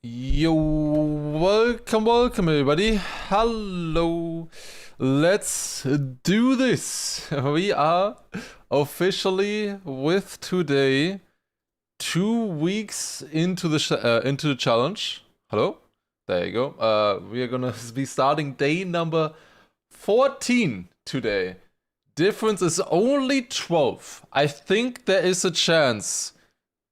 Yo, welcome everybody. Hello. Let's do this. We are officially with today 2 weeks into the challenge. Hello? There you go. We are gonna be starting day number 14 today. Difference is only 12. I think there is a chance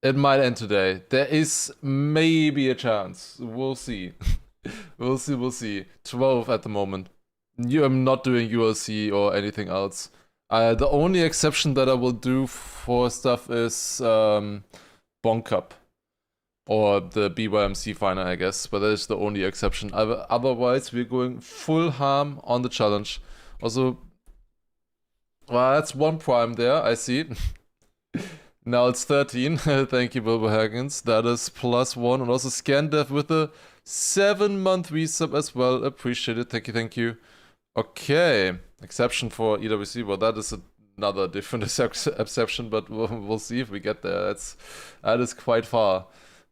it might end today. There is maybe a chance. We'll see. we'll see. 12 at the moment. I'm not doing ULC or anything else. The only exception that I will do for stuff is Bonk Cup. Or the BYMC final, I guess. But that is the only exception. Otherwise, we're going full harm on the challenge. Also, well, that's one prime there, I see. Now it's 13. Thank you, Bilbo Haggins. That is +1. And also Scandev with a 7-month resub as well. Appreciate it. Thank you. Okay. Exception for EWC. Well, that is another different exception, but we'll see if we get there. That is quite far.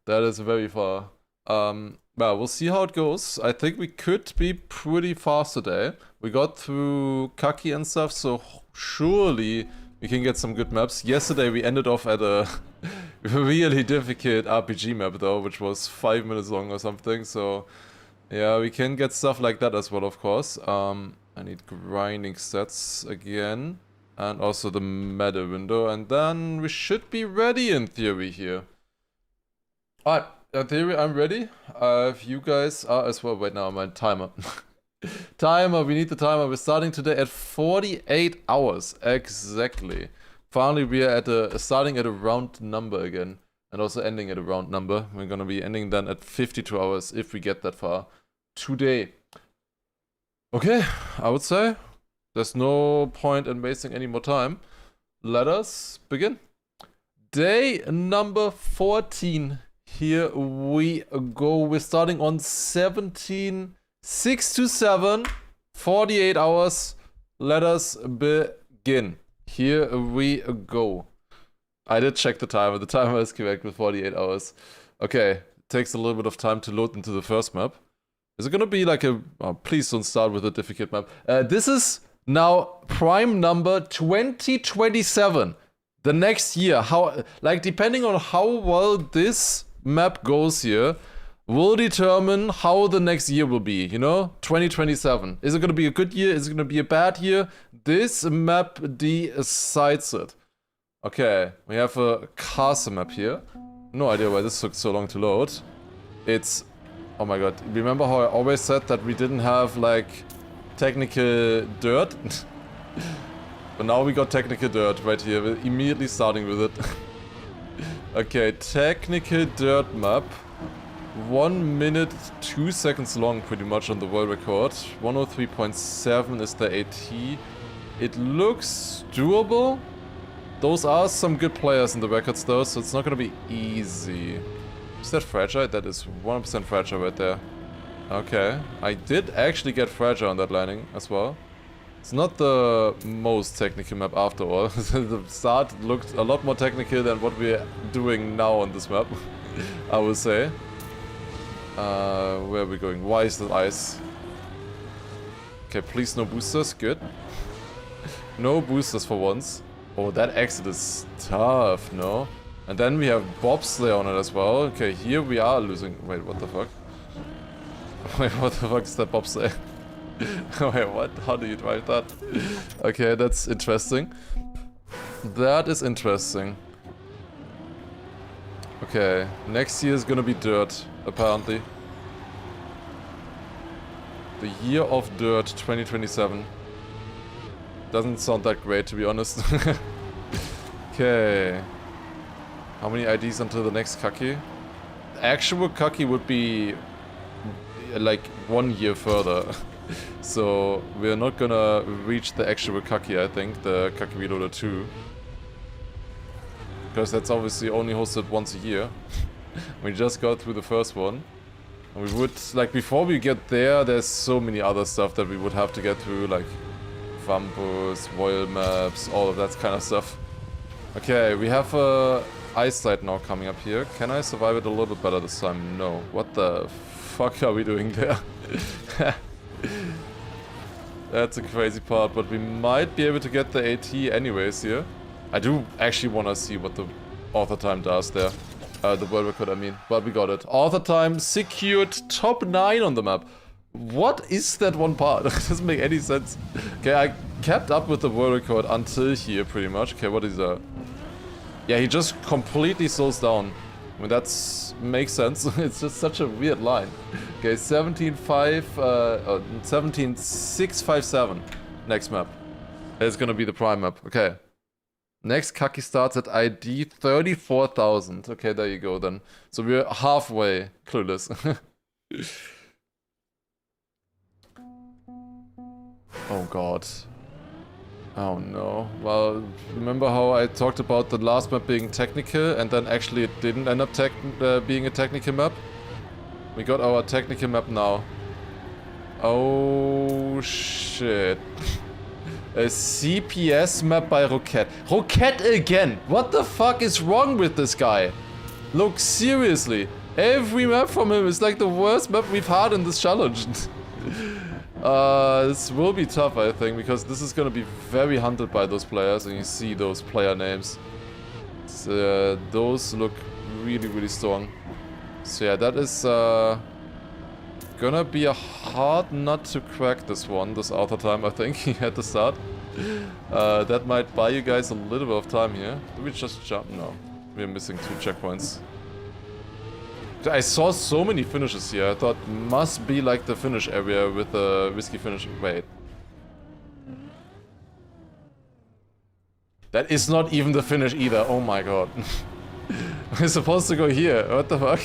That is very far. Well, we'll see how it goes. I think we could be pretty fast today. We got through Kaki and stuff, so surely we can get some good maps. Yesterday we ended off at a really difficult RPG map though, which was 5 minutes long or something. So yeah, we can get stuff like that as well, of course. I need grinding stats again. And also the meta window. And then we should be ready in theory here. Alright, in theory I'm ready. If you guys are as well. Wait, now I'm on timer. Timer, we need the timer. We're starting today at 48 hours. Exactly. Finally, we are starting at a round number again. And also ending at a round number. We're gonna be ending then at 52 hours if we get that far today. Okay, I would say there's no point in wasting any more time. Let us begin. Day number 14. Here we go. We're starting on 17. 6 to 7, 48 hours. Let us begin. Here we go. I did check the timer. The timer is correct with 48 hours. Okay, it takes a little bit of time to load into the first map. Is it gonna be like a... Oh, please don't start with a difficult map. This is now prime number 2027. The next year. How, like, depending on how well this map goes here, will determine how the next year will be, you know? 2027. Is it gonna be a good year? Is it gonna be a bad year? This map decides it. Okay, we have a castle map here. No idea why this took so long to load. It's... Oh my god. Remember how I always said that we didn't have, like, technical dirt? But now we got technical dirt right here. We're immediately starting with it. Okay, technical dirt map. 1 minute, 2 seconds long pretty much on the world record. 103.7 is the AT. It looks doable. Those are some good players in the records though, so it's not gonna be easy. Is that fragile? That is 100% fragile right there. Okay, I did actually get fragile on that landing as well. It's not the most technical map after all. The start looked a lot more technical than what we're doing now on this map, I would say. Where are we going? Why is the ice? Okay, please no boosters. Good. No boosters for once. Oh, that exit is tough, no? And then we have bobsleigh on it as well. Okay, here we are losing... Wait, what the fuck? Wait, what the fuck is that bobsleigh? Wait, what? How do you drive that? Okay, that's interesting. That is interesting. Okay, next year is gonna be dirt, apparently. The year of dirt, 2027. Doesn't sound that great, to be honest. Okay. How many IDs until the next Kaki? Actual Kaki would be like 1 year further. So we're not gonna reach the actual Kaki, I think, the Kaki Reloader 2. Because that's obviously only hosted once a year. We just got through the first one. And we would, like, before we get there, there's so many other stuff that we would have to get through, like Vampus, Royal Maps, all of that kind of stuff. Okay, we have a ice slide now coming up here. Can I survive it a little bit better this time? No. What the fuck are we doing there? That's a crazy part, but we might be able to get the AT anyways here. I do actually want to see what the author time does there. The world record, I mean. But we got it. Author time secured top 9 on the map. What is that one part? It doesn't make any sense. Okay, I kept up with the world record until here, pretty much. Okay, what is that? Yeah, he just completely slows down. I mean, that's makes sense. It's just such a weird line. Okay, 17.657. Next map. It's gonna be the prime map. Okay. Next Kaki starts at ID 34,000. Okay, there you go then. So we're halfway clueless. Oh god. Oh no. Well, remember how I talked about the last map being technical and then actually it didn't end up being a technical map? We got our technical map now. Oh shit. A CPS map by Roquette. Roquette again! What the fuck is wrong with this guy? Look, seriously. Every map from him is like the worst map we've had in this challenge. This will be tough, I think, because this is gonna be very hunted by those players, and you see those player names. Those look really, really strong. So yeah, that is gonna be a hard nut to crack this one, this author time, I think, at the start. That might buy you guys a little bit of time here. Do we just jump? No. We're missing 2 checkpoints. I saw so many finishes here. I thought must be like the finish area with the risky finish. Wait. That is not even the finish either. Oh my god. We're supposed to go here. What the fuck?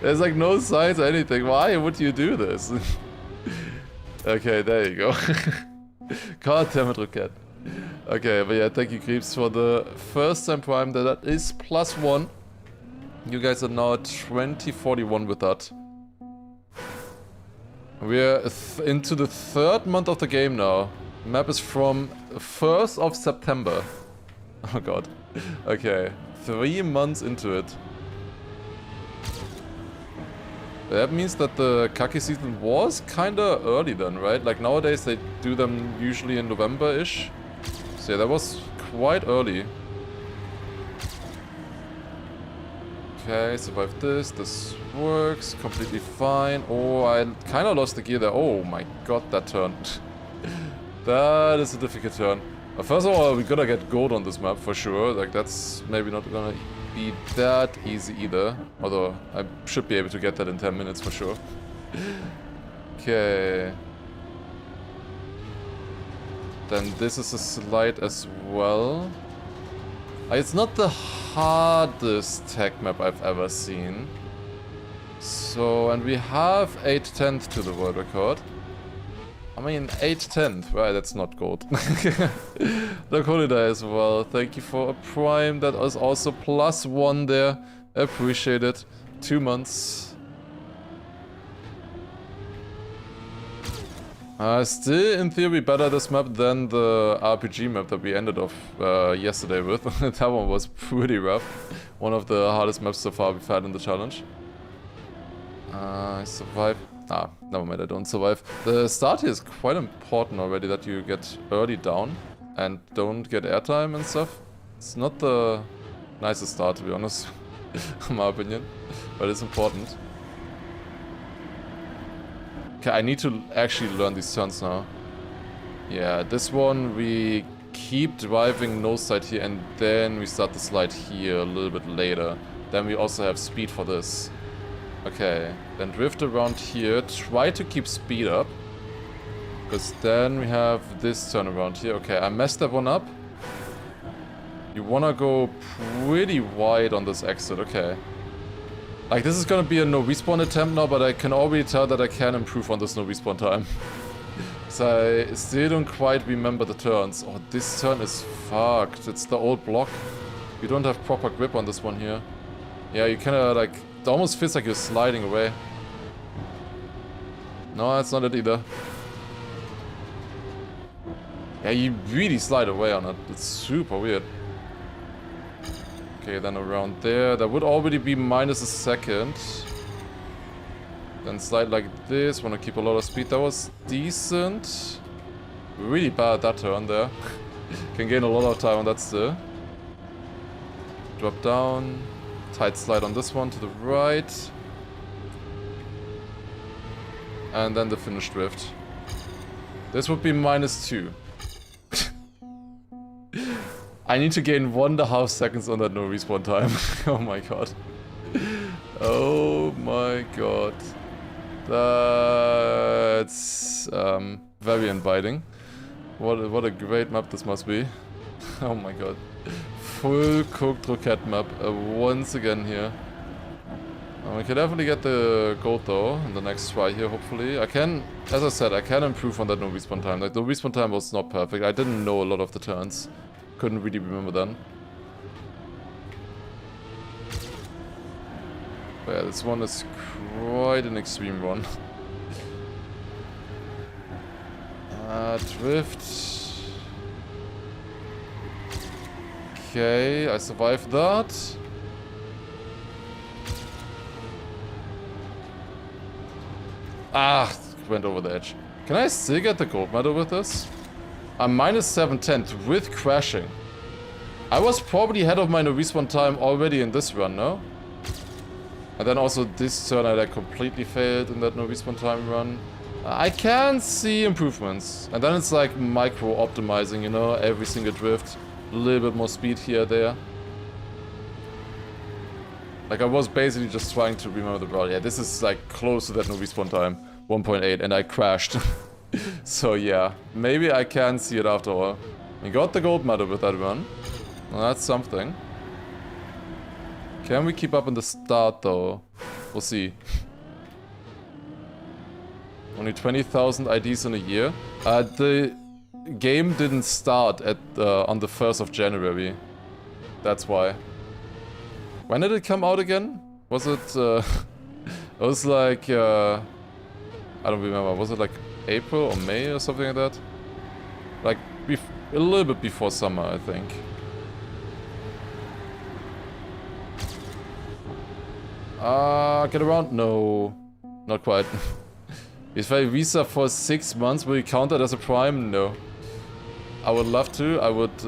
There's like no signs or anything. Why would you do this? Okay, there you go. God damn it, Roquette. Okay, but yeah, thank you, Creeps, for the first time prime. That is +1. You guys are now at 2041 with that. We're into the 3rd month of the game now. Map is from 1st of September. Oh god. Okay, 3 months into it. That means that the Kaki season was kinda early then, right? Like nowadays they do them usually in November-ish. So yeah, that was quite early. Okay, survive this. This works completely fine. Oh, I kind of lost the gear there. Oh my god, that turn. That is a difficult turn. First of all, we gotta get gold on this map for sure. Like, that's maybe not gonna be that easy either. Although, I should be able to get that in 10 minutes for sure. Okay. Then this is a slide as well. It's not the hardest tech map I've ever seen. So, and we have 8/10 to the world record. I mean, 8/10, right, that's not gold. Look, Holiday as well, thank you for a prime, that was also +1 there, appreciate it. 2 months. Still, in theory, better this map than the RPG map that we ended off yesterday with. That one was pretty rough. One of the hardest maps so far we've had in the challenge. I survived. Ah, never mind, I don't survive. The start here is quite important already, that you get early down and don't get airtime and stuff. It's not the nicest start, to be honest, in my opinion, but it's important. Okay, I need to actually learn these turns now. Yeah, this one we keep driving nose side here and then we start the slide here a little bit later. Then we also have speed for this. Okay, then drift around here, try to keep speed up. Because then we have this turn around here. Okay, I messed that one up. You wanna go pretty wide on this exit, okay. Like, this is gonna be a no respawn attempt now, but I can already tell that I can improve on this no respawn time. So I still don't quite remember the turns. Oh, this turn is fucked. It's the old block. You don't have proper grip on this one here. Yeah, you kinda like, it almost feels like you're sliding away. No, that's not it either. Yeah, you really slide away on it. It's super weird. Okay, then around there. That would already be minus a second. Then slide like this. Want to keep a lot of speed. That was decent. Really bad that turn there. Can gain a lot of time on that still. Drop down. Tight slide on this one to the right. And then the finish drift. This would be -2. I need to gain 1.5 seconds on that no respawn time. Oh my god. Oh my god. That's very inviting. What a great map this must be. Oh my god. Full cooked rocket map once again here. We can definitely get the gold though in the next try here, hopefully. I can, as I said, I can improve on that no respawn time. Like, the respawn time was not perfect. I didn't know a lot of the turns. Couldn't really remember then. But yeah, this one is quite an extreme one. Drift. Okay, I survived that. Ah, went over the edge. Can I still get the gold medal with this? I'm -7/10 with crashing. I was probably ahead of my no respawn time already in this run, no? And then also this turn I like completely failed in that no respawn time run. I can see improvements. And then it's like micro optimizing, you know, every single drift. A little bit more speed here, there. Like, I was basically just trying to remember the route. Yeah, this is like close to that no respawn time. 1.8, and I crashed. So yeah, maybe I can see it after all. We got the gold medal with that run. Well, that's something. Can we keep up in the start though? We'll see. Only 20,000 IDs in a year. The game didn't start at on the 1st of January. That's why. When did it come out again? Was it, it was like, I don't remember, was it like April or May or something like that? Like, a little bit before summer, I think. Get around? No. Not quite. If I visa for 6 months, will you count that as a prime? No. I would love to. I would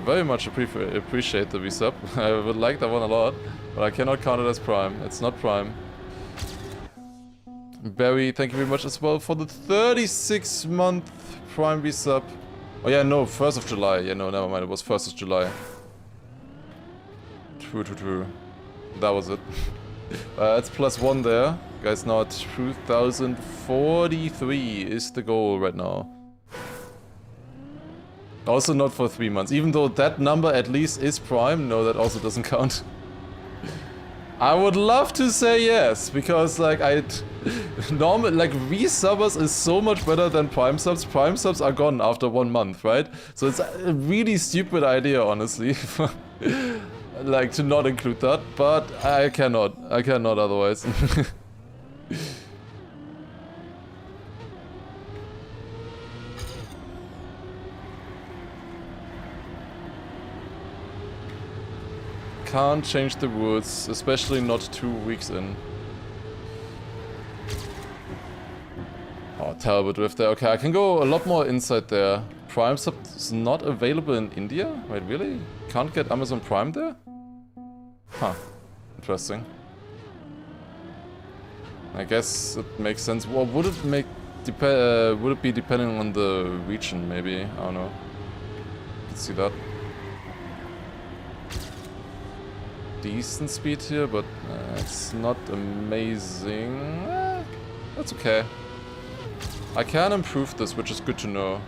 very much appreciate the visa. I would like that one a lot, but I cannot count it as prime. It's not prime. Barry, thank you very much as well for the 36-month prime visa. Oh yeah, no, 1st of July. Yeah, no, never mind. It was 1st of July. True. That was it. It's +1 there. Guys, now at 2043 is the goal right now. Also not for 3 months. Even though that number at least is prime, no, that also doesn't count. I would love to say yes, because like normal, like resubbers is so much better than prime subs. Prime subs are gone after 1 month, right? So it's a really stupid idea, honestly. Like, to not include that, but I cannot otherwise. Can't change the rules, especially not 2 weeks in. Oh, terrible drift there. Okay, I can go a lot more inside there. Prime sub is not available in India? Wait, really? Can't get Amazon Prime there? Huh. Interesting. I guess it makes sense. Well, would it be depending on the region, maybe? I don't know. Let's see that. Decent speed here, but it's not amazing. That's okay. I can improve this, which is good to know.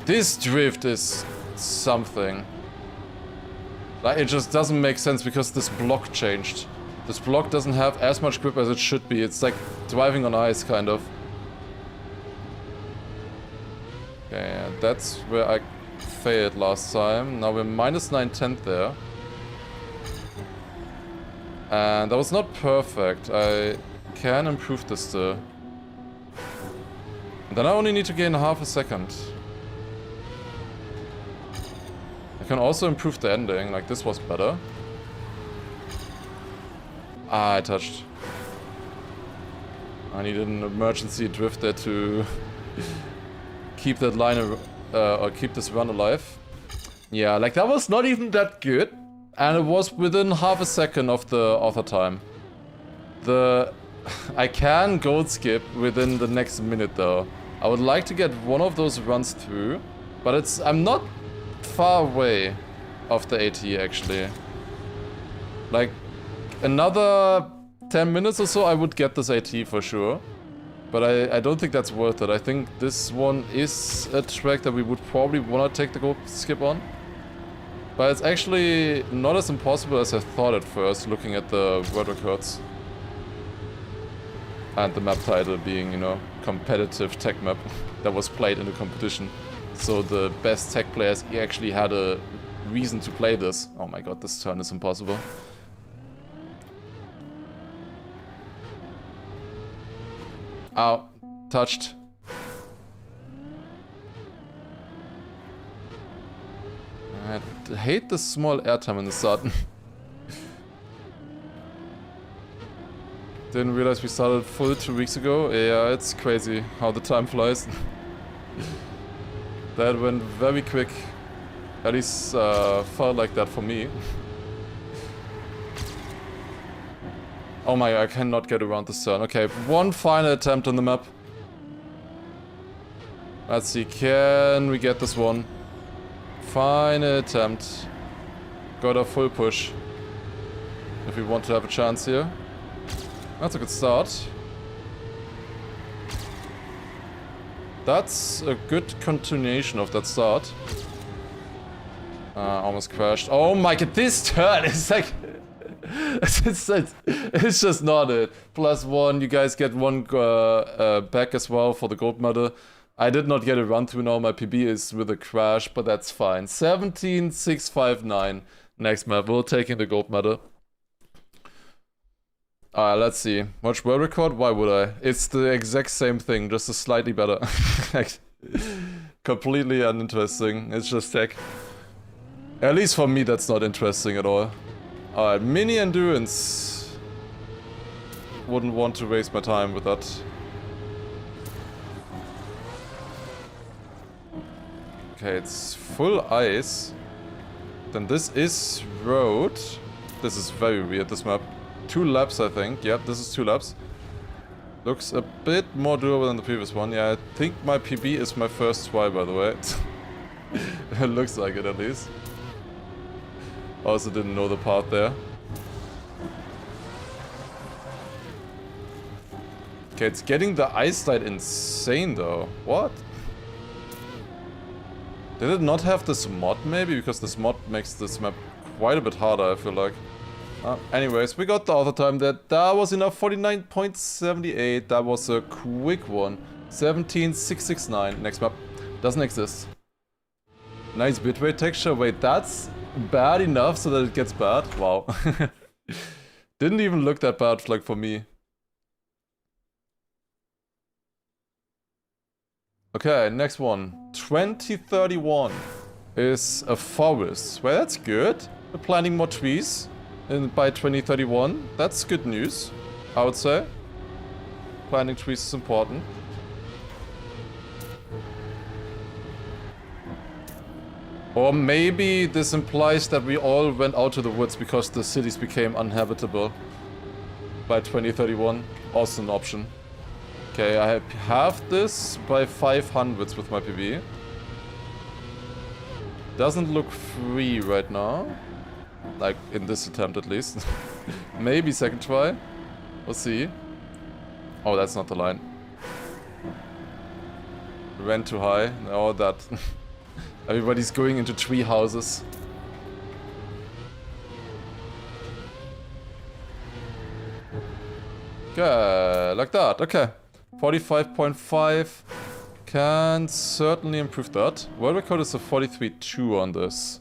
This drift is something. Like, it just doesn't make sense because this block changed. This block doesn't have as much grip as it should be. It's like driving on ice, kind of. Okay, that's where I failed last time. Now we're -9/10 there. And that was not perfect. I can improve this still. And then I only need to gain half a second. I can also improve the ending, like this was better. Ah, I touched. I needed an emergency drift there to keep that line or keep this run alive. Yeah, like that was not even that good. And it was within half a second of the author time. I can gold skip within the next minute though. I would like to get one of those runs through, but I'm not far away of the AT actually. Like another 10 minutes or so I would get this AT for sure. But I don't think that's worth it. I think this one is a track that we would probably want to take the gold skip on. But it's actually not as impossible as I thought at first, looking at the world records. And the map title being, you know, competitive tech map that was played in the competition. So the best tech players actually had a reason to play this. Oh my god, this turn is impossible. Ow, touched. I hate the small airtime in the start. Didn't realize we started full 2 weeks ago. Yeah, it's crazy how the time flies. That went very quick. At least felt like that for me. Oh my god, I cannot get around this turn. Okay, one final attempt on the map. Let's see, can we get this one? Final attempt. Got a full push. If we want to have a chance here. That's a good start. That's a good continuation of that start. Almost crashed. Oh my god, this turn is like... it's just not it. +1, you guys get one back as well for the gold medal. I did not get a run through now, my PB is with a crash, but that's fine. 17,659. Next map, we're taking the gold medal. Alright, let's see. Watch world record? Why would I? It's the exact same thing, just a slightly better. Like, completely uninteresting. It's just tech. At least for me, that's not interesting at all. Alright, mini endurance. Wouldn't want to waste my time with that. Okay, it's full ice. Then this is road. This is very weird, this map. 2 laps, I think. Yep, this is 2 laps. Looks a bit more doable than the previous one. Yeah, I think my PB is my first try, by the way. It looks like it, at least. Also didn't know the part there. Okay, it's getting the ice slide insane, though. What? Did it not have this mod, maybe? Because this mod makes this map quite a bit harder, I feel like. Anyways, we got the other time. That was enough. 49.78. That was a quick one. 17,669. Next map. Doesn't exist. Nice bitrate texture. Wait, that's bad enough so that it gets bad? Wow. Didn't even look that bad, like, for me. Okay, next one. 2031 is a forest. Well, that's good. We're planting more trees by 2031. That's good news, I would say. Planting trees is important. Or maybe this implies that we all went out to the woods because the cities became uninhabitable by 2031. Also an option. Okay, I have this by 500s with my PB. Doesn't look free right now. Like, in this attempt at least. Maybe second try. We'll see. Oh, that's not the line. Ran too high. No, that... Everybody's going into tree houses. Okay, like that. Okay. 45.5. Can certainly improve that. World record is a 43.2 on this.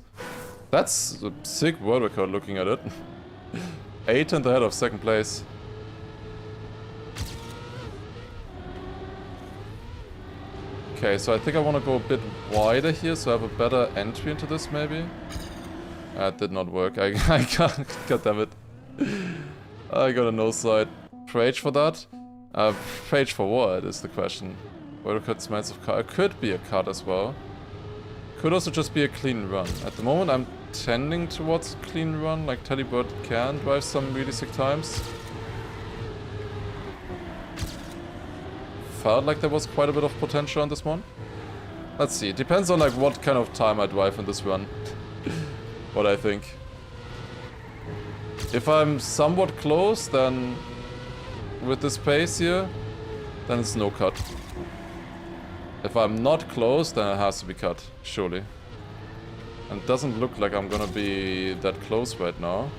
That's a sick world record looking at it. 8th ahead of second place. Okay, so I think I want to go a bit wider here so I have a better entry into this maybe. That did not work. I got damn it. I got a no side. Rage for that? Rage for what is the question. Where could smells of car? It could be a cut as well. Could also just be a clean run. At the moment I'm tending towards a clean run, like Teddybird can drive some really sick times. Felt like there was quite a bit of potential on this one. Let's see, it depends on like what kind of time I drive in this run. What I think. If I'm somewhat close, then with this pace here, then it's no cut. If I'm not close, then it has to be cut, surely. And it doesn't look like I'm gonna be that close right now.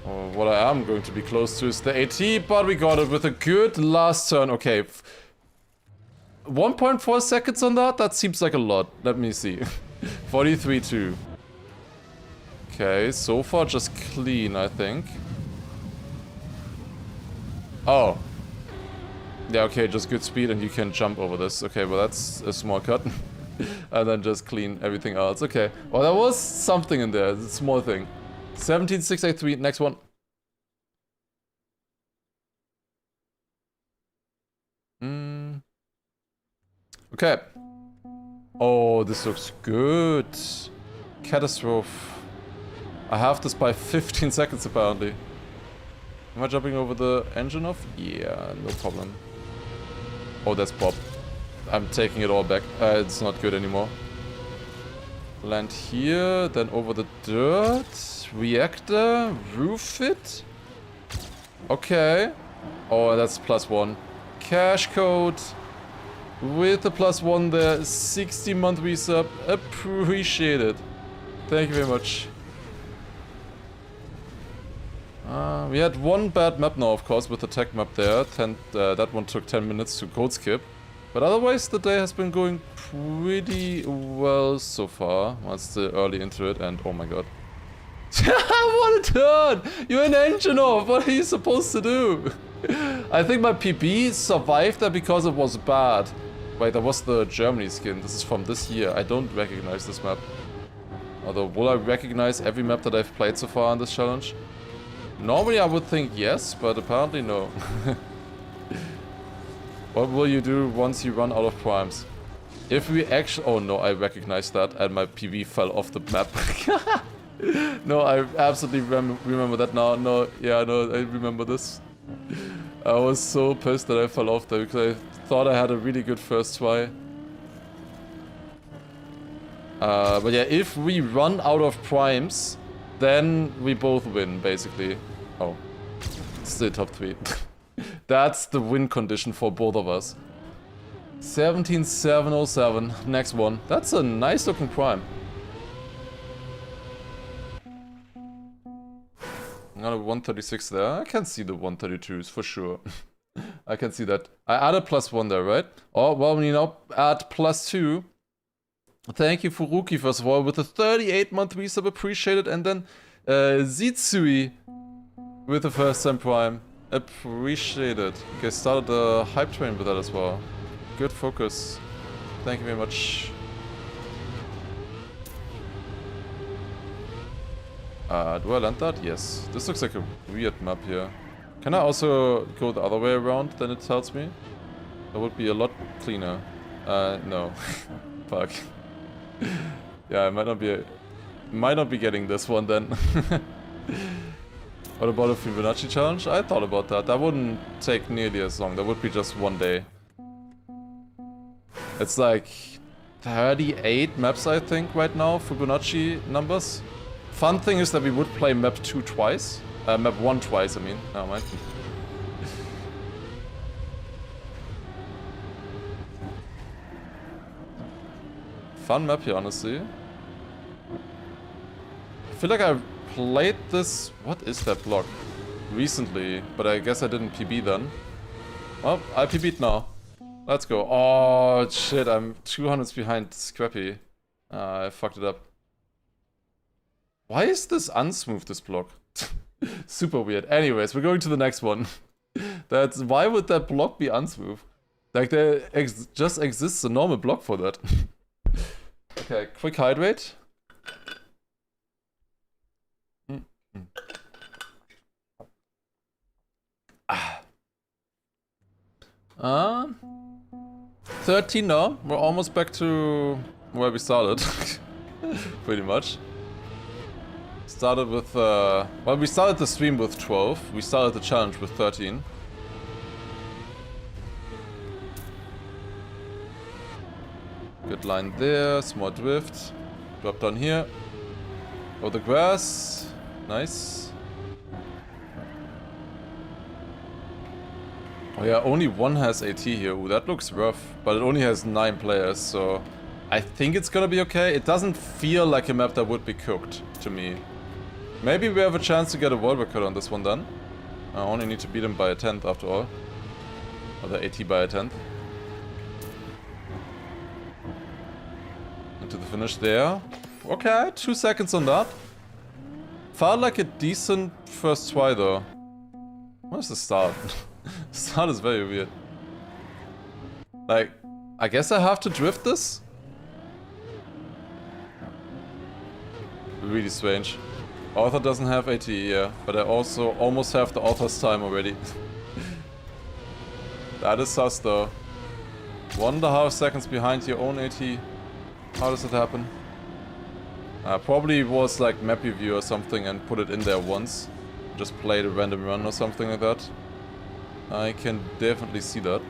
What I am going to be close to is the AT, but we got it with a good last turn. Okay. 1.4 seconds on that? That seems like a lot. Let me see. 43.2. Okay, so far just clean, I think. Oh. Yeah, okay, just good speed and you can jump over this. Okay, well that's a small cut. And then just clean everything else. Okay, well there was something in there, it's a small thing. 17.683, next one. Okay. Oh, this looks good. Catastrophe. I have this by 15 seconds apparently. Am I jumping over the engine off? Yeah, no problem. Oh, that's Bob. I'm taking it all back. It's not good anymore. Land here, then over the dirt. Reactor, roof it. Okay. Oh, that's +1. Cash code. With the +1 there. 60-month resub. Appreciate it. Thank you very much. We had one bad map now, of course, with the tech map there. That one took 10 minutes to code skip. But otherwise, the day has been going pretty well so far. Well, it's still early into it, and oh my god. What a turn! You're an engine off! What are you supposed to do? I think my PB survived there because it was bad. Wait, that was the Germany skin. This is from this year. I don't recognize this map. Although, will I recognize every map that I've played so far on this challenge? Normally I would think yes, but apparently no. What will you do once you run out of primes? If we actually... Oh no, I recognize that and my PV fell off the map. No, I absolutely remember that now. No, yeah, no, I remember this. I was so pissed that I fell off there because I thought I had a really good first try. But yeah, if we run out of primes, then we both win, basically. Oh. Still top 3. That's the win condition for both of us. 17.707. Next one. That's a nice looking prime. Another 136 there. I can see the 132s for sure. I can see that. I added +1 there, right? Oh, well, we now add +2. Thank you, Furuki, first of all, with a 38-month resub, appreciated. And then Zitsui with the first time prime. Appreciated. Okay, started the hype train with that as well. Good focus. Thank you very much. Do I land that? Yes. This looks like a weird map here. Can I also go the other way around than it tells me? That would be a lot cleaner. No. Fuck. Yeah, I might not be getting this one then. What about a Fibonacci challenge? I thought about that. That wouldn't take nearly as long. That would be just one day. It's like 38 maps, I think, right now, Fibonacci numbers. Fun thing is that we would play map 2 twice. Map 1 twice, I mean. Never mind. Fun map here, honestly. I feel like I played this... What is that block? Recently, but I guess I didn't PB then. Well, I PB'd now. Let's go. Oh, shit, I'm 200s behind Scrappy. I fucked it up. Why is this unsmooth, this block? Super weird. Anyways, we're going to the next one. Why would that block be unsmooth? Like, there just exists a normal block for that. Okay, quick hydrate. 13 now. We're almost back to where we started. Pretty much. Started with, well, we started the stream with 12. We started the challenge with 13. Good line there, small drift. Drop down here. Oh, the grass. Nice. Oh yeah, only one has AT here. Ooh, that looks rough. But it only has 9 players, so I think it's gonna be okay. It doesn't feel like a map that would be cooked to me. Maybe we have a chance to get a world record on this one then. I only need to beat him by a 10th after all. Or the AT by a 10th. Into the finish there. Okay, 2 seconds on that. Felt like a decent first try though. Where's the start? The start is very weird. Like, I guess I have to drift this? Really strange. Author doesn't have AT, yeah, but I also almost have the author's time already. That is sus though. 1.5 seconds behind your own AT. How does it happen? Probably was like map review or something and put it in there once. Just played a random run or something like that. I can definitely see that.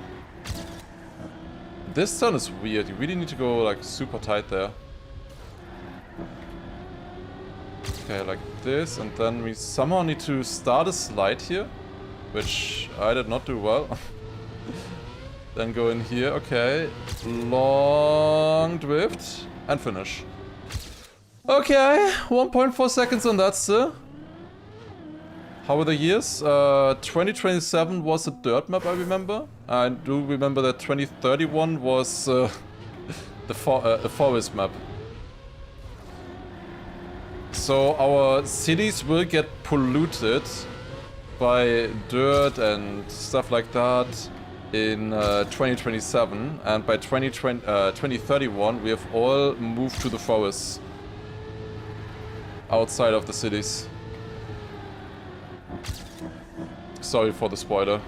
This turn is weird. You really need to go like super tight there. Okay, like this, and then we somehow need to start a slide here, which I did not do well. Then go in here, okay. Long drift, and finish. Okay, 1.4 seconds on that still. How were the years? 2027 was a dirt map, I remember. I do remember that 2031 was a forest map. So our cities will get polluted by dirt and stuff like that in 2027, and by 2031 we have all moved to the forests outside of the cities. Sorry for the spoiler.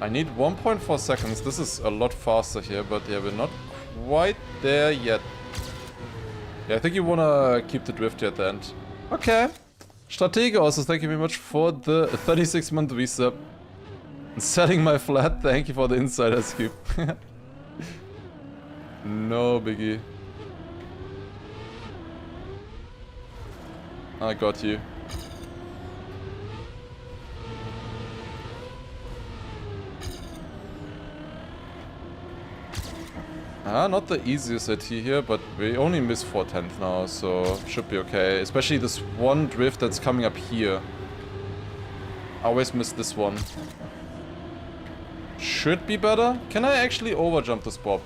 I need 1.4 seconds. This is a lot faster here, but yeah, we're not quite there yet. Yeah, I think you wanna keep the drift here at the end. Okay. Stratege also, thank you very much for the 36-month resub. Selling my flat, thank you for the insider scoop. No biggie. I got you. Not the easiest AT here, but we only missed 4/10 now, so should be okay. Especially this one drift that's coming up here. I always miss this one. Should be better. Can I actually overjump this bob?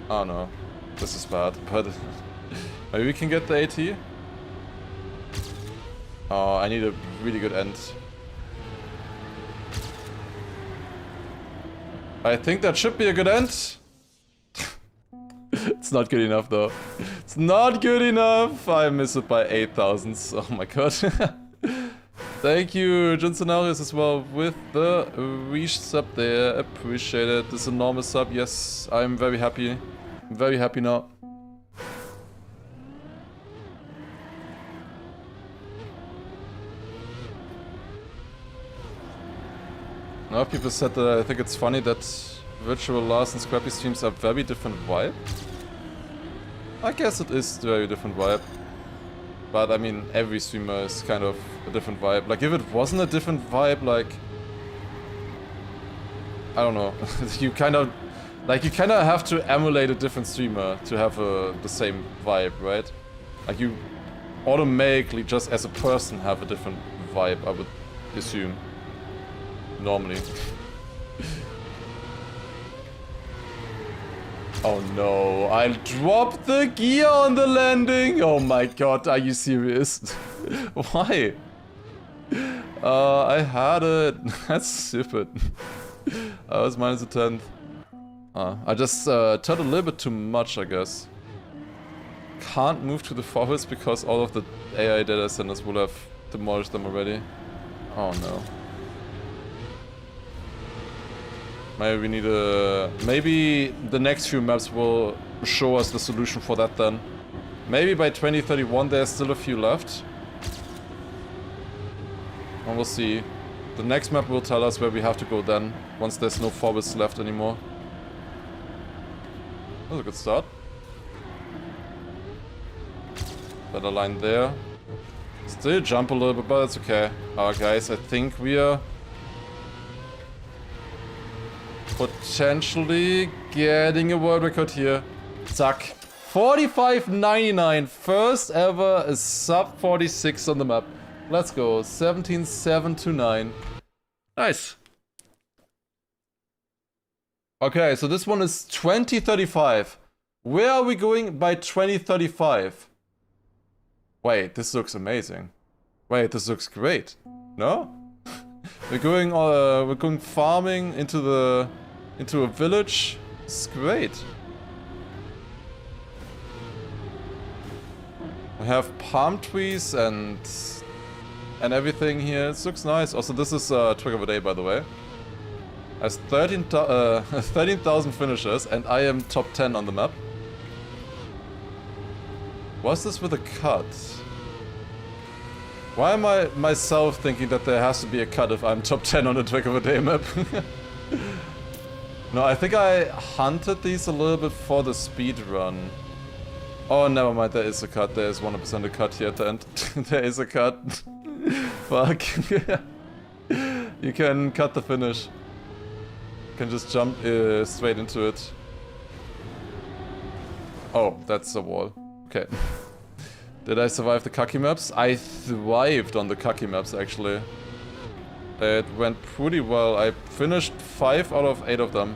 Oh no, this is bad, but maybe we can get the AT? Oh, I need a really good end. I think that should be a good end. It's not good enough though. It's not good enough. I miss it by 8 thousandths. Oh my god. Thank you, Jinsonarius, as well with the resub there. Appreciate it. This enormous sub. Yes, I'm very happy. I'm very happy now. Now people said that I think it's funny that virtual Lars and Scrappy streams are very different vibe. I guess it is a very different vibe. But I mean, every streamer is kind of a different vibe. Like, if it wasn't a different vibe, like, I don't know. you kind of have to emulate a different streamer to have the same vibe, right? Like, you automatically, just as a person, have a different vibe, I would assume. Normally. Oh no, I dropped the gear on the landing! Oh my god, are you serious? Why? I had it. That's stupid. I was minus a 10th. I just turned a little bit too much, I guess. can't move to the forest because all of the AI data centers will have demolished them already. Oh no. Maybe we need a... Maybe the next few maps will show us the solution for that then. Maybe by 2031 there's still a few left. And we'll see. The next map will tell us where we have to go then, once there's no forests left anymore. That was a good start. Better line there. Still jump a little bit, but that's okay. Guys, I think we are potentially getting a world record here. Zack. 45.99. First ever a sub 46 on the map. Let's go. 17.729. Nice. Okay, so this one is 2035. Where are we going by 2035? Wait, this looks amazing. Wait, this looks great. No? we're going farming into a village. It's great. We have palm trees and everything here. It looks nice. Also, this is trick of the day, by the way. Has 13,000 finishers, and I am top 10 on the map. What's this with a cut? Why am I myself thinking that there has to be a cut if I'm top 10 on a trick of a day map? No, I think I hunted these a little bit for the speed run. Oh, never mind, there is a cut. There is 100% a cut here at the end. There is a cut. Fuck. You can cut the finish. You can just jump straight into it. Oh, that's a wall. Okay. Did I survive the Kaki maps? I thrived on the Kaki maps, actually. It went pretty well. I finished 5 out of 8 of them.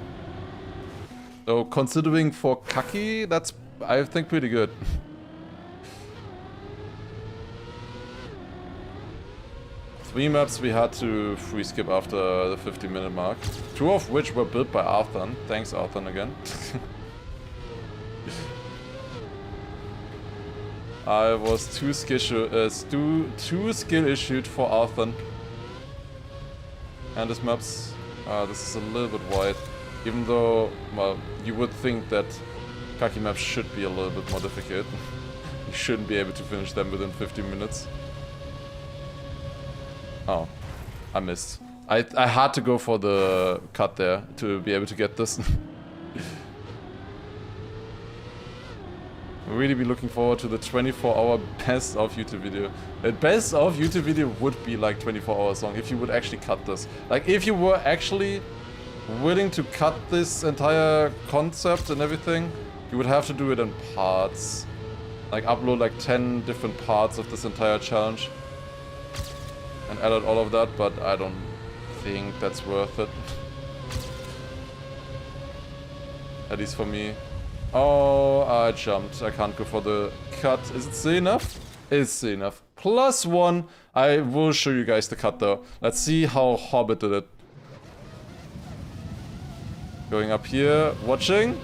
So, considering for Kaki, that's, I think, pretty good. Three maps we had to free skip after the 50-minute mark. 2 of which were built by Arthur. Thanks, Arthur, again. I was too skill issued for Arthur. And this maps, this is a little bit wide. Even though, well, you would think that Kaki maps should be a little bit more difficult. You shouldn't be able to finish them within 15 minutes. Oh, I missed. I had to go for the cut there to be able to get this. Really be looking forward to the 24-hour best of YouTube video. A best of YouTube video would be like 24 hours long if you would actually cut this. Like if you were actually willing to cut this entire concept and everything, you would have to do it in parts. Like upload like 10 different parts of this entire challenge. And edit all of that, but I don't think that's worth it. At least for me. Oh, I jumped. I can't go for the cut. Is it still enough? It's still enough. +1. I will show you guys the cut though. Let's see how Hobbit did it. Going up here, watching.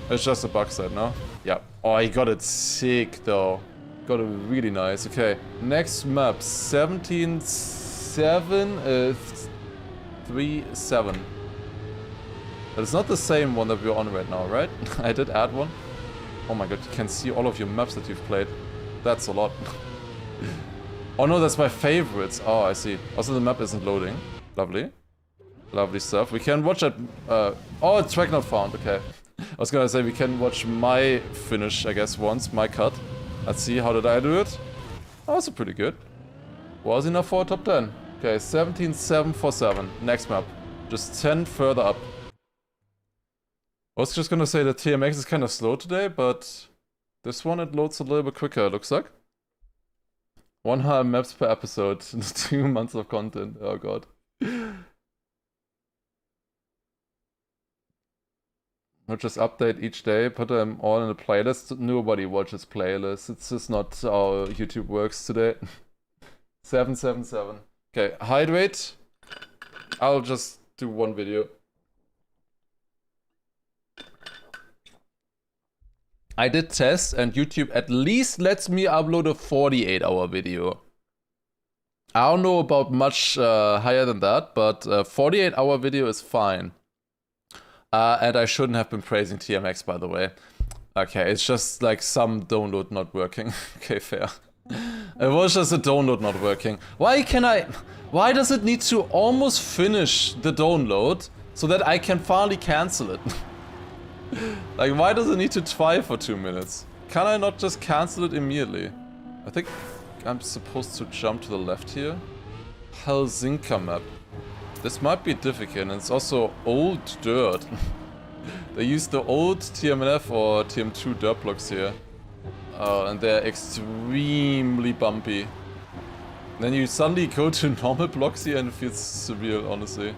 It's just a bug set, no? Yeah. Oh, he got it sick though. Got it really nice. Okay, next map. 17.737. But it's not the same one that we're on right now, right? I did add one. Oh my god, you can see all of your maps that you've played. That's a lot. Oh no, that's my favorites. Oh, I see. Also, the map isn't loading. Lovely. Lovely stuff. We can watch it. Oh, track not found. Okay. I was gonna say we can watch my finish, I guess, once. My cut. Let's see, how did I do it? Oh, also pretty good. Was enough for a top 10. Okay, 17.747. Next map. Just 10 further up. I was just gonna say that TMX is kind of slow today, but this one it loads a little bit quicker, it looks like. 100 maps per episode, 2 months of content, oh god. I'll just update each day, put them all in a playlist. Nobody watches playlists, it's just not how YouTube works today. 777. Okay, hydrate. I'll just do one video. I did test, and YouTube at least lets me upload a 48-hour video. I don't know about much higher than that, but a 48-hour video is fine. And I shouldn't have been praising TMX, by the way. Okay, it's just like some download not working. Okay, fair. It was just a download not working. Why does it need to almost finish the download so that I can finally cancel it? Like, why does it need to try for 2 minutes? Can I not just cancel it immediately? I think I'm supposed to jump to the left here. Helsinki map. This might be difficult, and it's also old dirt. They use the old TMNF or TM2 dirt blocks here. And they're extremely bumpy. Then you suddenly go to normal blocks here and it feels surreal, honestly.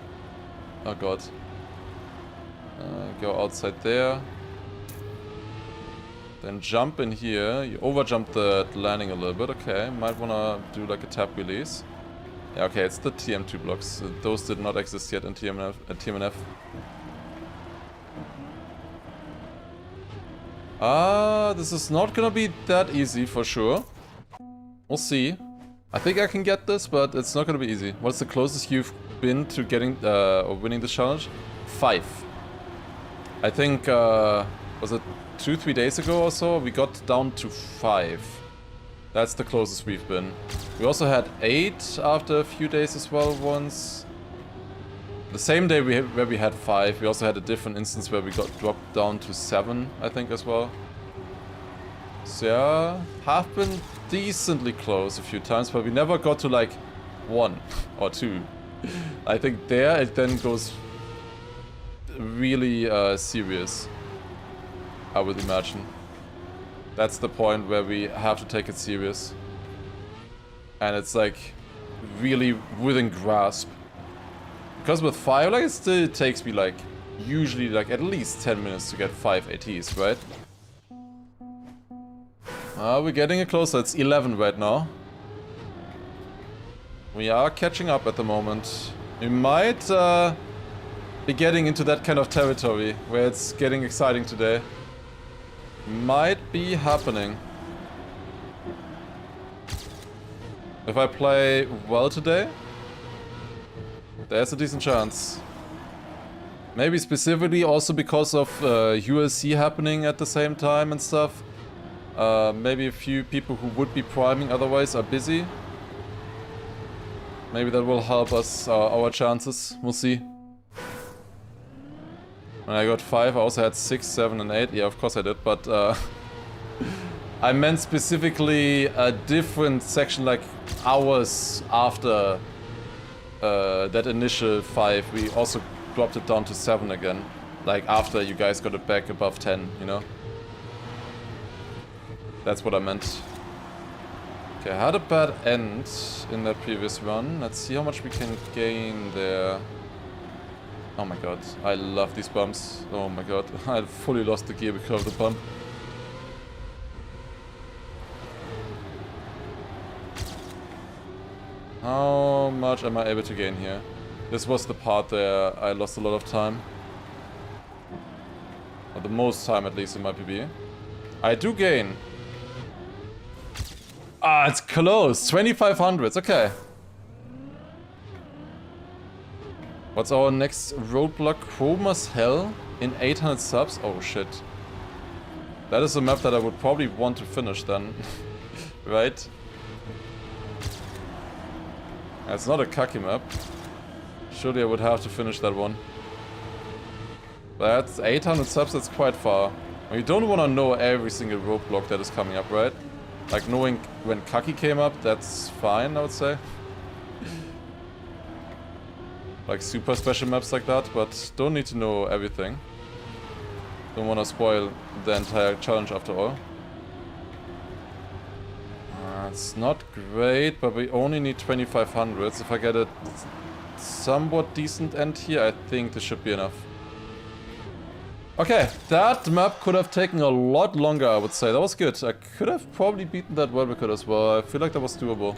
Oh god. Go outside there. Then jump in here. You overjump the landing a little bit. Okay, might wanna do like a tap release. Yeah, okay, it's the TM2 blocks. Those did not exist yet in TMNF. This is not gonna be that easy for sure. We'll see. I think I can get this, but it's not gonna be easy. What's the closest you've been to getting or winning this challenge? 5. I think, was it 2-3 days ago or so? We got down to 5. That's the closest we've been. We also had 8 after a few days as well once. The same day where we had 5, we also had a different instance where we got dropped down to 7, I think, as well. So yeah, have been decently close a few times, but we never got to like 1 or 2. I think there it then goes really serious, I would imagine. That's the point where we have to take it serious. And it's like really within grasp. Because with 5, like, it still takes me like usually like at least 10 minutes to get 5 ATs, right? We're getting it closer. It's 11 right now. We are catching up at the moment. We might be getting into that kind of territory where it's getting exciting today. Might be happening. If I play well today, there's a decent chance. Maybe specifically also because of ULC happening at the same time and stuff. Maybe a few people who would be priming otherwise are busy. Maybe that will help us, our chances. We'll see. When I got 5, I also had 6, 7, and 8. Yeah, of course I did, but I meant specifically a different section, like hours after that initial 5. We also dropped it down to 7 again. Like after you guys got it back above 10, you know? That's what I meant. Okay, I had a bad end in that previous run. Let's see how much we can gain there. Oh my god, I love these bumps. Oh my god, I fully lost the gear because of the bump. How much am I able to gain here? This was the part where I lost a lot of time. Or the most time, at least, in my PB. I do gain. Ah, it's close. 2500s, okay. What's our next roadblock? Chroma's Hell in 800 subs? Oh shit. That is a map that I would probably want to finish then. Right? It's not a cocky map. Surely I would have to finish that one. That's 800 subs, that's quite far. You don't want to know every single roadblock that is coming up, right? Like knowing when Kaki came up, that's fine, I would say. Like super special maps like that, but don't need to know everything. Don't want to spoil the entire challenge after all. It's not great, but we only need 2500s. If I get a somewhat decent end here, I think this should be enough. Okay, that map could have taken a lot longer, I would say. That was good. I could have probably beaten that world record as well. I feel like that was doable.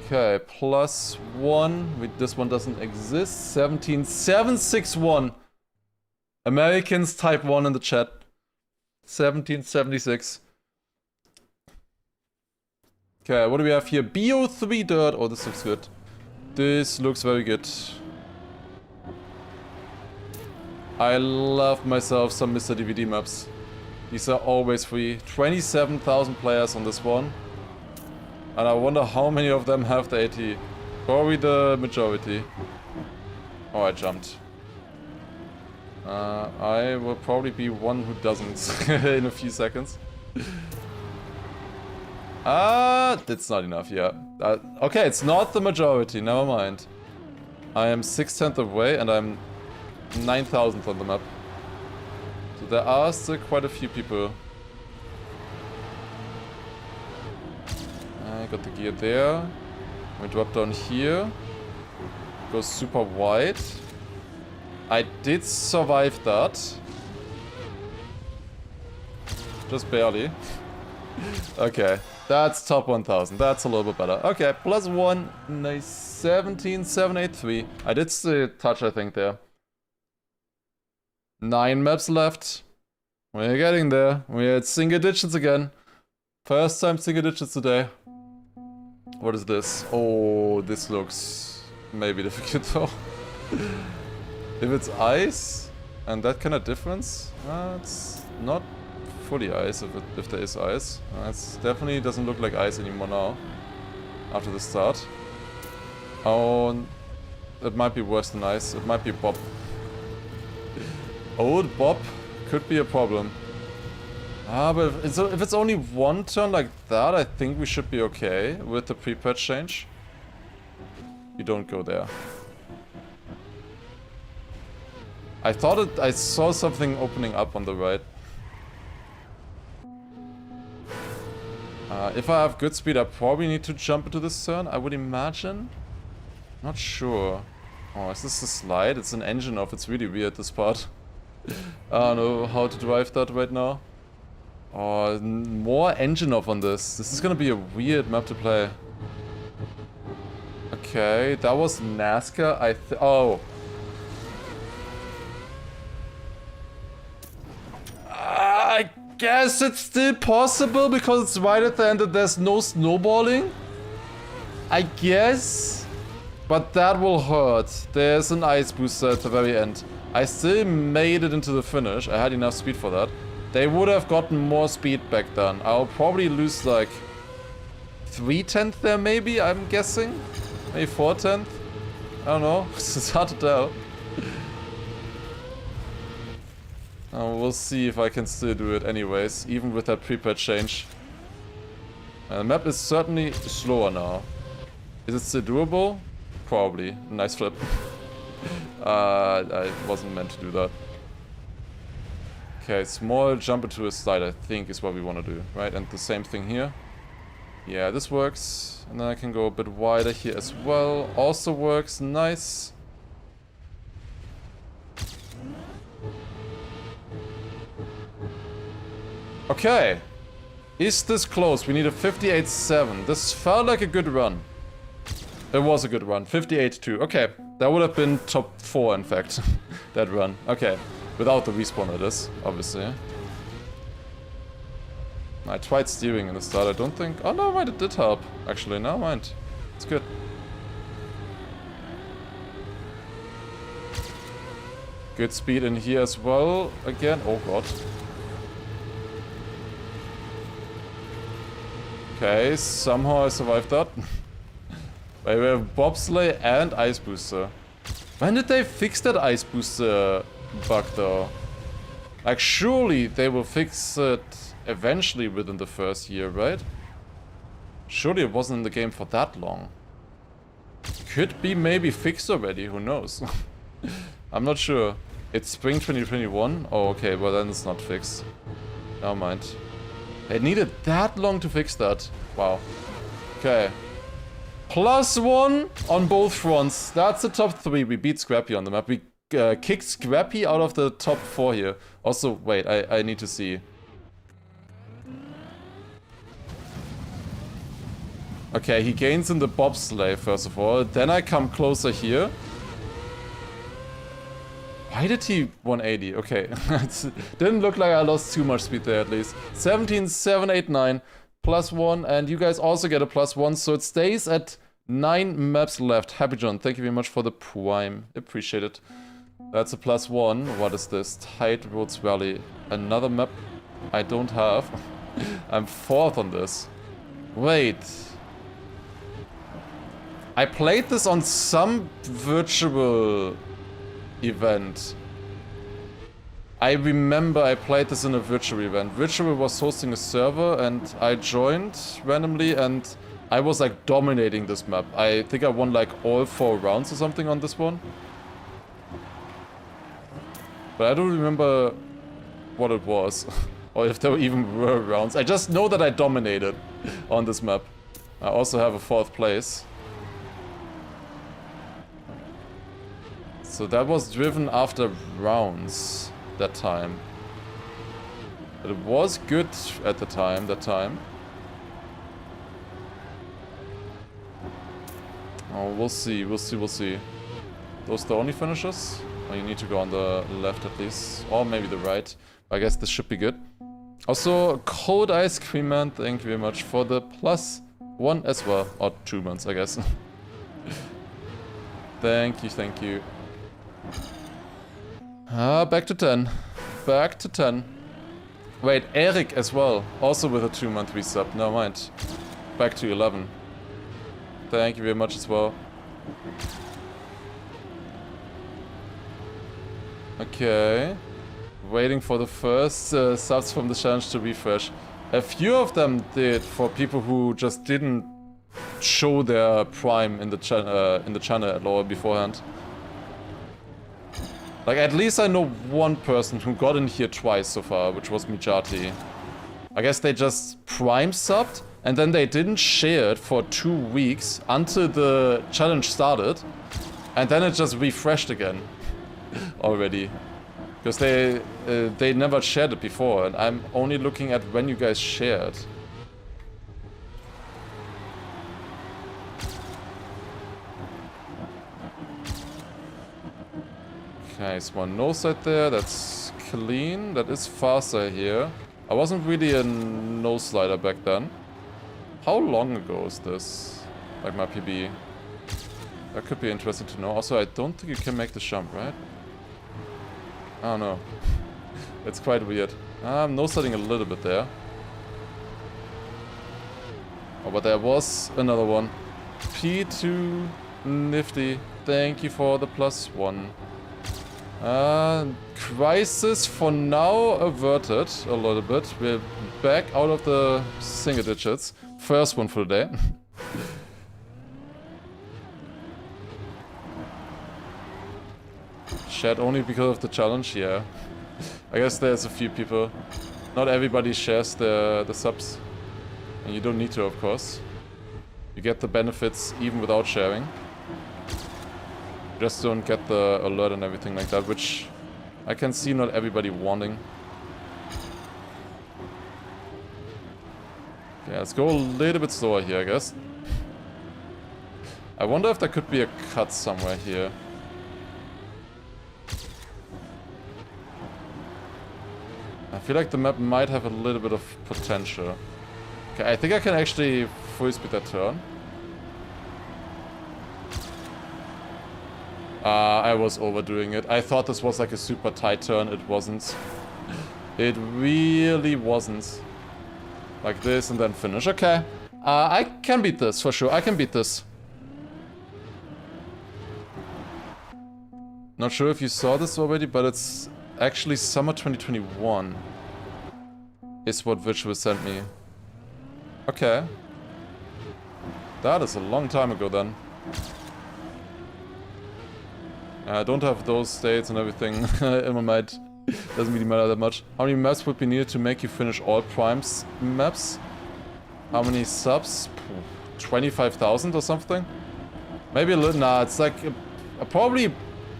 Okay, +1. This one doesn't exist. 17761. Americans type 1 in the chat. 1776. Okay, what do we have here? BO3 dirt. Oh, this looks good. This looks very good. I love myself some Mr. DVD maps. These are always free. 27,000 players on this one. And I wonder how many of them have the AT. Probably the majority. Oh, I jumped. I will probably be one who doesn't in a few seconds. That's not enough, yeah. Okay, it's not the majority, never mind. I am 6/10 away and I'm 9,000th on the map. So there are still quite a few people. I got the gear there. We drop down here. Go super wide. I did survive that. Just barely. Okay, that's top 1000. That's a little bit better. Okay, +1. Nice. 17,783. I did still touch, I think, there. 9 maps left. We're getting there. We're at single digits again. First time single digits today. What is this? Oh, this looks maybe difficult though. If it's ice and that kind of difference, it's not fully ice if there is ice. It definitely doesn't look like ice anymore now after the start. Oh, it might be worse than ice. It might be Bob. Old Bob could be a problem. But if it's only one turn like that, I think we should be okay with the pre-patch change. You don't go there. I thought I saw something opening up on the right. If I have good speed, I probably need to jump into this turn, I would imagine. Not sure. Oh, is this a slide? It's an engine off. It's really weird, this part. I don't know how to drive that right now. Oh, more engine off on this. This is gonna be a weird map to play. Okay, that was NASCAR. Oh. I guess it's still possible because it's right at the end and there's no snowballing. I guess. But that will hurt. There's an ice booster at the very end. I still made it into the finish. I had enough speed for that. They would have gotten more speed back then. I'll probably lose like 3/10 there maybe, I'm guessing. Maybe 4/10. I don't know. It's hard to tell. We'll see if I can still do it anyways, even with that pre-patch change. The map is certainly slower now. Is it still doable? Probably. Nice flip. I wasn't meant to do that. Okay, small jump into a slide I think is what we want to do, right? And the same thing here. Yeah, this works. And then I can go a bit wider here as well. Also works. Nice. Okay. Is this close? We need a 58.7. This felt like a good run. It was a good run. 58.2. Okay. That would have been top 4, in fact. That run. Okay. Without the respawn, it is, obviously. I tried steering in the start, I don't think... Oh, no, mind, it did help. Actually, no, mind. It's good. Good speed in here as well. Again. Oh, God. Okay, somehow I survived that. Wait, we have bobsleigh and ice booster. When did they fix that ice booster bug though? Like surely they will fix it eventually within the first year, right? Surely it wasn't in the game for that long. Could be maybe fixed already, who knows? I'm not sure. It's spring 2021? Oh, okay, well then it's not fixed. Never mind. It needed that long to fix that. Wow. Okay. +1 on both fronts. That's the top 3. We beat Scrappy on the map. We kicked Scrappy out of the top 4 here. Also, wait, I need to see. Okay, he gains in the bobsleigh, first of all. Then I come closer here. Why Why did he 180? Okay. Didn't look like I lost too much speed there at least. 17, 7, 8, 9. +1. And you guys also get a +1. So it stays at 9 maps left. Happy John, thank you very much for the prime. Appreciate it. That's a +1. What is this? Tight Roads Valley. Another map I don't have. I'm 4th on this. Wait. I played this on some virtual event. I remember I played this in a virtual event. Virtual was hosting a server and I joined randomly and I was like dominating this map. I think I won like all 4 rounds or something on this one. But I don't remember what it was. Or if there even were rounds. I just know that I dominated on this map. I also have a 4th place. So that was driven after rounds that time. But it was good at the time, that time. Oh, we'll see, we'll see, we'll see. Those the only finishers? Oh, you need to go on the left at least. Or maybe the right. I guess this should be good. Also, Cold Ice Cream Man, thank you very much for the +1 as well. Or 2 months, I guess. Thank you, thank you. Ah, back to 10. Back to 10. Wait, Eric as well. Also with a 2-month resub. Never mind. Back to 11. Thank you very much as well. Okay. Waiting for the first subs from the challenge to refresh. A few of them did for people who just didn't show their prime in the channel at all beforehand. Like, at least I know one person who got in here twice so far, which was Mijati. I guess they just prime subbed, and then they didn't share it for 2 weeks until the challenge started. And then it just refreshed again. Already. Because they never shared it before, and I'm only looking at when you guys shared. Okay, it's one no side there, that's clean, that is faster here. I wasn't really a no slider back then. How long ago is this? Like my PB? That could be interesting to know. Also, I don't think you can make the jump, right? I don't know. It's quite weird. I'm no sliding a little bit there. Oh, but there was another one. P2 nifty. Thank you for the +1. Crisis for now averted a little bit. We're back out of the single digits. First one for the day. Shared only because of the challenge, yeah. I guess there's a few people. Not everybody shares the subs. And you don't need to, of course. You get the benefits even without sharing. Just don't get the alert and everything like that, which I can see not everybody wanting. Okay, let's go a little bit slower here, I guess. I wonder if there could be a cut somewhere here. I feel like the map might have a little bit of potential. Okay, I think I can actually full speed that turn. I was overdoing it. I thought this was like a super tight turn. It wasn't. It really wasn't. Like this and then finish. Okay. I can beat this for sure. I can beat this. Not sure if you saw this already, but it's actually summer 2021 is what Virtual sent me. Okay. That is a long time ago then. I don't have those dates and everything in my mind. Doesn't really matter that much. How many maps would be needed to make you finish all Primes maps? How many subs? 25,000 or something? Maybe a little. Nah, it's like probably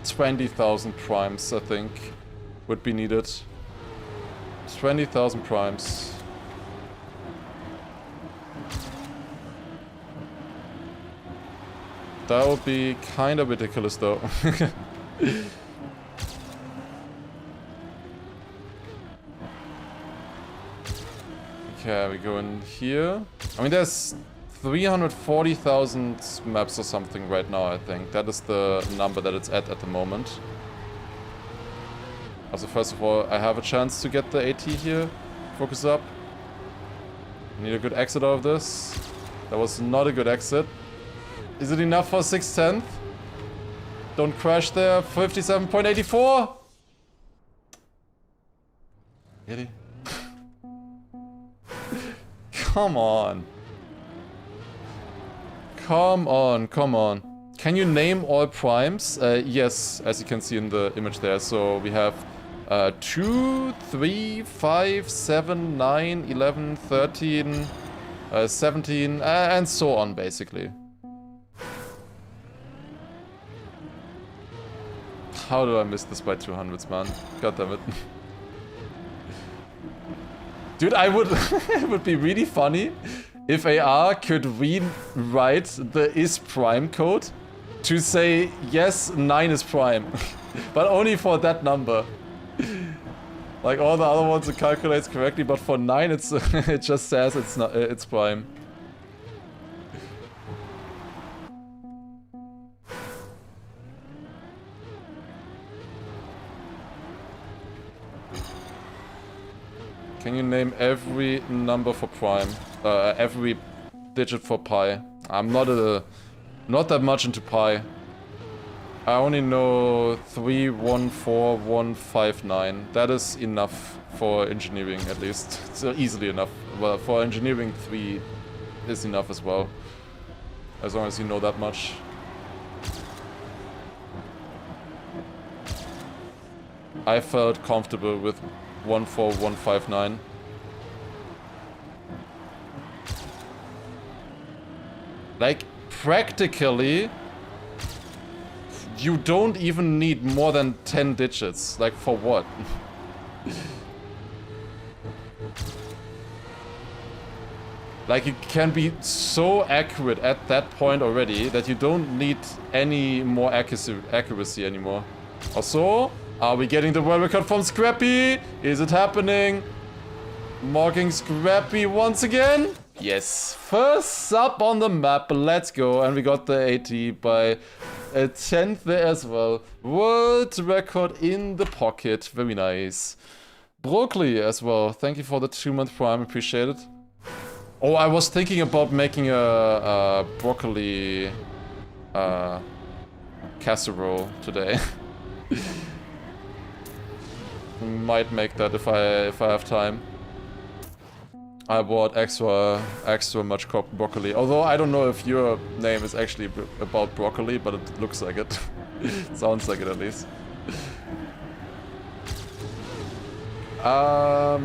20,000 Primes, I think, would be needed. 20,000 Primes. That would be kind of ridiculous, though. Okay, we go in here. I mean, there's 340,000 maps or something right now, I think. That is the number that it's at the moment. Also, first of all, I have a chance to get the AT here. Focus up. Need a good exit out of this. That was not a good exit. Is it enough for 6/10? Don't crash there. 57.84. Really? Come on. Come on, come on. Can you name all primes? Yes, as you can see in the image there. So we have 2, 3, 5, 7, 9, 11, 13, 17, and so on, basically. How do I miss this by 200s, man? God damn it. Dude, it would be really funny if AR could rewrite the is prime code to say, yes, 9 is prime. But only for that number. Like all the other ones it calculates correctly, but for 9 it just says it's prime. Can you name every number for prime? Every digit for pi? I'm not that much into pi. I only know 314159. That is enough for engineering, at least. It's easily enough. Well, for engineering, 3 is enough as well. As long as you know that much. I felt comfortable with 14159. Like, practically, you don't even need more than 10 digits. Like, for what? Like, it can be so accurate at that point already that you don't need any more accuracy anymore. Also, are we getting the world record from Scrappy? Is it happening? Mocking Scrappy once again? Yes, first up on the map, let's go. And we got the 80 by a 10th there as well. World record in the pocket, very nice. Broccoli as well, thank you for the 2-month prime, appreciate it. Oh, I was thinking about making a broccoli casserole today. Might make that if I have time. I bought extra much broccoli. Although I don't know if your name is actually about broccoli, but it looks like it. Sounds like it at least.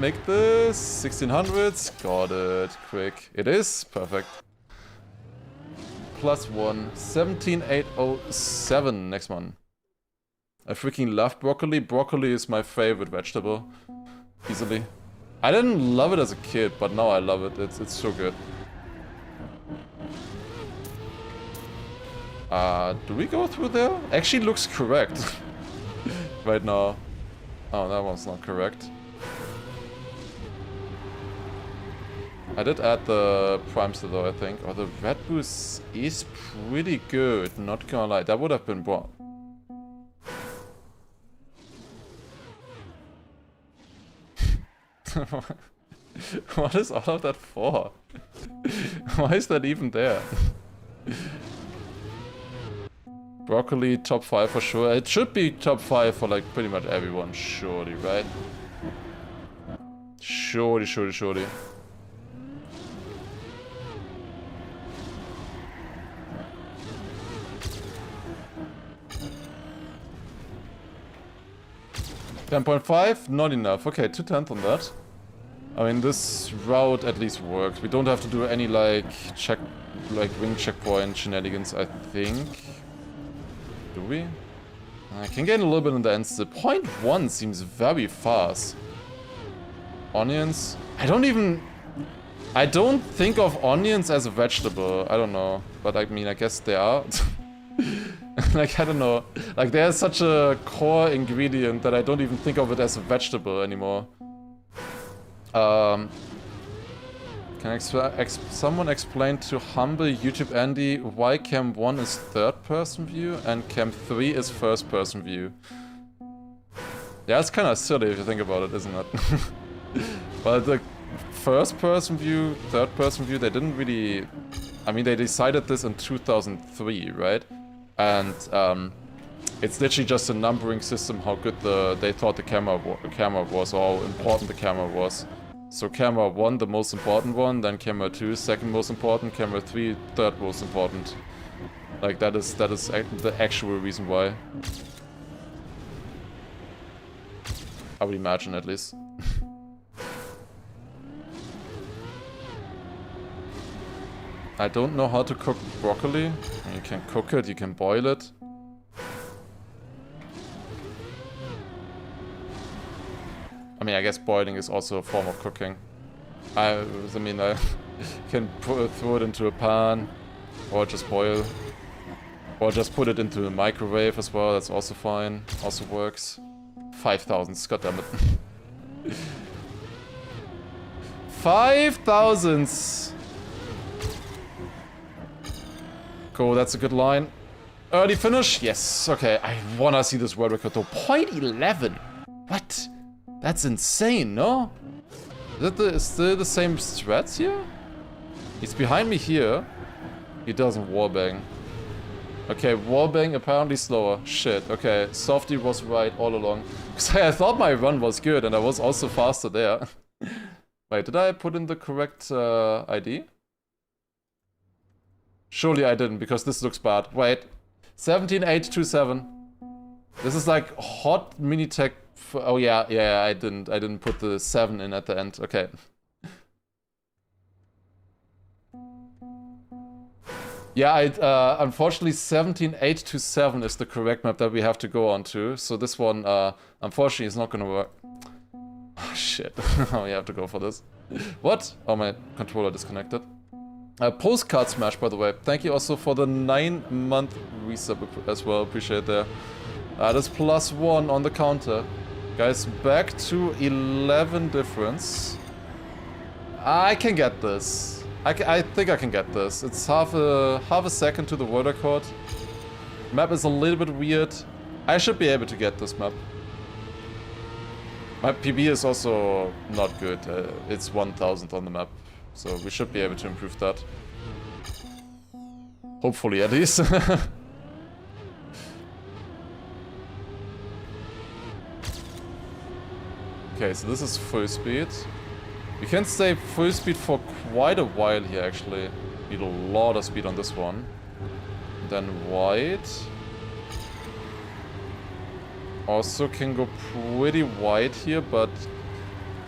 Make this 1600s. Got it. Quick. It is perfect. +1. 17807. Next one. I freaking love broccoli. Broccoli is my favorite vegetable. Easily. I didn't love it as a kid, but now I love it. It's so good. Do we go through there? Actually looks correct. Right now. Oh, that one's not correct. I did add the primes though, I think. Oh, the red boost is pretty good, not gonna lie. That would have been brought. What is all of that for? Why is that even there? Broccoli top 5 for sure. It should be top 5 for like pretty much everyone, surely, right? Surely. 10.5? Not enough. Okay, 2/10 on that. I mean, this route at least works. We don't have to do any, like, ring checkpoint shenanigans, I think. Do we? I can gain a little bit in the end. The 0.1 seems very fast. Onions? I don't think of onions as a vegetable. I don't know. But I mean, I guess they are. Like, I don't know. Like, they're such a core ingredient that I don't even think of it as a vegetable anymore. Can someone explain to humble YouTube Andy why Cam 1 is third-person view and Cam 3 is first-person view? Yeah, it's kind of silly if you think about it, isn't it? But the first-person view, third-person view, they didn't really... I mean, they decided this in 2003, right? And it's literally just a numbering system how good they thought the camera was, or how important the camera was. So camera 1, the most important one, then camera 2, second most important, camera 3, third most important. Like that is the actual reason why. I would imagine, at least. I don't know how to cook broccoli. You can cook it, you can boil it. I mean, I guess boiling is also a form of cooking. I mean, I can throw it into a pan, or just boil. Or just put it into a microwave as well, that's also fine. Also works. 5,000, goddammit. 5,000! Cool, that's a good line. Early finish? Yes, okay. I wanna see this world record though. 0.11! What? That's insane, no? Is it still the same strats here? He's behind me here. He doesn't wallbang. Okay, wallbang apparently slower. Shit, okay. Softy was right all along. Because I thought my run was good and I was also faster there. Wait, did I put in the correct ID? Surely I didn't, because this looks bad. Wait. 17827. This is like hot Minitech. Oh yeah, I didn't put the 7 in at the end. Okay. Yeah, unfortunately 17827 is the correct map that we have to go on to. So this one, unfortunately, is not gonna work. Oh, shit. Oh, you have to go for this. What? Oh, my controller disconnected. Postcard Smash, by the way. Thank you also for the 9-month resub as well. Appreciate that. That's +1 on the counter. Guys, back to 11 difference. I can get this. I think I can get this. It's half a second to the world record. Map is a little bit weird. I should be able to get this map. My PB is also not good. It's 1000 on the map. So we should be able to improve that. Hopefully, at least. Okay, so this is full speed. We can stay full speed for quite a while here, actually. Need a lot of speed on this one. Then wide. Also can go pretty wide here, but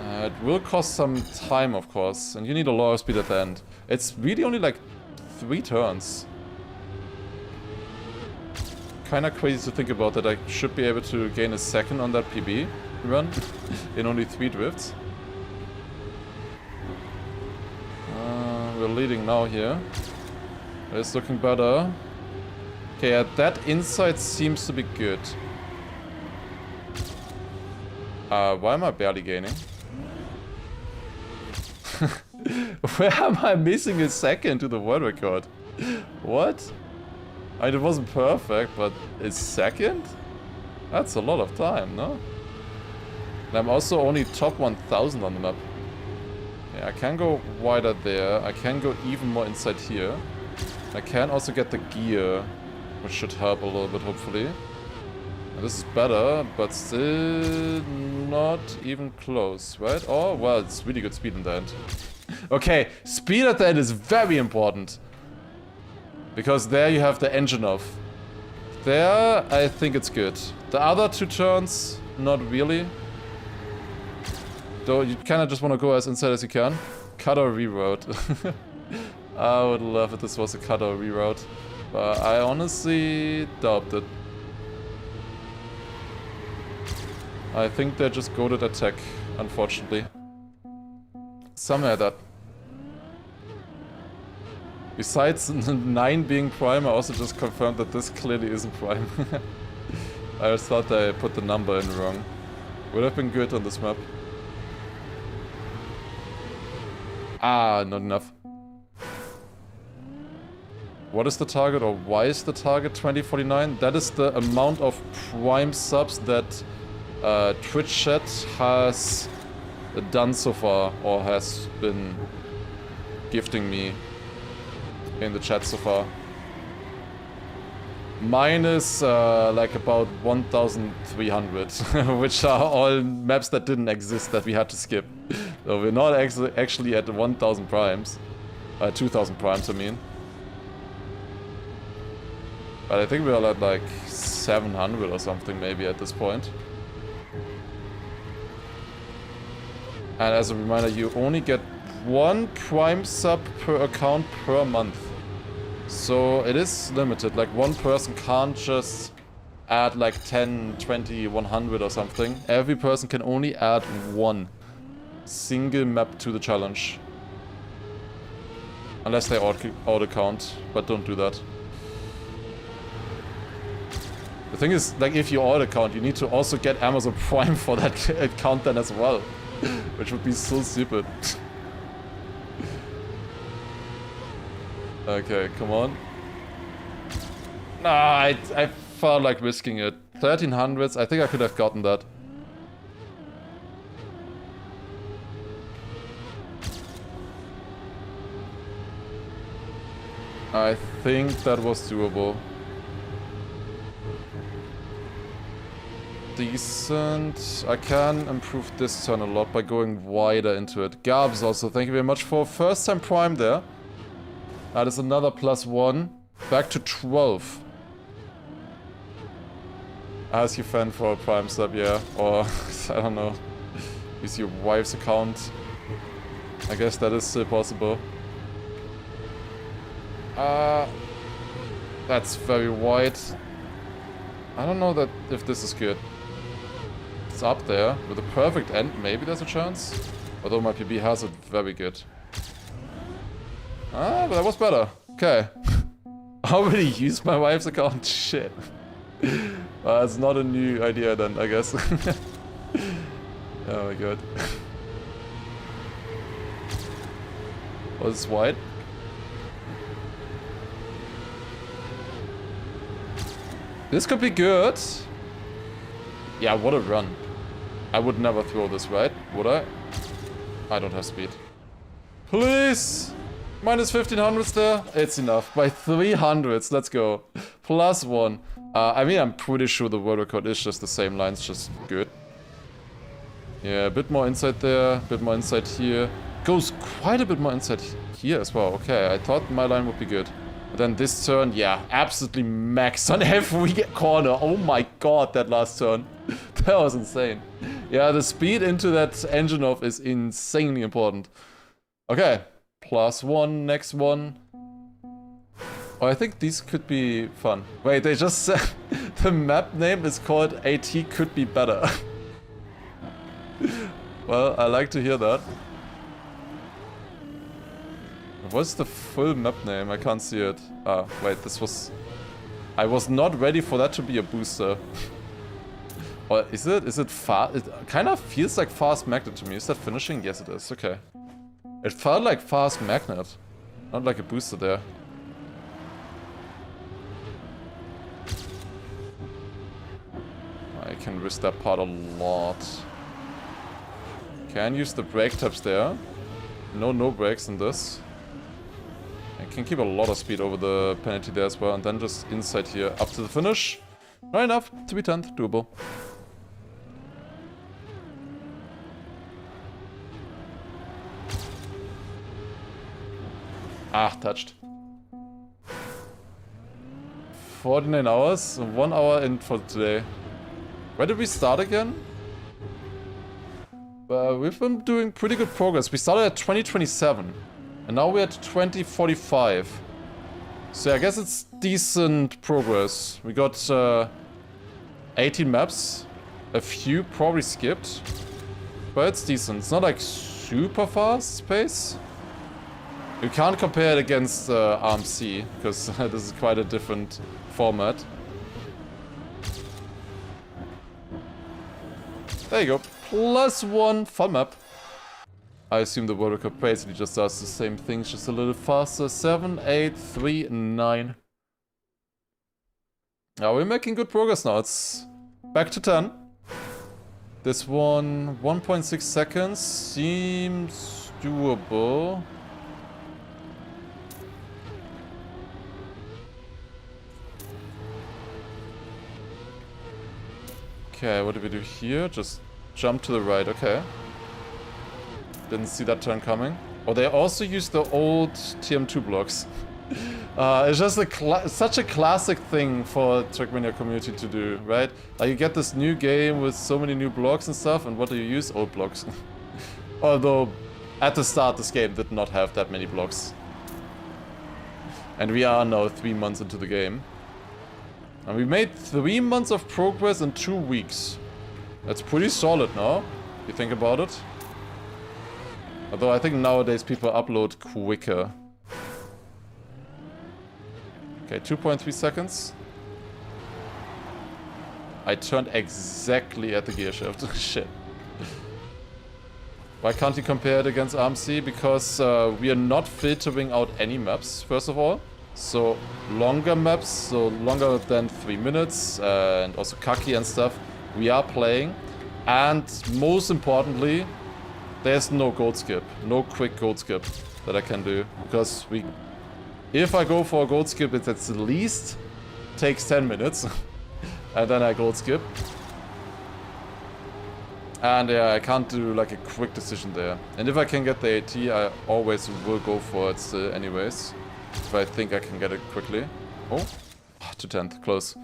it will cost some time, of course. And you need a lot of speed at the end. It's really only like 3 turns. Kinda crazy to think about that I should be able to gain a second on that PB run in only 3 drifts. We're leading now here. It's looking better. Okay, yeah, that inside seems to be good. Why am I barely gaining? Where am I missing a second to the world record? What? I mean, it wasn't perfect, but a second? That's a lot of time, no? And I'm also only top 1000 on the map. Yeah, I can go wider there. I can go even more inside here. I can also get the gear, which should help a little bit, hopefully. And this is better, but still not even close, right? Oh, well, it's really good speed in the end. Okay, speed at the end is very important. Because there you have the engine off. There, I think it's good. The other 2 turns, not really. Though you kind of just want to go as inside as you can. Cut or reroute. I would love if this was a cut or reroute. But I honestly doubt it. I think they just goaded attack, unfortunately. Somewhere that. Besides 9 being prime, I also just confirmed that this clearly isn't prime. I just thought I put the number in wrong. Would have been good on this map. Ah, not enough. What is the target, or why is the target 2049? That is the amount of Prime subs that Twitch chat has done so far, or has been gifting me in the chat so far. Mine is like about 1,300, which are all maps that didn't exist that we had to skip. So we're not actually at 1,000 primes. 2,000 primes, I mean. But I think we're at like 700 or something maybe at this point. And as a reminder, you only get 1 Prime sub per account per month. So it is limited, like one person can't just add like 10, 20, 100 or something. Every person can only add 1 single map to the challenge. Unless they auto count, but don't do that. The thing is, like, if you auto count, you need to also get Amazon Prime for that account then as well. Which would be so stupid. Okay, come on. Nah, I felt like risking it. 1300s, I think I could have gotten that. I think that was doable. Decent. I can improve this turn a lot by going wider into it. Gabs also, thank you very much for first time Prime there. That is another +1. Back to 12. Ask your fan for a Prime sub, yeah. Or, I don't know. Use your wife's account. I guess that is still possible. That's very wide. I don't know that if this is good. It's up there. With a perfect end, maybe there's a chance. Although my PB has it very good. Ah, but that was better. Okay. I already used my wife's account. Shit. It's not a new idea then, I guess. Oh my god. Was this white? This could be good. Yeah, what a run. I would never throw this, right? Would I? I don't have speed. Please! Minus 1500s there. It's enough. By 300s, let's go. +1. I mean, I'm pretty sure the world record is just the same lines, just good. Yeah, a bit more inside there, a bit more inside here. Goes quite a bit more inside here as well. Okay, I thought my line would be good. But then this turn, yeah, absolutely max on every corner. Oh my god, that last turn. That was insane. Yeah, the speed into that engine off is insanely important. Okay, +1, next one. Oh, I think these could be fun. Wait, they just said the map name is called AT could be better. Well, I like to hear that. What's the full map name? I can't see it. Ah, wait, this was... I was not ready for that to be a booster. Or is it? Is it fast? It kind of feels like fast magnet to me. Is that finishing? Yes, it is. Okay. It felt like fast magnet. Not like a booster there. I can risk that part a lot. Can use the brake tabs there. No brakes in this. I can keep a lot of speed over the penalty there as well, and then just inside here up to the finish. Right enough to be 10th, doable. Ah, touched. 49 hours, 1 hour in for today. Where did we start again? We've been doing pretty good progress. We started at 2027. And now we're at 2045. So I guess it's decent progress. We got 18 maps. A few probably skipped. But it's decent. It's not like super fast pace. You can't compare it against RMC, because this is quite a different format. There you go. +1 fun map. I assume the world record basically just does the same things, just a little faster. 7, 8, 3, 9. Yeah, we're making good progress now. It's back to 10. This one, 1.6 seconds, seems doable. Okay, what do we do here? Just jump to the right, okay. Didn't see that turn coming. Oh, they also use the old TM2 blocks. It's just such a classic thing for Trackmania community to do, right? Like you get this new game with so many new blocks and stuff, and what do you use? Old blocks. Although, at the start, this game did not have that many blocks. And we are now 3 months into the game. And we made 3 months of progress in 2 weeks. That's pretty solid now, if you think about it. Although I think nowadays people upload quicker. Okay, 2.3 seconds. I turned exactly at the gear shift. Shit. Why can't you compare it against RMC? Because we are not filtering out any maps, first of all. So longer maps, so longer than 3 minutes, and also Kaki and stuff, we are playing. And most importantly, there's no gold skip, no quick gold skip that I can do. Because if I go for a gold skip, it at least takes 10 minutes. And then I gold skip. And yeah, I can't do like a quick decision there. And if I can get the AT, I always will go for it still anyways. If I think I can get it quickly. Oh, to 10th, close.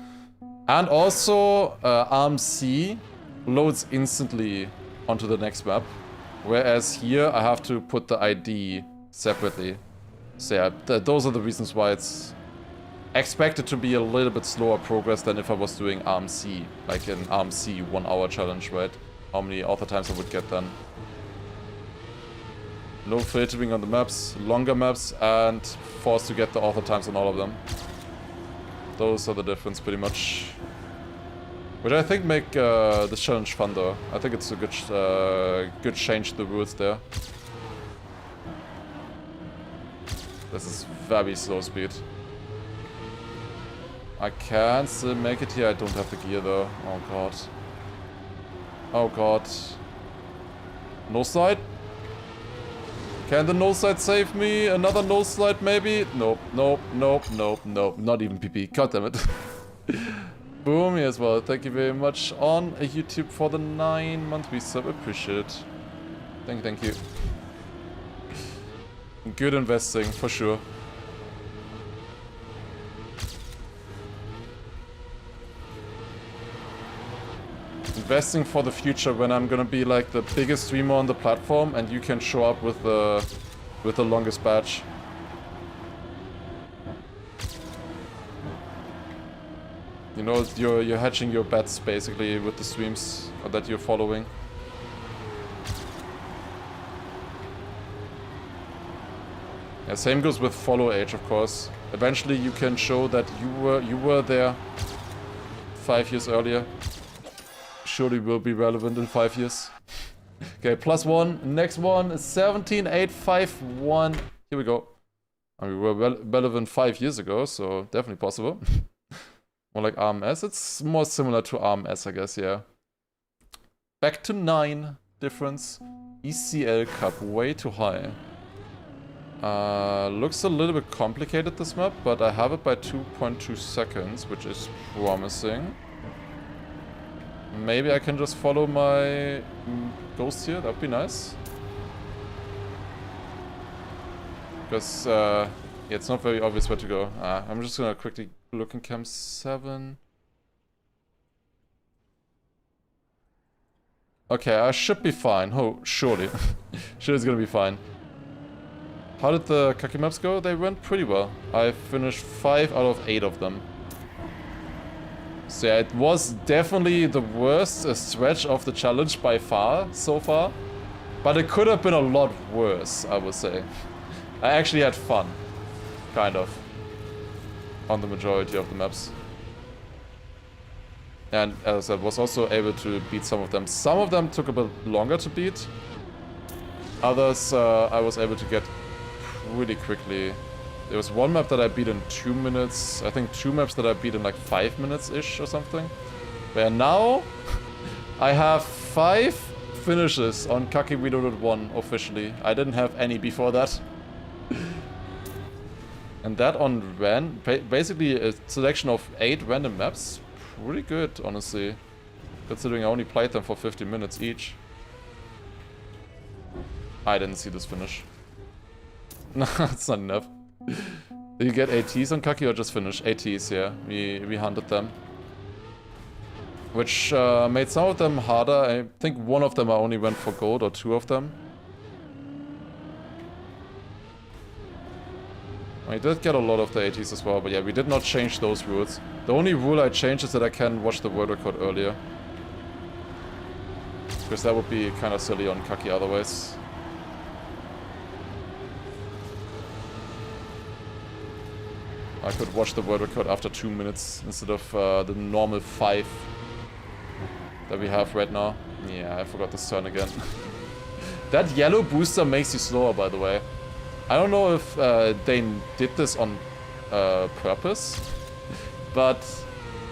And also, RMC loads instantly onto the next map. Whereas here, I have to put the ID separately. So yeah, those are the reasons why it's expected to be a little bit slower progress than if I was doing RMC. Like an RMC 1 hour challenge, right? How many author times I would get then. No filtering on the maps, longer maps, and forced to get the author times on all of them. Those are the difference, pretty much. Which I think make this challenge fun, though. I think it's a good change to the rules there. This is very slow speed. I can still make it here. I don't have the gear, though. Oh god. Oh god. No slide? Can the no slide save me? Another no slide maybe? Nope, nope, nope, nope, nope. Not even PP. God damn it. Boom, as well. Thank you very much on YouTube for the 9-month resub. Appreciate it. Thank you. Good investing, for sure. Investing for the future when I'm gonna be like the biggest streamer on the platform and you can show up with the longest badge. You know, you're hedging your bets basically with the streams that you're following. Yeah, same goes with follow age, of course. Eventually you can show that you were there 5 years earlier. Surely will be relevant in 5 years. Okay, +1. Next one is 17,851. Here we go. And we were relevant 5 years ago, so definitely possible. More like RMS. It's more similar to RMS, I guess, yeah. Back to 9 difference. ECL Cup, way too high. Looks a little bit complicated, this map, but I have it by 2.2 seconds, which is promising. Maybe I can just follow my ghost here, that'd be nice. Because, yeah, it's not very obvious where to go. I'm just gonna quickly look in Cam 7. Okay, I should be fine. Oh, surely. Sure, it's gonna be fine. How did the Kaki maps go? They went pretty well. I finished 5 out of 8 of them. So yeah, it was definitely the worst stretch of the challenge by far, so far. But it could have been a lot worse, I would say. I actually had fun. Kind of. On the majority of the maps. And as I said, was also able to beat some of them. Some of them took a bit longer to beat. Others I was able to get really quickly. There was one map that I beat in 2 minutes. I think 2 maps that I beat in like 5 minutes-ish or something. Where now I have 5 finishes on Kaki Reloaded 1 officially. I didn't have any before that. And that on basically a selection of 8 random maps. Pretty good, honestly. Considering I only played them for 50 minutes each. I didn't see this finish. No, it's not enough. Did you get ATs on Kaki or just finish? ATs, yeah. We hunted them. Which made some of them harder. I think one of them I only went for gold, or 2 of them. I did get a lot of the ATs as well, but yeah, we did not change those rules. The only rule I changed is that I can watch the world record earlier. Because that would be kind of silly on Kaki otherwise. I could watch the world record after 2 minutes instead of the normal 5 that we have right now. Yeah, I forgot this turn again. That yellow booster makes you slower, by the way. I don't know if they did this on purpose, but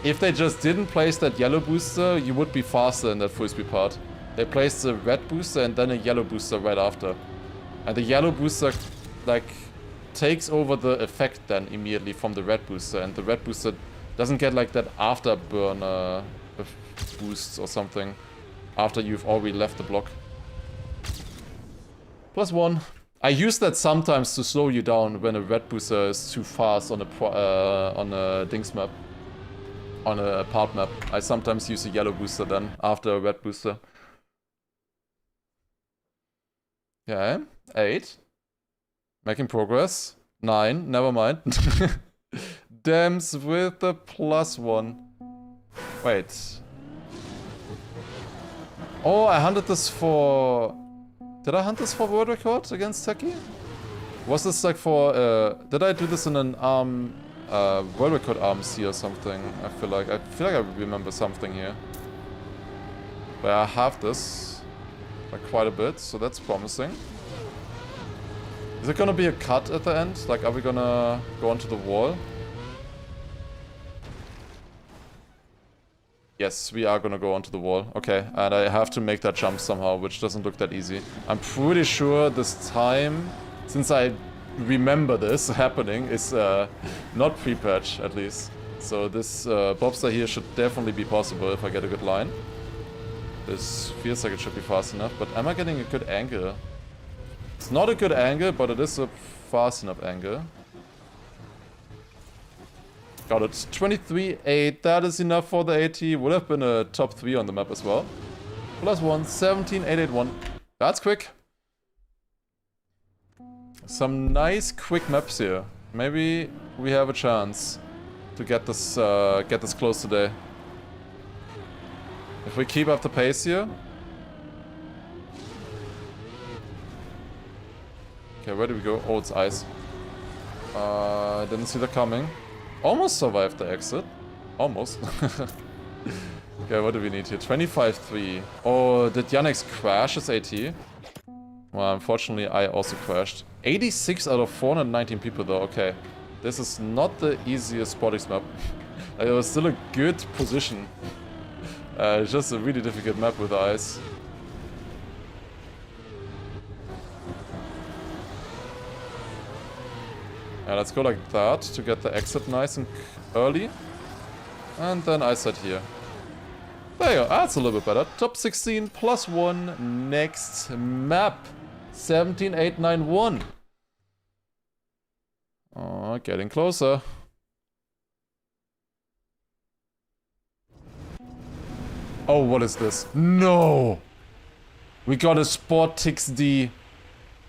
if they just didn't place that yellow booster, you would be faster in that full speed part. They placed the red booster and then a yellow booster right after. And the yellow booster, like, takes over the effect then immediately from the red booster, and the red booster doesn't get like that afterburn boosts or something after you've already left the block. +1. I use that sometimes to slow you down when a red booster is too fast on a Dings map. On a part map. I sometimes use a yellow booster then, after a red booster. Okay, 8. Making progress. 9, never mind. Dams with the +1. Wait. Oh, I hunted this for... Did I hunt this for world record against Teki? Was this like for, did I do this in an world record RMC or something? I feel like I remember something here. But I have this, like quite a bit, so that's promising. Is it gonna be a cut at the end? Like, are we gonna go onto the wall? Yes, we are gonna go onto the wall. Okay, and I have to make that jump somehow, which doesn't look that easy. I'm pretty sure this time, since I remember this happening, is not pre-patch, at least. So this bobster here should definitely be possible if I get a good line. This feels like it should be fast enough, but am I getting a good angle? It's not a good angle, but it is a fast enough angle. Got it. 23.8. That is enough for the AT. Would have been a top 3 on the map as well. +1. 17.881. That's quick. Some nice quick maps here. Maybe we have a chance to get this close today. If we keep up the pace here. Okay, where do we go? Oh, it's ice. I didn't see that coming. Almost survived the exit. Almost. Okay, what do we need here? 25.3. Oh, did Yannick's crash his AT? Well, unfortunately, I also crashed. 86 out of 419 people though, okay. This is not the easiest Sportix map. It was still a good position. It's just a really difficult map with the ice. Yeah, let's go like that to get the exit nice and early. And then I set here. There you go, that's a little bit better. Top 16 +1, next map. 17.891. Oh, getting closer. Oh, what is this? No! We got a Sportix D.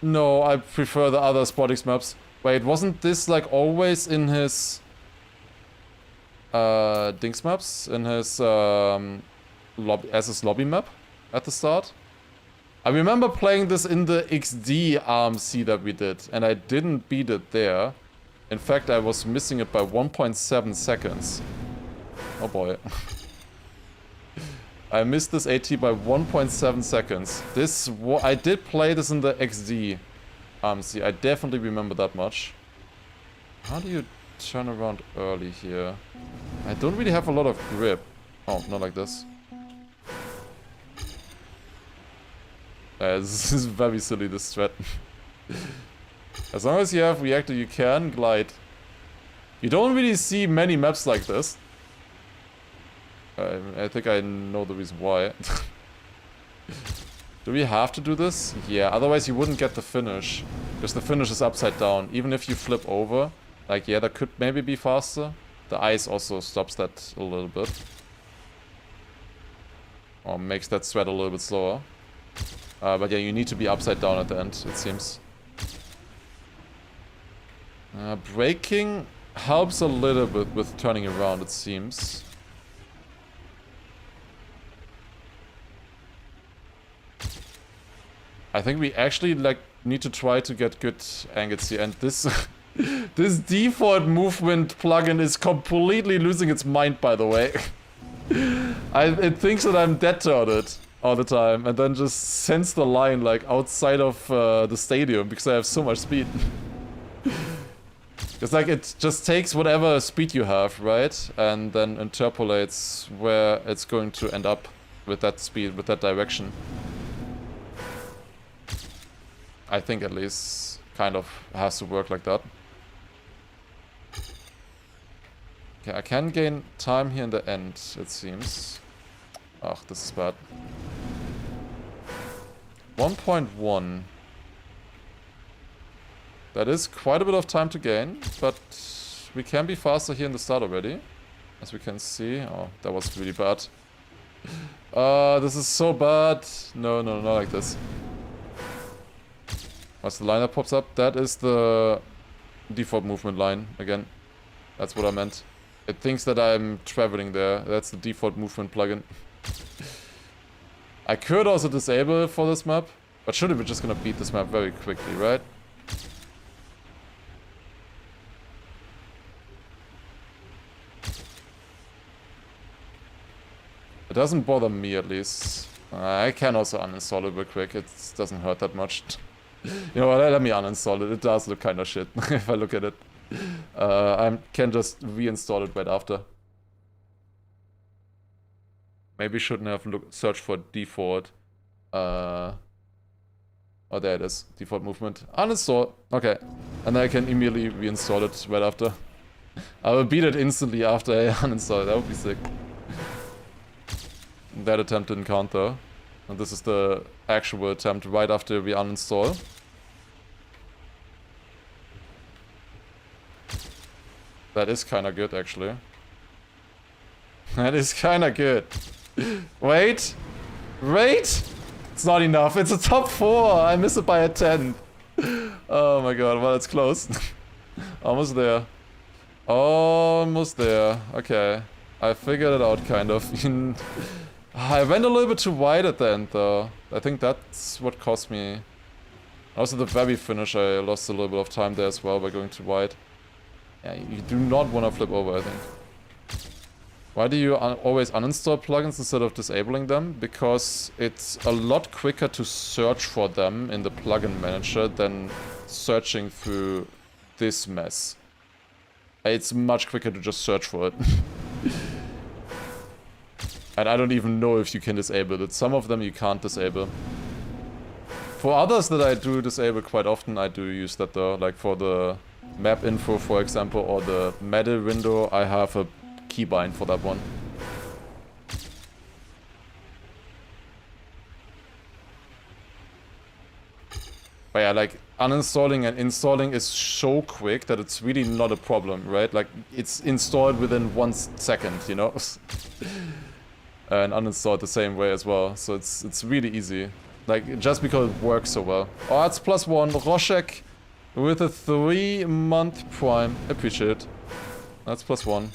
No, I prefer the other Sportix maps. Wait, wasn't this like always in his Dings maps? In his as his lobby map at the start? I remember playing this in the XD RMC that we did, and I didn't beat it there. In fact, I was missing it by 1.7 seconds. Oh boy. I missed this AT by 1.7 seconds. I did play this in the XD. See, I definitely remember that much. How do you turn around early here? I don't really have a lot of grip. Oh, not like this. This is very silly, this strat. As long as you have reactor, you can glide. You don't really see many maps like this. I think I know the reason why. Do we have to do this? Yeah, otherwise you wouldn't get the finish. Because the finish is upside down. Even if you flip over, like, yeah, that could maybe be faster. The ice also stops that a little bit. Or makes that sweat a little bit slower. But yeah, you need to be upside down at the end, it seems. Braking helps a little bit with turning around, it seems. I think we actually, like, need to try to get good angles here. And this this default movement plugin is completely losing its mind, by the way. It thinks that I'm dead turned it all the time, and then just sends the line, like, outside of the stadium, because I have so much speed. It's like it just takes whatever speed you have, right? And then interpolates where it's going to end up with that speed, with that direction. I think at least kind of has to work like that. Okay, I can gain time here in the end, it seems. Ugh, this is bad. 1.1. That is quite a bit of time to gain, but we can be faster here in the start already. As we can see. Oh, that was really bad. This is so bad. No, not like this. Once the line that pops up, that is the default movement line again. That's what I meant. It thinks that I'm traveling there. That's the default movement plugin. I could also disable it for this map, but surely we're just gonna beat this map very quickly, right? It doesn't bother me, at least. I can also uninstall it real quick. It doesn't hurt that much. You know what, let me uninstall it. It does look kind of shit if I look at it. I can just reinstall it right after. Maybe shouldn't have searched for default. Oh, there it is. Default movement. Uninstall. Okay. And then I can immediately reinstall it right after. I will beat it instantly after I uninstall it. That would be sick. That attempt didn't count though. And this is the actual attempt right after we uninstall. That is kinda good, actually. That is kinda good. Wait! Wait! It's not enough. It's a top 4! I miss it by a 10. Oh my god, well, it's close. Almost there. Almost there. Okay. I figured it out, kind of. I went a little bit too wide at the end, though. I think that's what cost me. Also, the very finish, I lost a little bit of time there as well by going too wide. Yeah, you do not want to flip over, I think. Why do you always uninstall plugins instead of disabling them? Because it's a lot quicker to search for them in the plugin manager than searching through this mess. It's much quicker to just search for it. And I don't even know if you can disable it. Some of them you can't disable. For others that I do disable quite often, I do use that though. Like for the map info, for example, or the medal window, I have a keybind for that one. But yeah, like, uninstalling and installing is so quick that it's really not a problem, right? Like, it's installed within 1 second, you know? And uninstalled the same way as well, so it's really easy. Like, just because it works so well. Oh, it's +1. Roshek with a 3-month prime. Appreciate it. That's +1.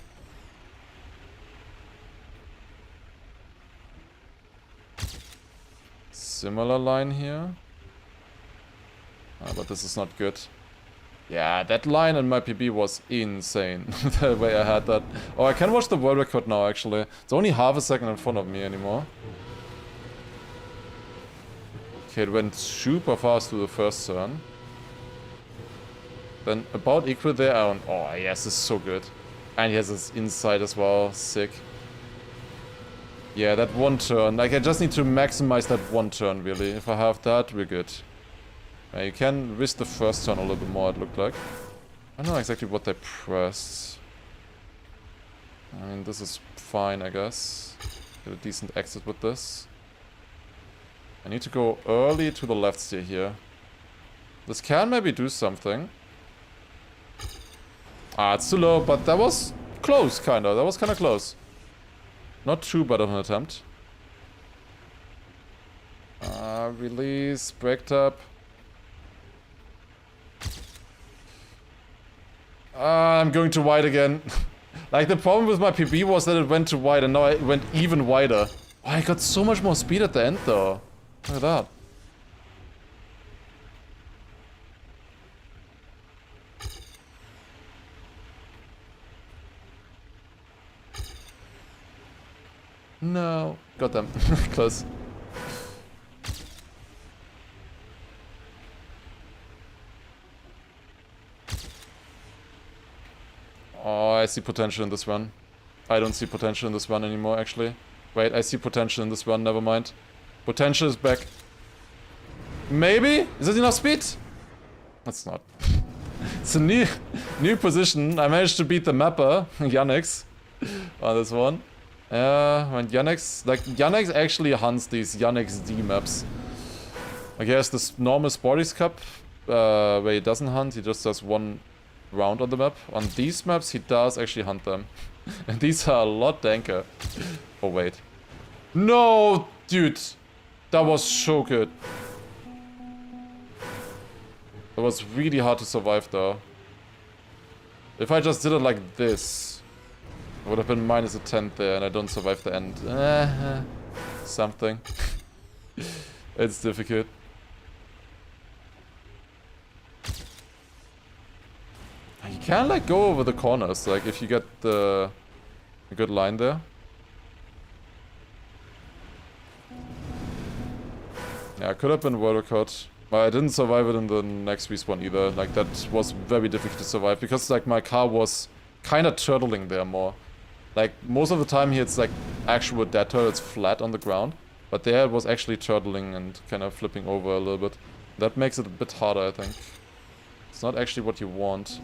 Similar line here. Ah, but this is not good. Yeah, that line in my PB was insane, the way I had that. Oh, I can watch the world record now, actually. It's only half a second in front of me anymore. Okay, it went super fast to the first turn. Then about equal there. Oh, yes, this is so good. And he has his inside as well. Sick. Yeah, that one turn. Like, I just need to maximize that one turn, really. If I have that, we're good. You can risk the first turn a little bit more, it looked like. I don't know exactly what they pressed. I mean, this is fine, I guess. Get a decent exit with this. I need to go early to the left steer here. This can maybe do something. Ah, it's too low, but that was close, kinda. That was kinda close. Not too bad of an attempt. Release, break tap. I'm going too wide again. Like, the problem with my PB was that it went too wide, and now it went even wider. Oh, I got so much more speed at the end, though. Look at that. No. Got them. Close. Oh, I see potential in this run. I don't see potential in this run anymore, actually. Wait, I see potential in this run, never mind. Potential is back. Maybe? Is it enough speed? That's not. It's a new position. I managed to beat the mapper, Yannick's, on this one. When Yannick's... Like, Yannick's actually hunts these Yannick's D maps. I guess this normal Sporties Cup, where he doesn't hunt, he just does one round on the map. On these maps, he does actually hunt them. And these are a lot danker. Oh, wait. No, dude. That was so good. It was really hard to survive, though. If I just did it like this, it would have been minus a 10 there, and I don't survive the end. Something. It's difficult. You can, like, go over the corners, like, if you get a good line there. Yeah, could have been world record. But I didn't survive it in the next respawn either. Like, that was very difficult to survive, because, like, my car was kind of turtling there more. Like, most of the time here it's, like, actual dead turtle, it's flat on the ground. But there it was actually turtling and kind of flipping over a little bit. That makes it a bit harder, I think. It's not actually what you want.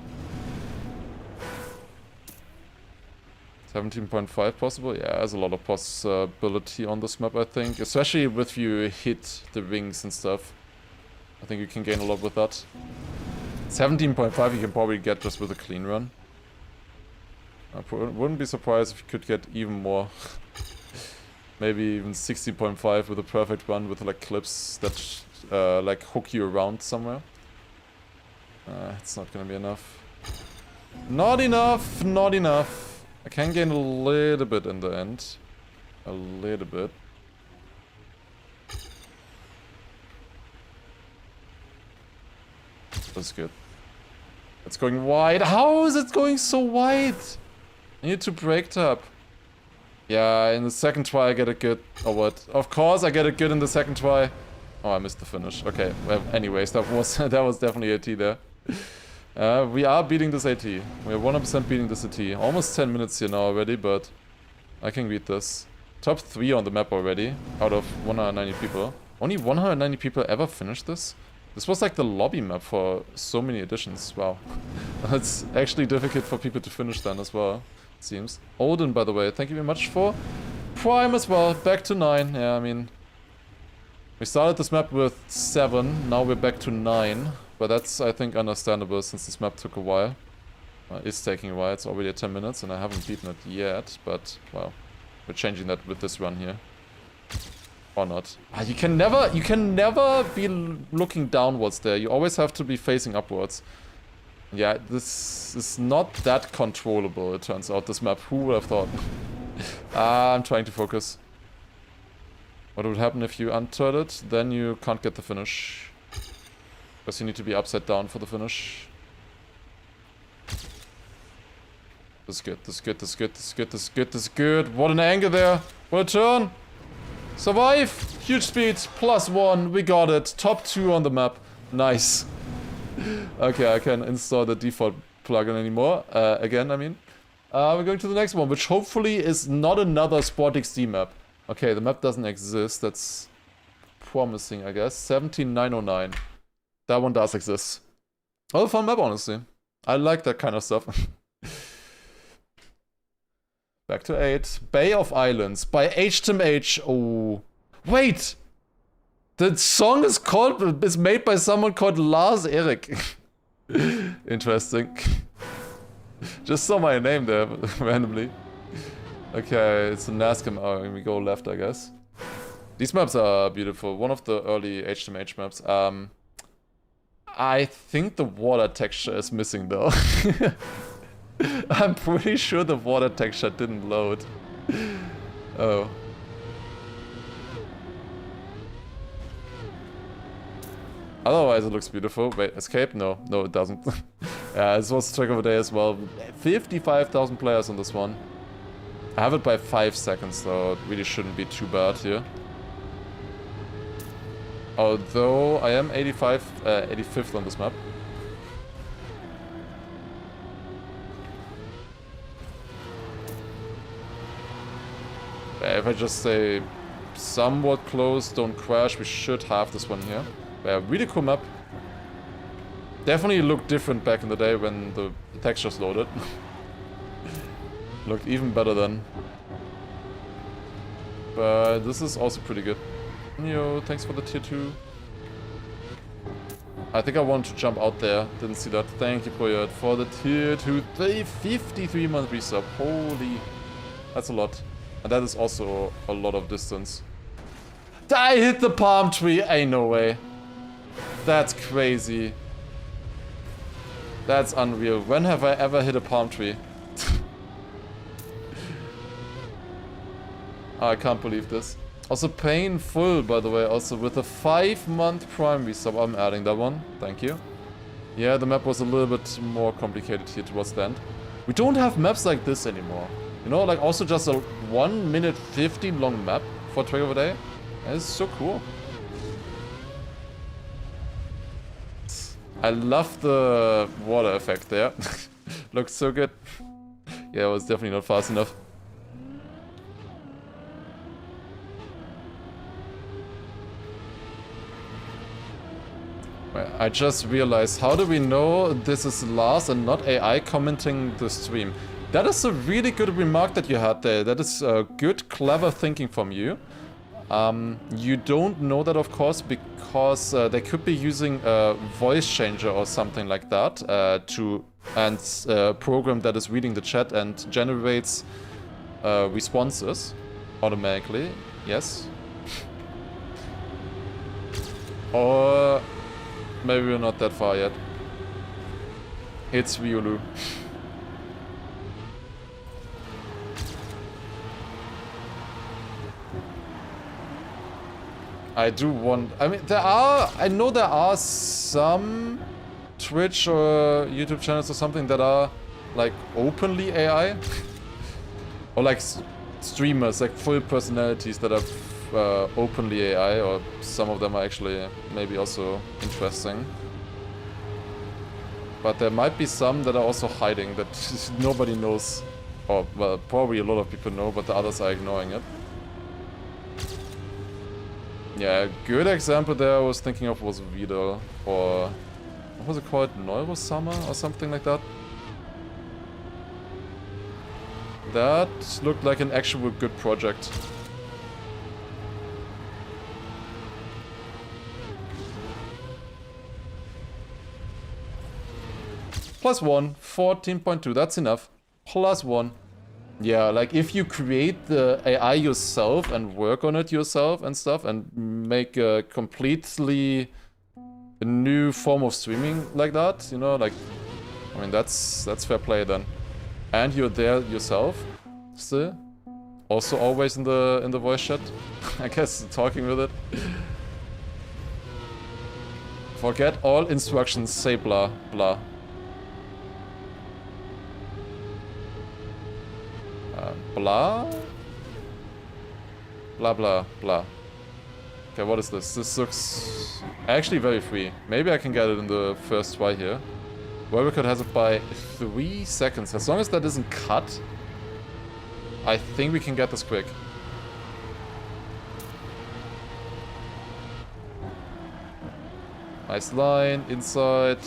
17.5 possible? Yeah, there's a lot of possibility on this map, I think. Especially if you hit the rings and stuff. I think you can gain a lot with that. 17.5 you can probably get just with a clean run. I wouldn't be surprised if you could get even more. Maybe even 16.5 with a perfect run with, like, clips that like hook you around somewhere. It's not gonna be enough. Not enough, not enough. I can gain a little bit in the end. A little bit. That's good. It's going wide. How is it going so wide? I need to break tap. Yeah, in the second try I get it good. Or what? Of course I get it good in the second try. Oh, I missed the finish. Okay, well, anyways, that was definitely AT there. We are beating this AT. We are 100% beating this AT. Almost 10 minutes here now already, but I can beat this. Top 3 on the map already, out of 190 people. Only 190 people ever finished this? This was like the lobby map for so many editions. Wow. It's actually difficult for people to finish then as well, it seems. Odin, by the way, thank you very much for Prime as well. Back to 9. Yeah, I mean... We started this map with 7, now we're back to 9. But that's, I think, understandable since this map took a while. It's taking a while, it's already at 10 minutes and I haven't beaten it yet. But, well, we're changing that with this run here. Or not. You can never be looking downwards there. You always have to be facing upwards. Yeah, this is not that controllable, it turns out, this map. Who would have thought? I'm trying to focus. What would happen if you unturret it? Then you can't get the finish. Because you need to be upside down for the finish. This is good, this is good, this is good, this is good, this is good, this is good. What an angle there. What a turn. Survive. Huge speed. +1. We got it. Top 2 on the map. Nice. Okay, I can install the default plugin anymore. Again, I mean. We're going to the next one, which hopefully is not another Sport XD map. Okay, the map doesn't exist. That's promising, I guess. 17909. That one does exist. Oh, a fun map, honestly. I like that kind of stuff. Back to 8. Bay of Islands by HTMH. Oh. Wait! The song is made by someone called Lars Erik. Interesting. Just saw my name there randomly. Okay, it's a NASCAR. Oh, we go left, I guess. These maps are beautiful. One of the early HTMH maps. I think the water texture is missing though. I'm pretty sure the water texture didn't load. Oh. Otherwise it looks beautiful. Wait, escape? No, no it doesn't. Yeah, this was the trick of the day as well. 55,000 players on this one. I have it by 5 seconds though. It really shouldn't be too bad here. Although I am 85th on this map. If I just say somewhat close, don't crash, we should have this one here. Yeah, really cool map. Definitely looked different back in the day when the textures loaded. Looked even better then. But this is also pretty good. Yo, thanks for the tier 2. I think I wanted to jump out there. Didn't see that. Thank you, Poyot, for the tier 2. 53-month resub. Holy. That's a lot. And that is also a lot of distance. I hit the palm tree. Ain't no way. That's crazy. That's unreal. When have I ever hit a palm tree? I can't believe this. Also painful, by the way, also with a 5-month prime resub. I'm adding that one. Thank you. Yeah, the map was a little bit more complicated here towards the end. We don't have maps like this anymore. You know, like also just a 1 minute 15 long map for Trick of a Day. It's so cool. I love the water effect there. Looks so good. Yeah, it was definitely not fast enough. I just realized, how do we know this is Lars and not AI commenting the stream? That is a really good remark that you had there. That is good, clever thinking from you. You don't know that, of course, because they could be using a voice changer or something like that a program that is reading the chat and generates responses automatically. Yes. Or maybe we're not that far yet. It's Riolu. I do want... I mean, I know there are some Twitch or YouTube channels or something that are, like, openly AI. Or, like, streamers, like, full personalities that are openly AI, or some of them are actually maybe also interesting. But there might be some that are also hiding that nobody knows. Or, well, probably a lot of people know, but the others are ignoring it. Yeah, a good example there I was thinking of was Vidal, or what was it called? Neurosummer or something like that? That looked like an actual good project. +1, 14.2, that's enough. +1. Yeah, like if you create the AI yourself and work on it yourself and stuff and make a completely new form of streaming like that, you know, like, I mean, that's fair play then. And you're there yourself still. Also always in the voice chat. I guess talking with it. Forget all instructions, say blah blah. Blah? Blah, blah, blah. Okay, what is this? This looks actually very free. Maybe I can get it in the first try here. World has it by 3 seconds. As long as that isn't cut, I think we can get this quick. Nice line, inside,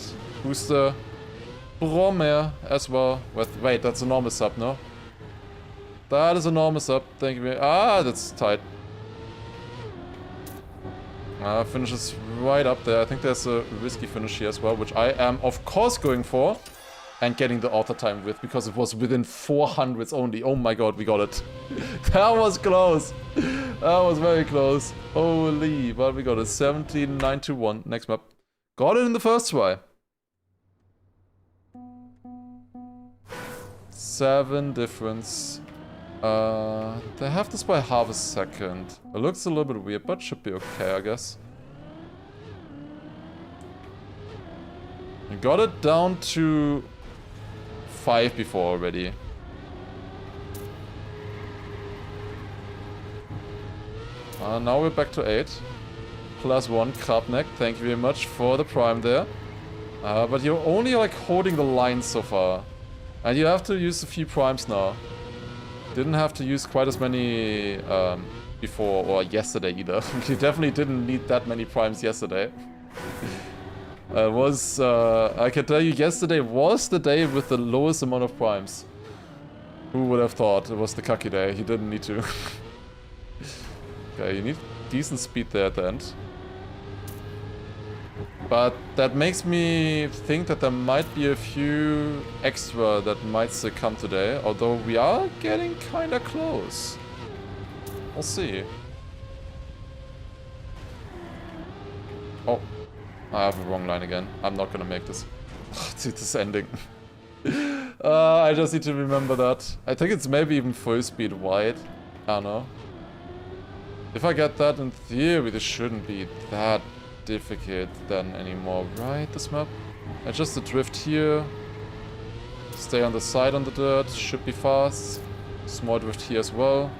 booster, Brommer as well. Wait, that's a normal sub, no? That is a normal sub, thank you. Ah, that's tight. Finishes right up there. I think there's a risky finish here as well, which I am, of course, going for. And getting the author time with, because it was within 400s only. Oh my god, we got it. That was close. That was very close. Holy, but we got it. 17-9-1. Next map. Got it in the first try. 7 difference. They have this by half a second. It looks a little bit weird, but should be okay, I guess. We got it down to 5 before already. Now we're back to 8. +1, Krabneck. Thank you very much for the prime there. But you're only like holding the line so far. And you have to use a few primes now. Didn't have to use quite as many before or yesterday either. You definitely didn't need that many primes yesterday. I can tell you, yesterday was the day with the lowest amount of primes. Who would have thought it was the Kaki day? He didn't need to. Okay, you need decent speed there at the end. But that makes me think that there might be a few extra that might succumb today. Although we are getting kinda close. We'll see. Oh. I have a wrong line again. I'm not gonna make this. Dude, this ending. I just need to remember that. I think it's maybe even full speed wide. I don't know. If I get that, in theory, this shouldn't be that difficult then anymore, right? This map? Adjust the drift here. Stay on the side on the dirt. Should be fast. Small drift here as well.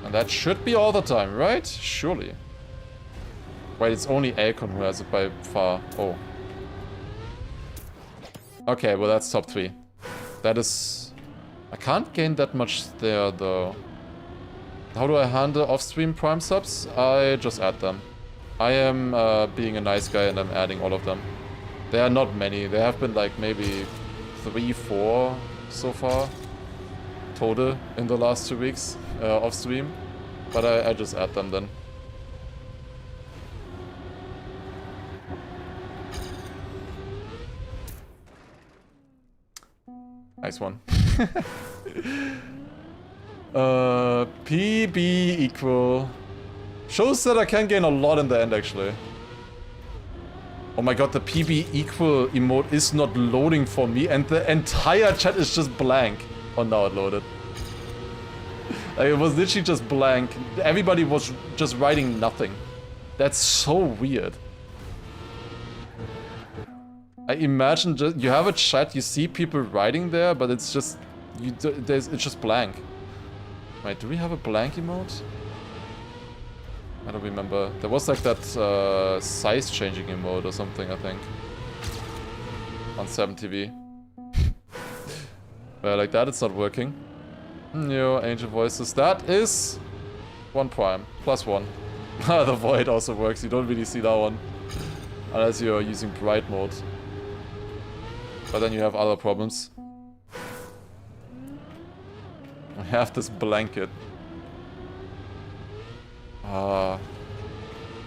And that should be all the time, right? Surely. Wait, it's only Alcon who has it by far. Oh. Okay, well that's top 3. That is... I can't gain that much there, though. How do I handle off-stream prime subs? I just add them. I am being a nice guy and I'm adding all of them. There are not many. There have been like maybe 3, 4 so far. Total in the last 2 weeks off-stream. But I just add them then. Nice one. PB equal. Shows that I can gain a lot in the end, actually. Oh my god, the PB equal emote is not loading for me, and the entire chat is just blank. Oh, now it loaded. Like, it was literally just blank. Everybody was just writing nothing. That's so weird. I imagine just, you have a chat, you see people writing there, but it's just it's just blank. Wait, do we have a blank emote? I don't remember. There was like that size changing emote or something, I think, on 7TV. Well, like that, it's not working. No, Angel Voices. That is 1 prime +1. The void also works. You don't really see that one unless you're using bright mode. But then you have other problems. I have this blanket.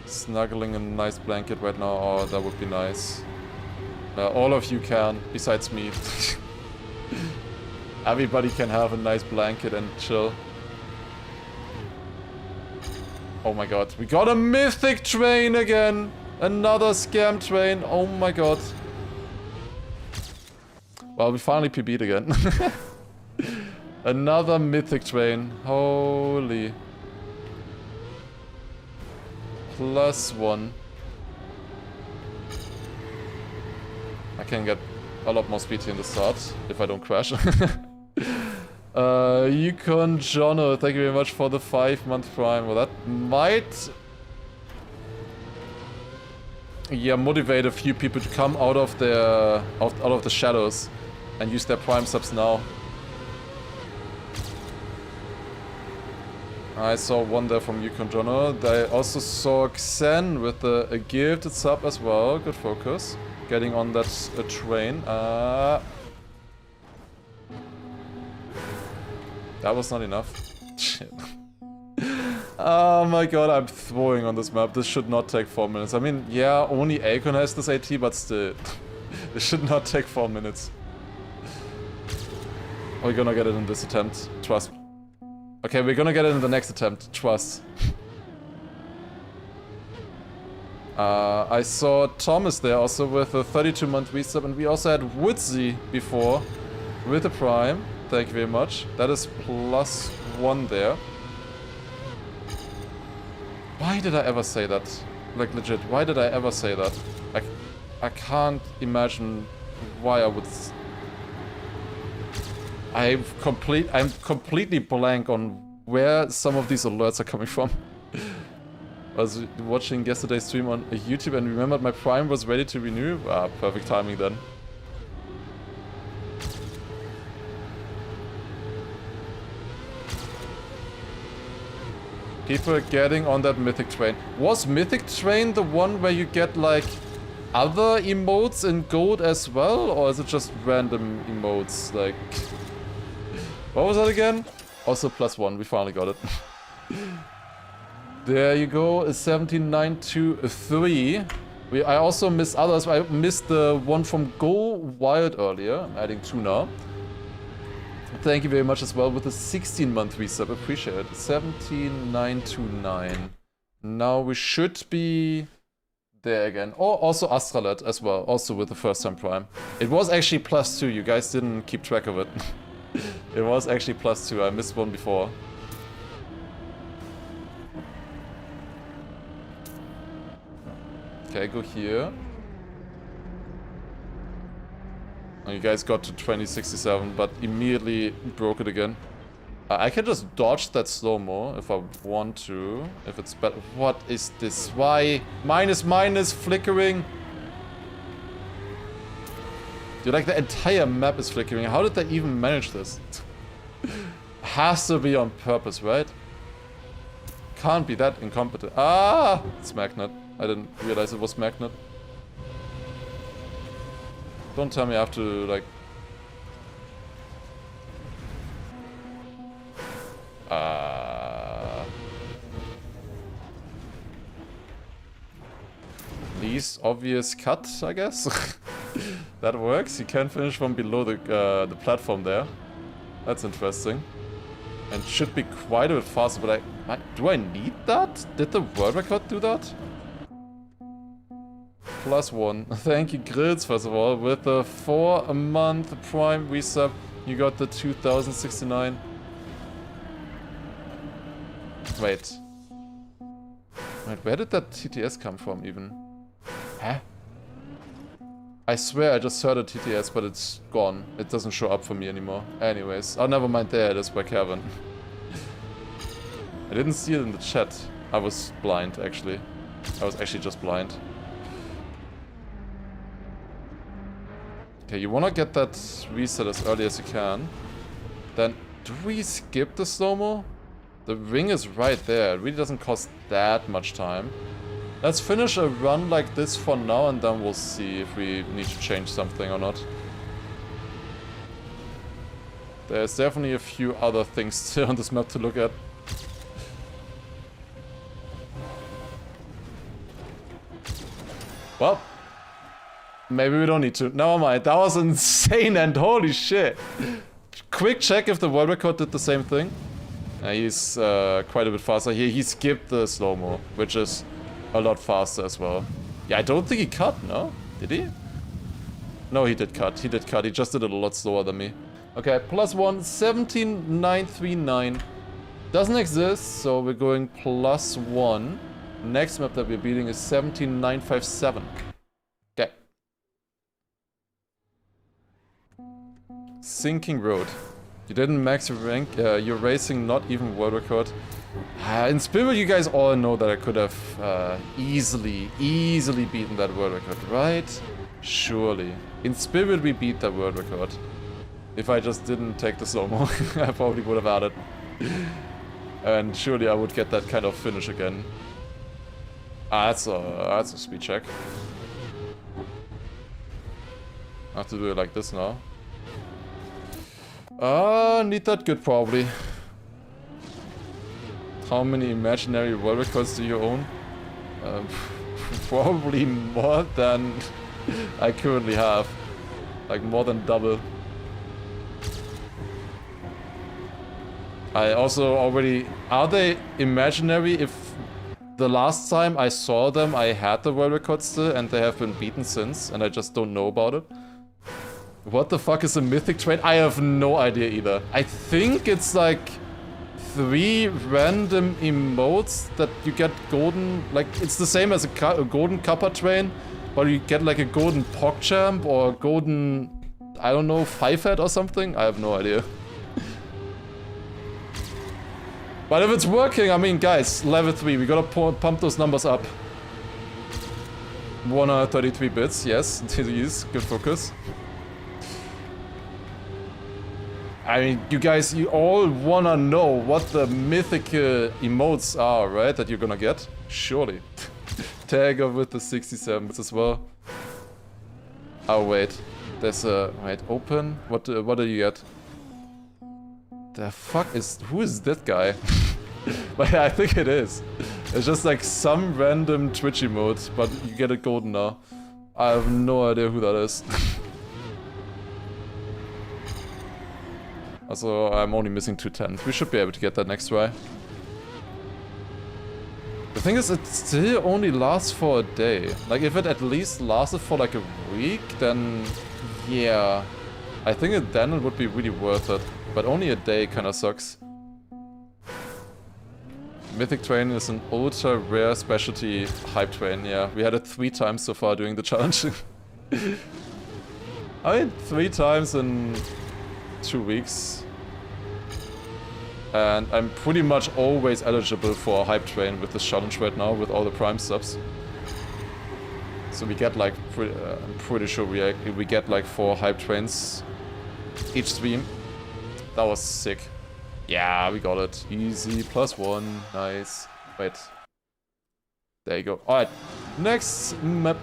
Snuggling in a nice blanket right now. Oh, that would be nice. All of you can, besides me. Everybody can have a nice blanket and chill. Oh my god. We got a mythic train again! Another scam train. Oh my god. Well, we finally PB'd again. Another mythic train. Holy. +1. I can get a lot more speed here in the start if I don't crash. Yukon Jono, thank you very much for the 5-month prime. Well, that might... yeah, motivate a few people to come out of their... out of the shadows and use their prime subs now. I saw one there from Yukon Jono. I also saw Xen with a gifted sub as well. Good focus. Getting on that train. That was not enough. Shit. Oh my god, I'm throwing on this map. This should not take 4 minutes. I mean, yeah, only Akon has this AT, but still. This should not take 4 minutes. We're gonna get it in this attempt. Trust. Okay, we're gonna get it in the next attempt. Trust. I saw Thomas there also with a 32-month resub, and we also had Woodsy before with a prime. Thank you very much. That is +1 there. Why did I ever say that? Like, legit, why did I ever say that? I can't imagine why I would... I'm completely blank on where some of these alerts are coming from. I was watching yesterday's stream on YouTube and remembered my prime was ready to renew. Ah, perfect timing then. People are getting on that Mythic Train. Was Mythic Train the one where you get, like, other emotes in gold as well? Or is it just random emotes? Like... what was that again? Also +1, we finally got it. There you go, 17,923. I also missed others. I missed the one from Go Wild earlier. I'm adding 2 now. Thank you very much as well with the 16-month resub. Appreciate it. 17,929. Now we should be there again. Oh, also Astralet as well. Also with the first time prime. It was actually +2. You guys didn't keep track of it. It was actually +2. I missed one before. Okay, go here. Oh, you guys got to 2067, but immediately broke it again. I can just dodge that slow-mo if I want to. If it's better. What is this? Why? Minus flickering. Dude, like the entire map is flickering. How did they even manage this? Has to be on purpose, right? Can't be that incompetent. Ah! It's magnet. I didn't realize it was magnet. Don't tell me I have to, like... least obvious cut, I guess? That works. You can finish from below the platform there. That's interesting. And should be quite a bit faster, but do I need that? Did the world record do that? +1. Thank you, Grills, first of all. With the 4-month prime resub, you got the 2069. Wait, where did that TTS come from, even? Huh? I swear I just heard a TTS, but it's gone. It doesn't show up for me anymore. Anyways, oh, never mind, there it is by Kevin. I didn't see it in the chat. I was blind, actually. I was actually just blind. Okay, you wanna get that reset as early as you can. Then, do we skip the slow-mo? The ring is right there. It really doesn't cost that much time. Let's finish a run like this for now, and then we'll see if we need to change something or not. There's definitely a few other things still on this map to look at. Well, maybe we don't need to. Never mind. That was insane and holy shit. Quick check if the world record did the same thing. He's quite a bit faster here. He skipped the slow-mo, which is a lot faster as well. Yeah, I don't think he cut, no? Did he? No, he did cut. He did cut. He just did it a lot slower than me. Okay, +1, 17,939. Doesn't exist, so we're going +1. Next map that we're beating is 17,957. Okay. Sinking Road. You didn't max your rank. You're racing, not even world record. In Spirit, you guys all know that I could have easily beaten that world record, right? Surely. In Spirit, we beat that world record. If I just didn't take the slow-mo, I probably would have had it. And surely I would get that kind of finish again. That's a speed check. I have to do it like this now. Need that good probably. How many imaginary world records do you own? Probably more than I currently have. Like more than double. I also already... Are they imaginary if the last time I saw them I had the world record still and they have been beaten since and I just don't know about it? What the fuck is a mythic train? I have no idea either. I think it's like 3 random emotes that you get golden... Like, it's the same as a golden Kappa train, but you get like a golden PogChamp or a golden... I don't know, 5-head or something? I have no idea. But if it's working, I mean, guys, level 3, we gotta pump those numbers up. 133 bits, yes, TDs, good focus. I mean, you guys, you all wanna know what the mythical emotes are, right? That you're gonna get? Surely. Tagger with the 67 bits as well. Oh, wait. There's a... Wait, open? What do you get? The fuck is... Who is that guy? But yeah, I think it is. It's just like some random Twitch emote, but you get it golden now. I have no idea who that is. Also, I'm only missing 2 10s. We should be able to get that next try. The thing is, it still only lasts for a day. Like, if it at least lasted for like a week, then... Yeah. I think then it would be really worth it. But only a day kinda sucks. Mythic train is an ultra rare specialty hype train, yeah. We had it 3 times so far during the challenge. I mean, 3 times in 2 weeks. And I'm pretty much always eligible for a hype train with this challenge right now with all the prime subs. So we get like, I'm pretty sure we get like 4 hype trains each stream. That was sick. Yeah, we got it. Easy, +1. Nice. Wait. There you go. Alright. Next map.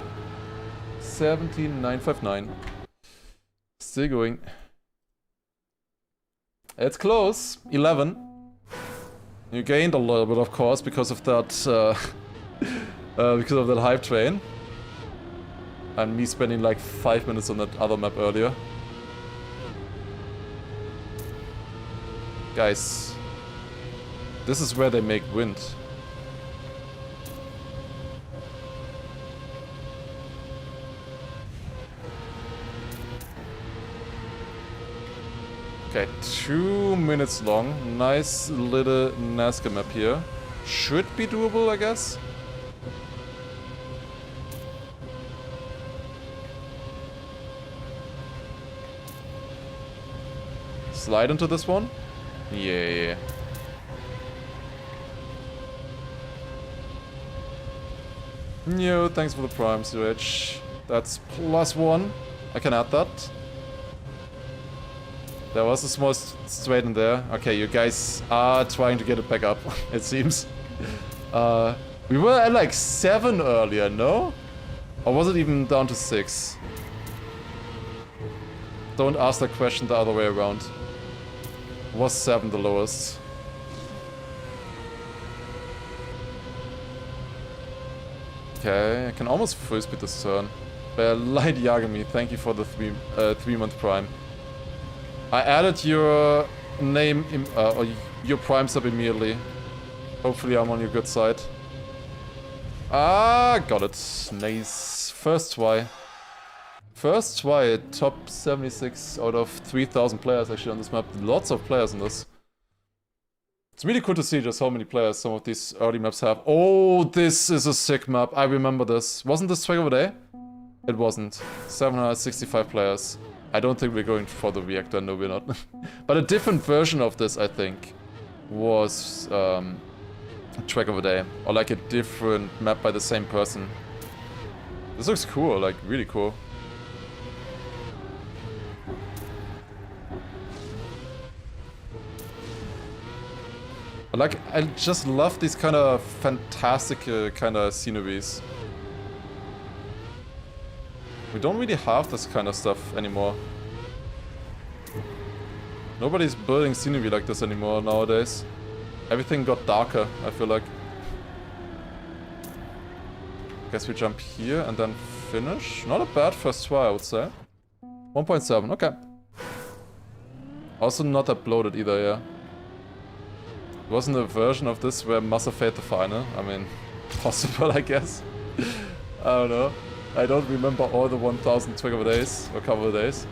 17959. Still going. It's close. 11. You gained a little bit, of course, because of that hype train. And me spending like 5 minutes on that other map earlier. Guys, this is where they make wind. Okay, 2 minutes long. Nice little NASCAR map here. Should be doable, I guess. Slide into this one. Yeah. Yo, thanks for the primes, Rich. That's +1. I can add that. There was a small straight in there. Okay, you guys are trying to get it back up, it seems. We were at like 7 earlier, no? Or was it even down to 6? Don't ask that question the other way around. Was 7 the lowest? Okay, I can almost full speed this turn. Light Yagami, thank you for the 3-month prime. I added your name, or your prime sub immediately. Hopefully I'm on your good side. Ah, got it. Nice. First try. First try, top 76 out of 3,000 players actually on this map. Lots of players in this. It's really cool to see just how many players some of these early maps have. Oh, this is a sick map. I remember this. Wasn't this track of a day? It wasn't. 765 players. I don't think we're going for the reactor, no we're not. But a different version of this, I think, was Track of a Day. Or like a different map by the same person. This looks cool, like really cool. Like, I just love these kind of fantastic kind of sceneries. We don't really have this kind of stuff anymore. Nobody's building scenery like this anymore nowadays. Everything got darker, I feel like. Guess we jump here and then finish. Not a bad first try, I would say. 1.7, okay. Also not that bloated either, yeah. Wasn't a version of this where Mass Fate the final? I mean, possible, I guess. I don't know. I don't remember all the 1000 Track of a Days or Cover of Days.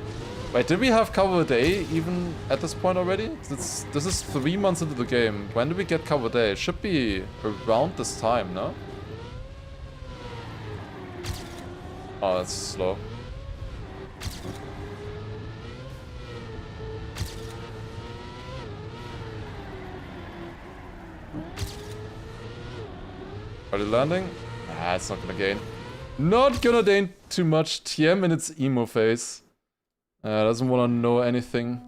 Wait, did we have Cover of a Day even at this point already? This is 3 months into the game. When did we get Cover of a Day? It should be around this time, no? Oh, that's slow. Are they landing? Ah, it's not gonna gain. Not gonna gain too much. TM in its emo phase. Doesn't wanna know anything.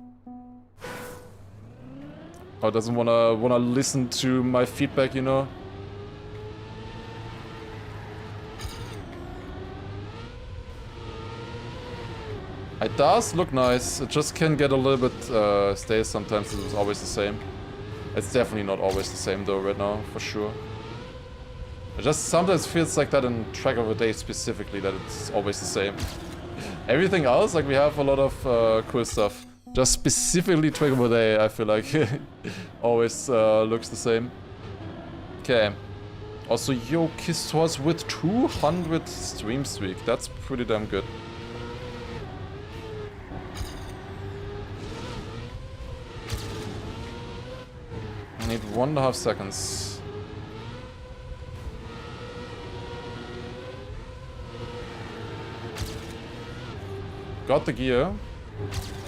Or doesn't wanna listen to my feedback, you know? It does look nice. It just can get a little bit stale sometimes. It was always the same. It's definitely not always the same though right now, for sure. It just sometimes feels like that in Track of a Day specifically, that it's always the same. Everything else, like we have a lot of cool stuff. Just specifically Track of a Day, I feel like always looks the same. Okay. Also, yo, Kistos with 200 stream streak. That's pretty damn good. I need 1.5 seconds. Got the gear.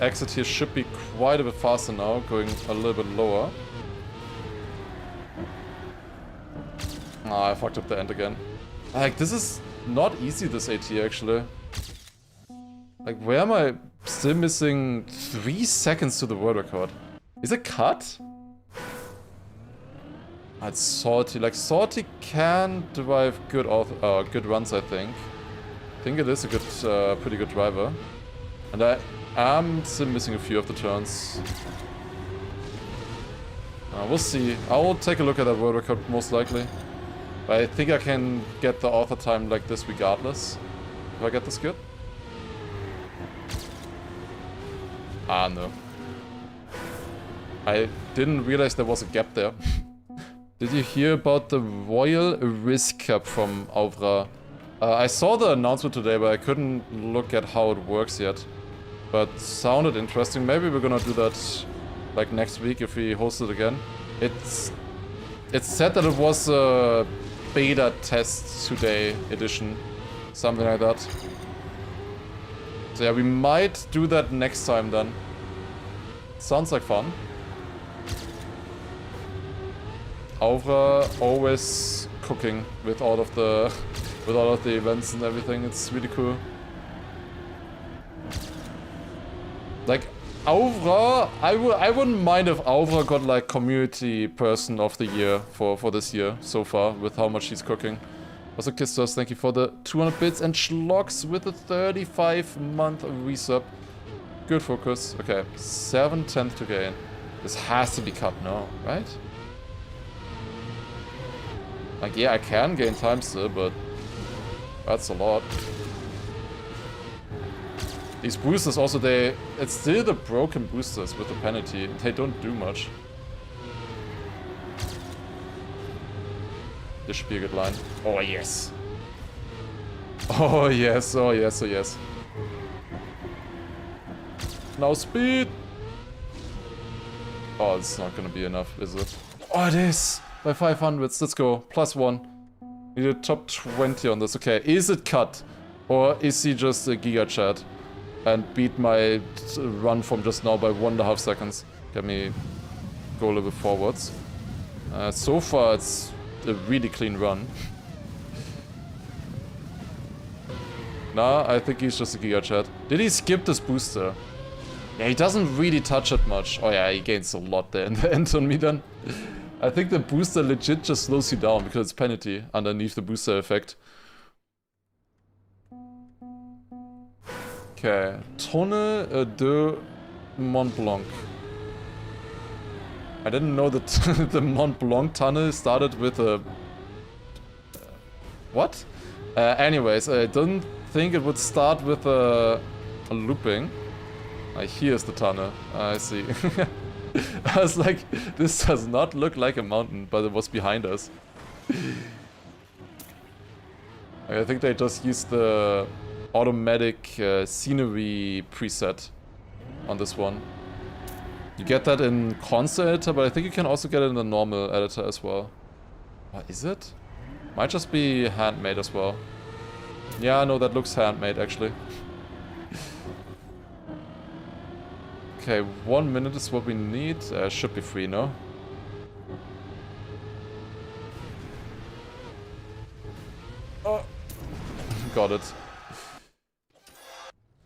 Exit here should be quite a bit faster now, going a little bit lower. Ah, I fucked up the end again. Like, this is not easy, this AT, actually. Like, where am I still missing 3 seconds to the world record? Is it cut? Ah, it's Salty. Like, Salty can drive good runs, I think. I think it is a good, pretty good driver. And I am still missing a few of the turns. We'll see. I will take a look at that world record most likely. But I think I can get the author time like this regardless. If I get this good. Ah, no. I didn't realize there was a gap there. Did you hear about the Royal Risk Cup from Auvra? I saw the announcement today, but I couldn't look at how it works yet. But sounded interesting. Maybe we're gonna do that like next week if we host it again. It's said that it was a beta test today edition. Something like that. So yeah, we might do that next time then. Sounds like fun. Auvra always cooking with all of the events and everything. It's really cool. Like, Auvra, I wouldn't mind if Auvra got like community person of the year for this year so far with how much she's cooking. Also, Kistos, thank you for the 200 bits and Schlocks with a 35-month resub. Good focus. Okay, 7/10 to gain. This has to be cut now, right? Like, yeah, I can gain time still, but that's a lot. These boosters also, it's still the broken boosters with the penalty. They don't do much. This should be a good line. Oh, yes. Oh, yes. Oh, yes. Oh, yes. Now speed. Oh, it's not gonna be enough, is it? Oh, it is. By 500s. Let's go. +1. Need a top 20 on this. Okay. Is it cut? Or is he just a giga chat? and beat my run from just now by 1.5 seconds. Get me go a little bit forwards. So far, it's a really clean run. Nah, I think he's just a Giga Chat. Did he skip this booster? Yeah, he doesn't really touch it much. Oh yeah, he gains a lot there in the end on me then. I think the booster legit just slows you down because it's penalty underneath the booster effect. Okay, Tonne de Mont Blanc. I didn't know that the Mont Blanc tunnel started with a... what? Anyways, I didn't think it would start with a looping. Here's the tunnel. I see. I was like, this does not look like a mountain, but it was behind us. I think they just used the automatic scenery preset on this one. You get that in console editor, but I think you can also get it in the normal editor as well. What is it? Might just be handmade as well. Yeah, no, that looks handmade actually. Okay, 1 minute is what we need. Should be free, no? Oh, got it.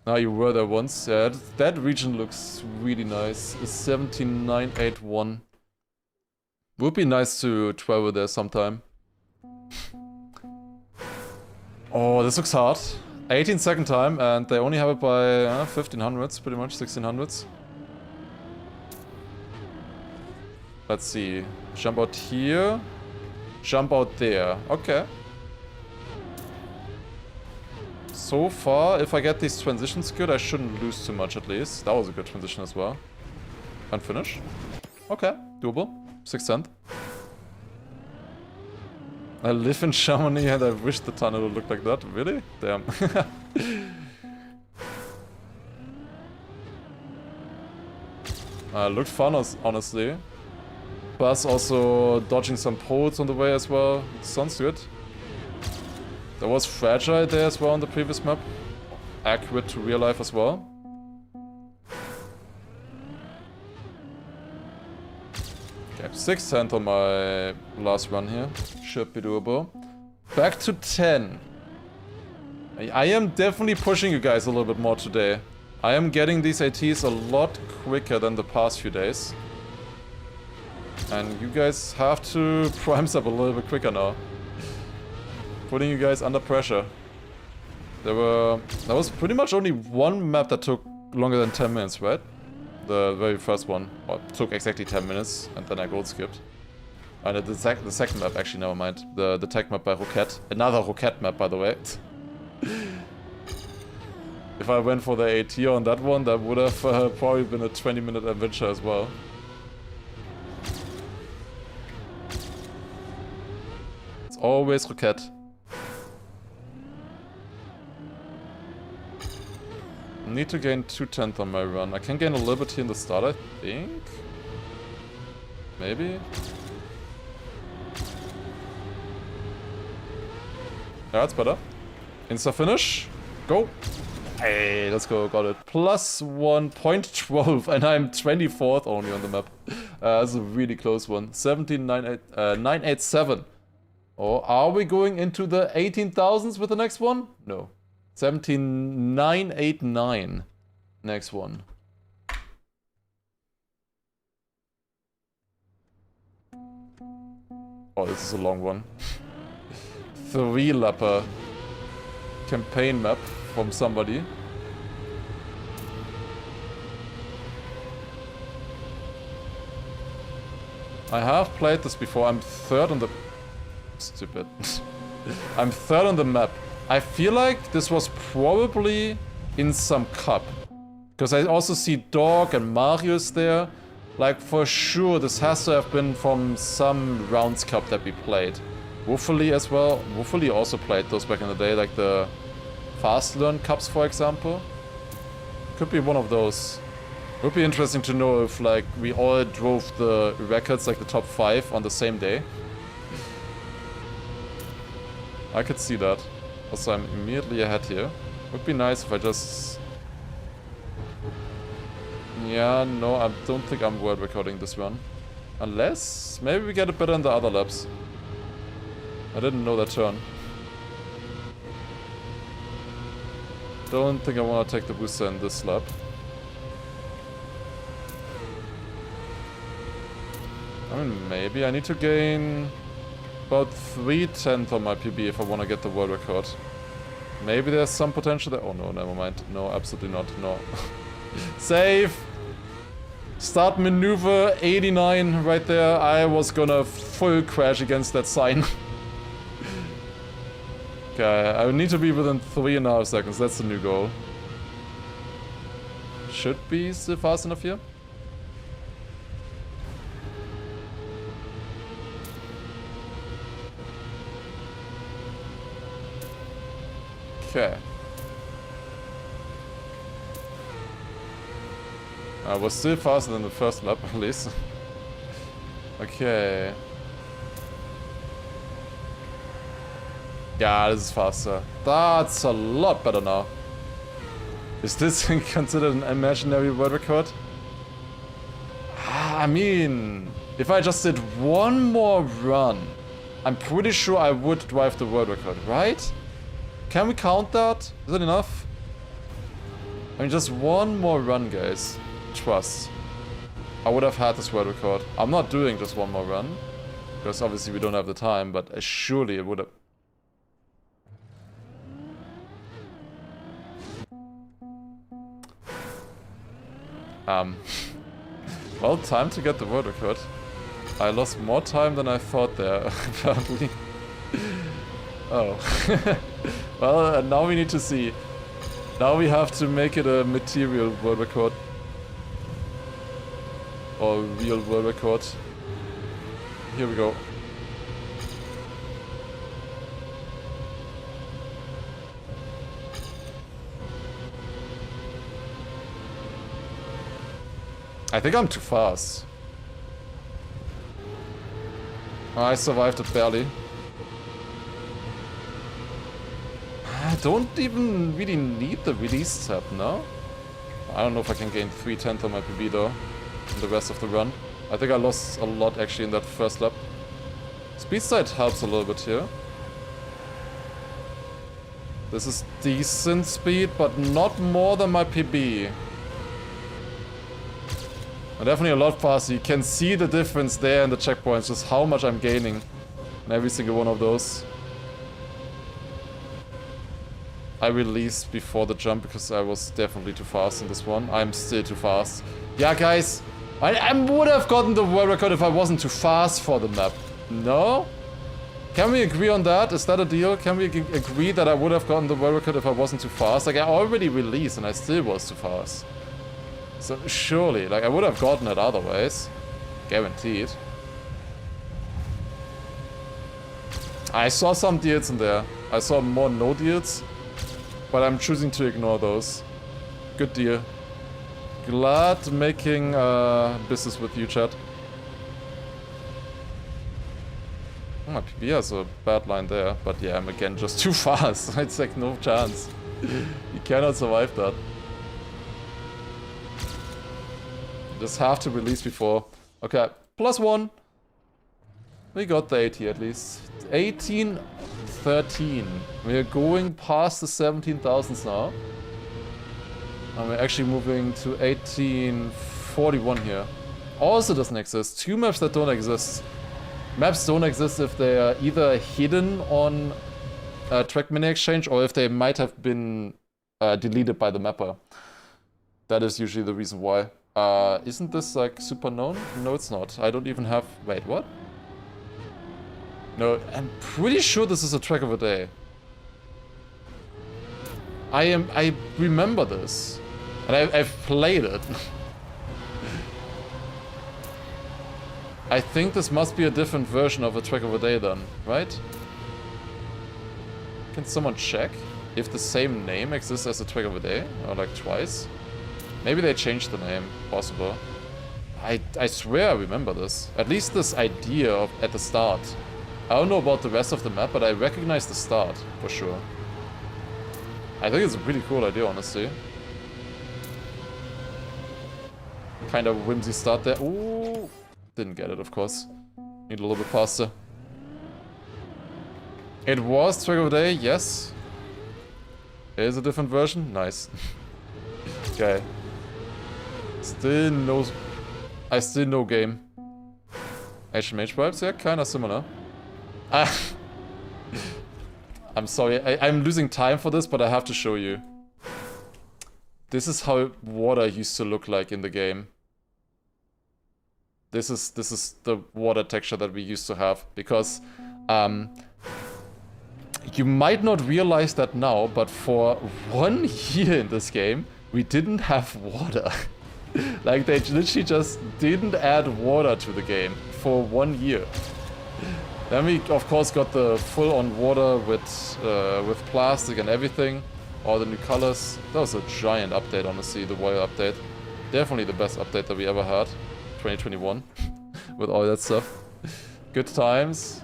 Now you were there once. Yeah, that region looks really nice. 17981. Would be nice to travel there sometime. Oh, this looks hard. 18-second time, and they only have it by 1500s, pretty much 1600s. Let's see. Jump out here. Jump out there. Okay. So far, if I get these transitions good, I shouldn't lose too much at least. That was a good transition as well. And finish. Okay, doable. 6th. I live in Chamonix and I wish the tunnel would look like that. Really? Damn. Looked fun, honestly. Plus also dodging some poles on the way as well. Sounds good. There was Fragile there as well on the previous map. Accurate to real life as well. Okay, 6th on my last run here. Should be doable. Back to 10. I am definitely pushing you guys a little bit more today. I am getting these ATs a lot quicker than the past few days. And you guys have to prime up a little bit quicker now. Putting you guys under pressure. There was pretty much only one map that took longer than 10 minutes, right? The very first one. Well, it took exactly 10 minutes, and then I gold skipped. And the second map, actually, never mind. The tech map by Roquette. Another Roquette map, by the way. If I went for the AT on that one, that would have probably been a 20-minute adventure as well. It's always Roquette. Need to gain 2/10 on my run. I can gain a little bit here in the start, I think. Maybe. Yeah, it's better. Insta finish. Go. Hey, let's go. Got it. Plus 1.12, and I'm 24th only on the map. That's a really close one. 17,987. Or are we going into the 18,000s with the next one? No. 17,989. Next one. Oh, this is a long one. 3-lapper campaign map from somebody. I have played this before. I'm 3rd on the... Stupid. I'm 3rd on the map. I feel like this was probably in some cup. Because I also see Dog and Marius there. Like, for sure, this has to have been from some rounds cup that we played. Woofily as well. Woofily also played those back in the day, like the Fast Learn Cups, for example. Could be one of those. Would be interesting to know if, like, we all drove the records, like the top 5, on the same day. I could see that. Also, I'm immediately ahead here. Would be nice if I just Yeah, no, I don't think I'm world recording this run. Unless, maybe we get it better in the other laps. I didn't know that turn. Don't think I want to take the booster in this lap. I mean, maybe I need to gain about 3/10 on my PB if I want to get the world record. Maybe there's some potential there. Oh no, never mind. No, absolutely not. No. Save! Start maneuver 89 right there. I was gonna full crash against that sign. Okay, I need to be within 3.5 seconds. That's the new goal. Should be still fast enough here. Okay. I was still faster than the first lap, at least. Okay. Yeah, this is faster. That's a lot better now. Is this considered an imaginary world record? I mean, if I just did one more run, I'm pretty sure I would drive the world record, right? Can we count that? Is that enough? I mean, just one more run, guys. Trust. I would have had this world record. I'm not doing just one more run, because obviously we don't have the time, but surely it would have... Well, time to get the world record. I lost more time than I thought there, apparently. Oh. Well, now we need to see. Now we have to make it a material world record. Or real world record. Here we go. I think I'm too fast. I survived it barely. I don't even really need the release tab, no? I don't know if I can gain 3/10 on my PB though. In the rest of the run. I think I lost a lot actually in that first lap. Speed side helps a little bit here. This is decent speed, but not more than my PB. I'm definitely a lot faster. You can see the difference there in the checkpoints, just how much I'm gaining in every single one of those. I released before the jump because I was definitely too fast in this one. I'm still too fast. Yeah, guys, I would have gotten the world record if I wasn't too fast for the map. No? Can we agree on that? Is that a deal? Can we agree that I would have gotten the world record if I wasn't too fast? Like, I already released and I still was too fast. So, surely, like, I would have gotten it otherwise. Guaranteed. I saw some deals in there. I saw more no deals. But I'm choosing to ignore those. Good deal. Glad making business with you, chat. Oh, my PB has a bad line there, but yeah, I'm again just too fast. It's like no chance. You cannot survive that. You just have to release before. Okay, +1. We got the 80 at least. 1813. We're going past the 17,000s now. And we're actually moving to 1841 here. Also doesn't exist. Two maps that don't exist. Maps don't exist if they are either hidden on Track Mini Exchange or if they might have been deleted by the mapper. That is usually the reason why. Isn't this like super known? No, it's not. I don't even have... Wait, what? No, I'm pretty sure this is a track of a day. I remember this. And I've played it. I think this must be a different version of a track of a day then, right? Can someone check if the same name exists as a track of a day? Or like twice? Maybe they changed the name. Possible. I swear I remember this. At least this idea of at the start. I don't know about the rest of the map, but I recognize the start, for sure. I think it's a pretty cool idea, honestly. Kind of whimsy start there. Ooh, didn't get it, of course. Need a little bit faster. It was Trigger of the Day, yes. There's a different version, nice. Okay. Still no... I still no game. HMH vibes, yeah, kinda similar. I'm sorry, I'm losing time for this, but I have to show you. This is how water used to look like in the game. This is the water texture that we used to have, because you might not realize that now, but for 1 year in this game, we didn't have water. Like, they literally just didn't add water to the game for 1 year. Then we, of course, got the full-on water with plastic and everything. All the new colors. That was a giant update, honestly, the Royal update. Definitely the best update that we ever had. 2021. With all that stuff. Good times.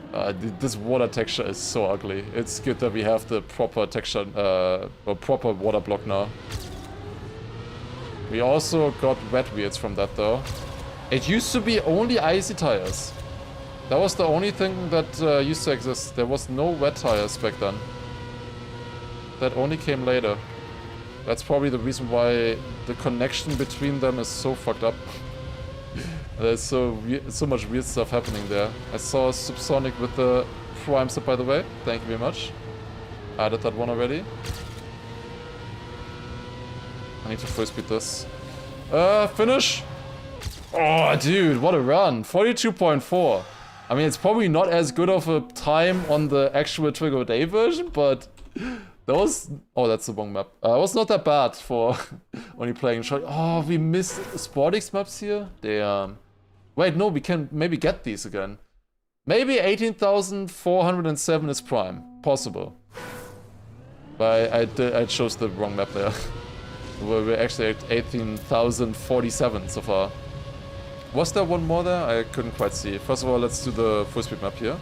This water texture is so ugly. It's good that we have the proper texture, or proper water block now. We also got wet wheels from that though. It used to be only icy tires. That was the only thing that used to exist. There was no wet tires back then. That only came later. That's probably the reason why the connection between them is so fucked up. There's so much weird stuff happening there. I saw Subsonic with the Prime Sub, by the way. Thank you very much. I added that one already. I need to full speed this. Finish! Oh, dude, what a run. 42.4. I mean, it's probably not as good of a time on the actual Trigger of the Day version, but that was... Oh, that's the wrong map. It was not that bad for only playing short. Oh, we missed Sportix maps here? Damn. Wait, no, we can maybe get these again. Maybe 18,407 is Prime. Possible. But I chose the wrong map there. We're actually at 18,047 so far. Was there one more there? I couldn't quite see. First of all, let's do the full speed map here.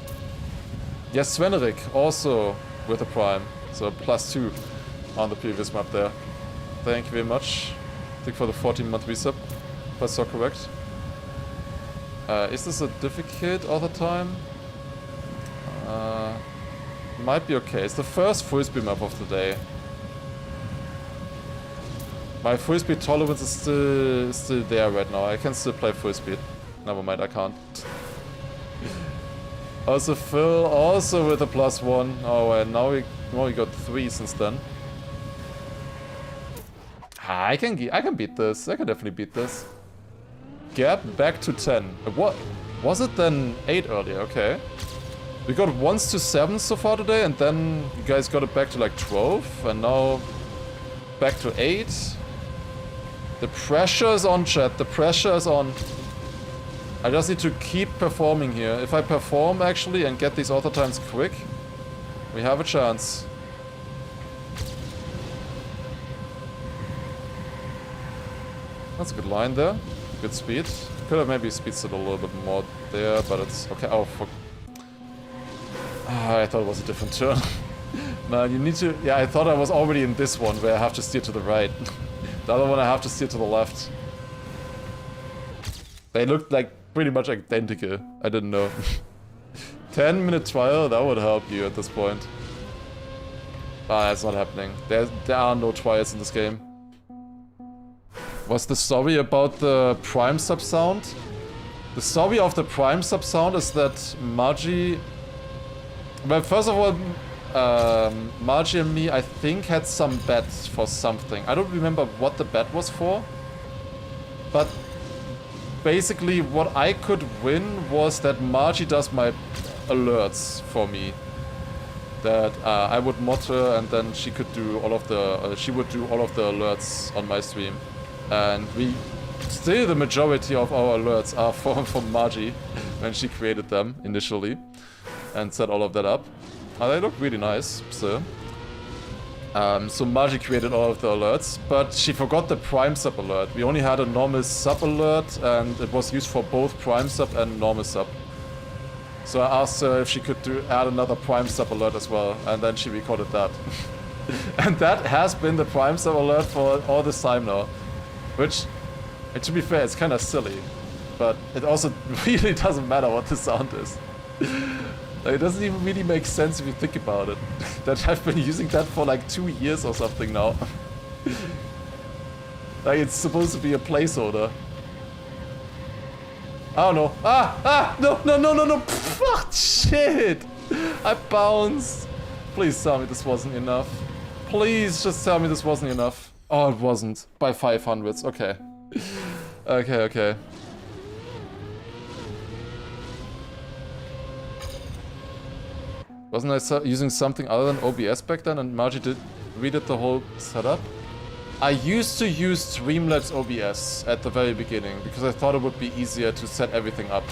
Yes, Sveneric also with a Prime. So +2 on the previous map there. Thank you very much. I think for the 14-month resub, if I saw correct. Is this a difficult all the time? Might be okay. It's the first full speed map of the day. My full speed tolerance is still there right now. I can still play full speed. Never mind, I can't. Also Phil, also with a +1. Oh, and now we got 3 since then. I can beat this. I can definitely beat this. Gap back to 10. What was it then? 8 earlier? Okay. We got 1s to 7s so far today, and then you guys got it back to like 12, and now back to 8. The pressure is on, chat. The pressure is on. I just need to keep performing here. If I perform actually and get these auto times quick, we have a chance. That's a good line there. Good speed. Could have maybe speeded a little bit more there, but it's okay. Oh, fuck. I thought it was a different turn. Man, you need to... Yeah, I thought I was already in this one where I have to steer to the right. The other one I have to steer to the left. They looked like pretty much identical. I didn't know. 10-minute trial? That would help you at this point. Ah, that's not happening. There are no trials in this game. Was the story about the Prime Sub sound? The story of the Prime Sub sound is that Margie... Well, first of all, Margie and me, I think, had some bets for something. I don't remember what the bet was for. But basically what I could win was that Margie does my alerts for me. That I would mod her and then she could do all of the... she would do all of the alerts on my stream. And still the majority of our alerts are from Margie when she created them initially and set all of that up. They look really nice still. So Margie created all of the alerts, but she forgot the Prime Sub alert. We only had a normal sub alert and it was used for both Prime Sub and normal sub. So I asked her if she could add another Prime Sub alert as well, and then she recorded that. And that has been the Prime Sub alert for all this time now. Which And to be fair, it's kind of silly, but it also really doesn't matter what the sound is. Like, it doesn't even really make sense if you think about it. That I've been using that for like 2 years or something now. Like, it's supposed to be a placeholder. Oh no. No. Fuck, shit. I bounced. Please tell me this wasn't enough. Please just tell me this wasn't enough. Oh, it wasn't. By 500s. Okay. Okay. Wasn't I using something other than OBS back then and Margie redid the whole setup? I used to use Streamlabs OBS at the very beginning because I thought it would be easier to set everything up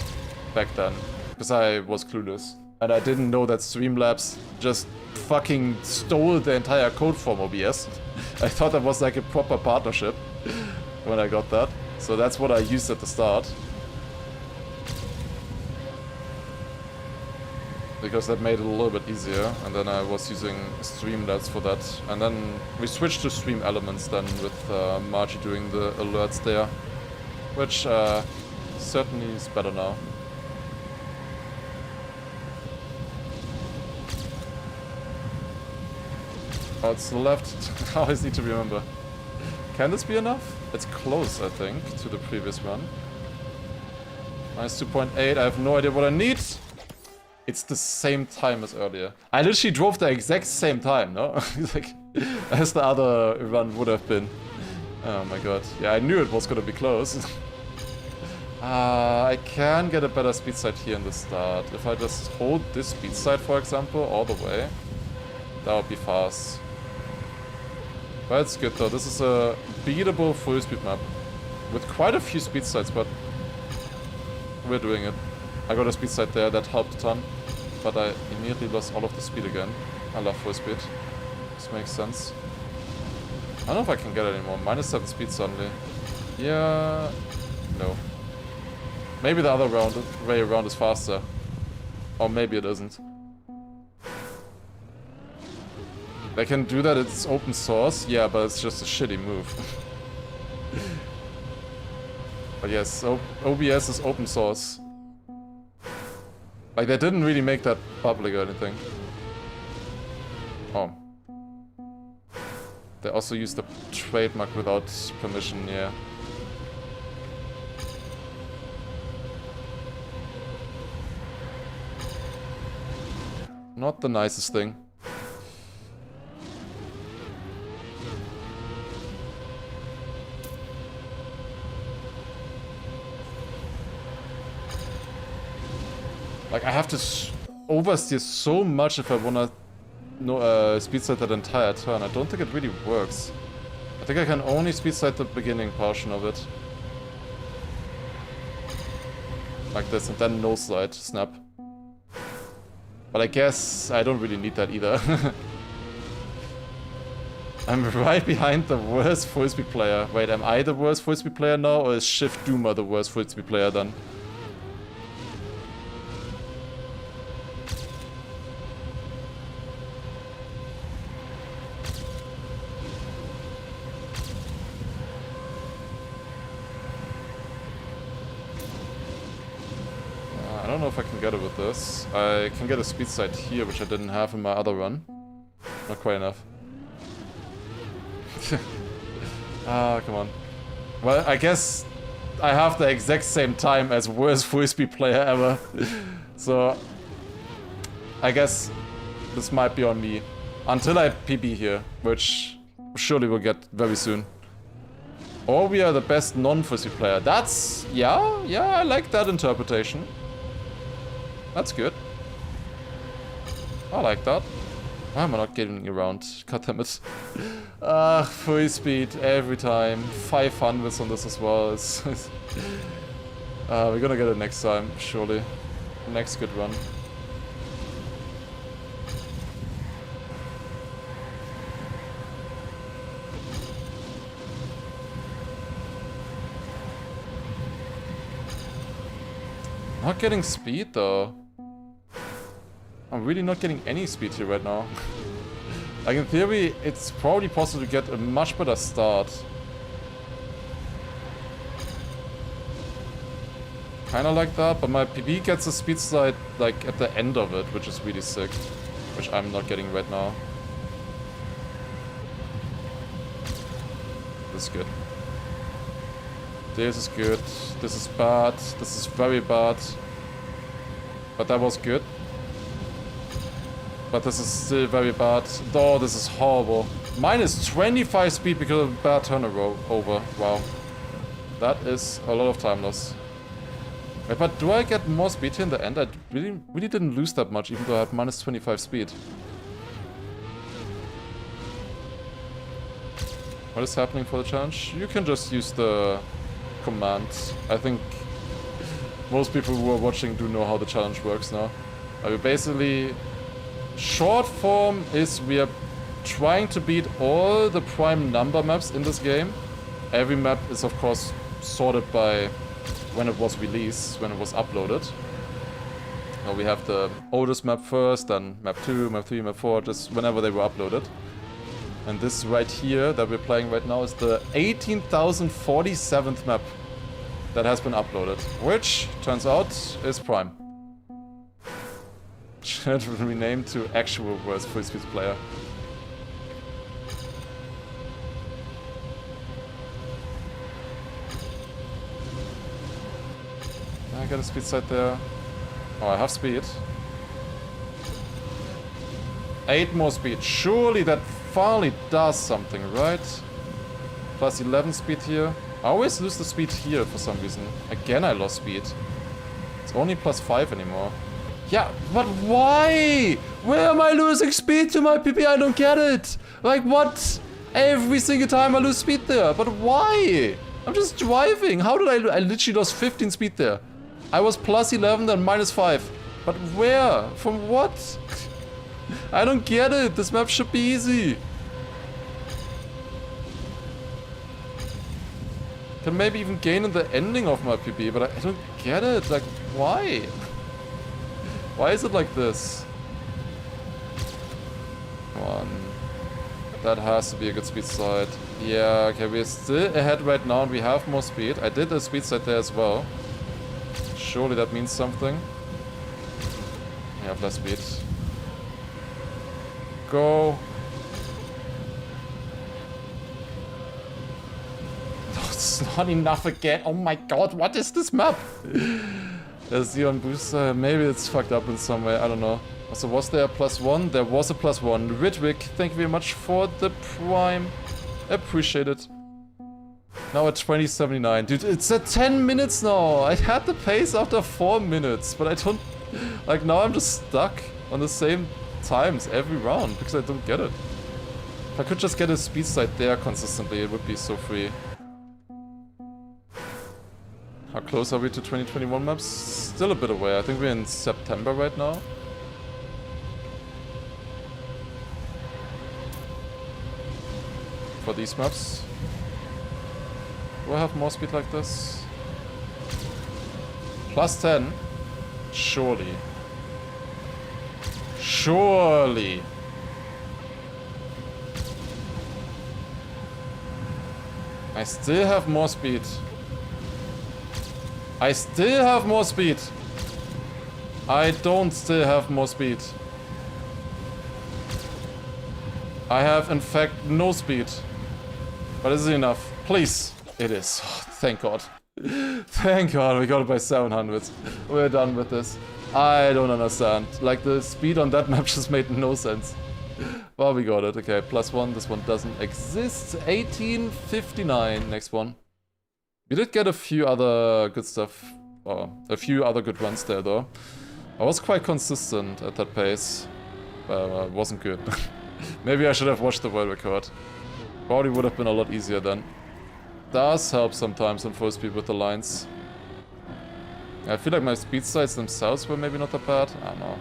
back then. Because I was clueless. And I didn't know that Streamlabs just fucking stole the entire code from OBS. I thought that was like a proper partnership when I got that. So that's what I used at the start. Because that made it a little bit easier, and then I was using Streamlabs for that. And then we switched to Stream Elements then with Margie doing the alerts there. Which certainly is better now. Oh, it's the left. I always need to remember. Can this be enough? It's close, I think, to the previous one. Minus 2.8, I have no idea what I need. It's the same time as earlier. I literally drove the exact same time, no? Like, as the other run would have been. Oh my god. Yeah, I knew it was gonna be close. I can get a better speed side here in the start. If I just hold this speed side, for example, all the way, that would be fast. But it's good though. This is a beatable full speed map. With quite a few speed sides, but we're doing it. I got a speed side there, that helped a ton. But I immediately lost all of the speed again. I love full speed. This makes sense. I don't know if I can get it anymore. Minus 7 speed suddenly. Yeah... No. Maybe the other way around is faster. Or maybe it isn't. They can do that, it's open source. Yeah, but it's just a shitty move. But yes, OBS is open source. Like, they didn't really make that public or anything. Oh. They also used the trademark without permission, yeah. Not the nicest thing. Like, I have to oversteer so much if I wanna speed side that entire turn. I don't think it really works. I think I can only speed side the beginning portion of it. Like this, and then no slide, snap. But I guess I don't really need that either. I'm right behind the worst full speed player. Wait, am I the worst full speed player now, or is Shift Doomer the worst full speed player then? I don't know if I can get it with this. I can get a speed side here, which I didn't have in my other run. Not quite enough. Ah, come on. Well, I guess I have the exact same time as worst full speed player ever. So I guess this might be on me. Until I PB here, which surely we'll get very soon. Or we are the best non-full speed player. That's... yeah, I like that interpretation. That's good. I like that. Why am I not getting around? God damn it. Full speed every time. 500s on this as well. We're gonna get it next time, surely. Next good run. Not getting speed though. I'm really not getting any speed here right now. Like, in theory, it's probably possible to get a much better start. Kinda like that, but my PB gets a speed slide like at the end of it, which is really sick. Which I'm not getting right now. This is good. This is good. This is bad. This is very bad. But that was good. But this is still very bad. Oh, this is horrible. Minus 25 speed because of a bad turnover. Wow. That is a lot of time loss. Wait, but do I get more speed here in the end? I really didn't lose that much, even though I had minus 25 speed. What is happening for the challenge? You can just use the command. I think most people who are watching do know how the challenge works now. Basically, short form is we are trying to beat all the prime number maps in this game. Every map is of course sorted by when it was released, when it was uploaded. Now we have the oldest map first, then map 2, map 3, map 4, just whenever they were uploaded. And this right here that we're playing right now is the 18,047th map that has been uploaded, which turns out is prime. Should rename to actual worst free speed player. I got a speed side there. Oh, I have speed. 8 more speed. Surely that finally does something, right? Plus 11 speed here. I always lose the speed here for some reason. Again, I lost speed. It's only plus 5 anymore. Yeah, but why? Where am I losing speed to my PP? I don't get it. Like, what? Every single time I lose speed there. But why? I'm just driving. How did I literally lost 15 speed there. I was plus 11 and minus 5. But where? From what? I don't get it. This map should be easy. Can maybe even gain in the ending of my PB, but I don't get it. Like, why? Why is it like this? Come on. That has to be a good speed side. Yeah, okay, we're still ahead right now and we have more speed. I did a speed side there as well. Surely that means something. I have less speed. Go. No, it's not enough again. Oh my god, what is this map? There's the on booster. Maybe it's fucked up in some way. I don't know. So was there a +1? There was a +1. Ridwick, thank you very much for the prime. Appreciate it. Now at 2079. Dude, it's at 10 minutes now. I had the pace after 4 minutes, but I don't... Like, now I'm just stuck on the same times every round because I don't get it. If I could just get a speed side there consistently, it would be so free. How close are we to 2021 maps? Still a bit away. I think we're in September right now. For these maps. Do I have more speed like this? Plus 10? Surely. Surely. I still have more speed. I still have more speed. I don't still have more speed. I have, in fact, no speed. But is it enough? Please. It is. Oh, thank God. Thank God we got it by 700. We're done with this. I don't understand. Like, the speed on that map just made no sense. Well, we got it. Okay, +1. This one doesn't exist. 1859. Next one. We did get a few other good stuff. A few other good runs there, though. I was quite consistent at that pace. But it wasn't good. Maybe I should have watched the world record. Probably would have been a lot easier then. Does help sometimes on full speed with the lines. I feel like my speed sides themselves were maybe not that bad. I don't know.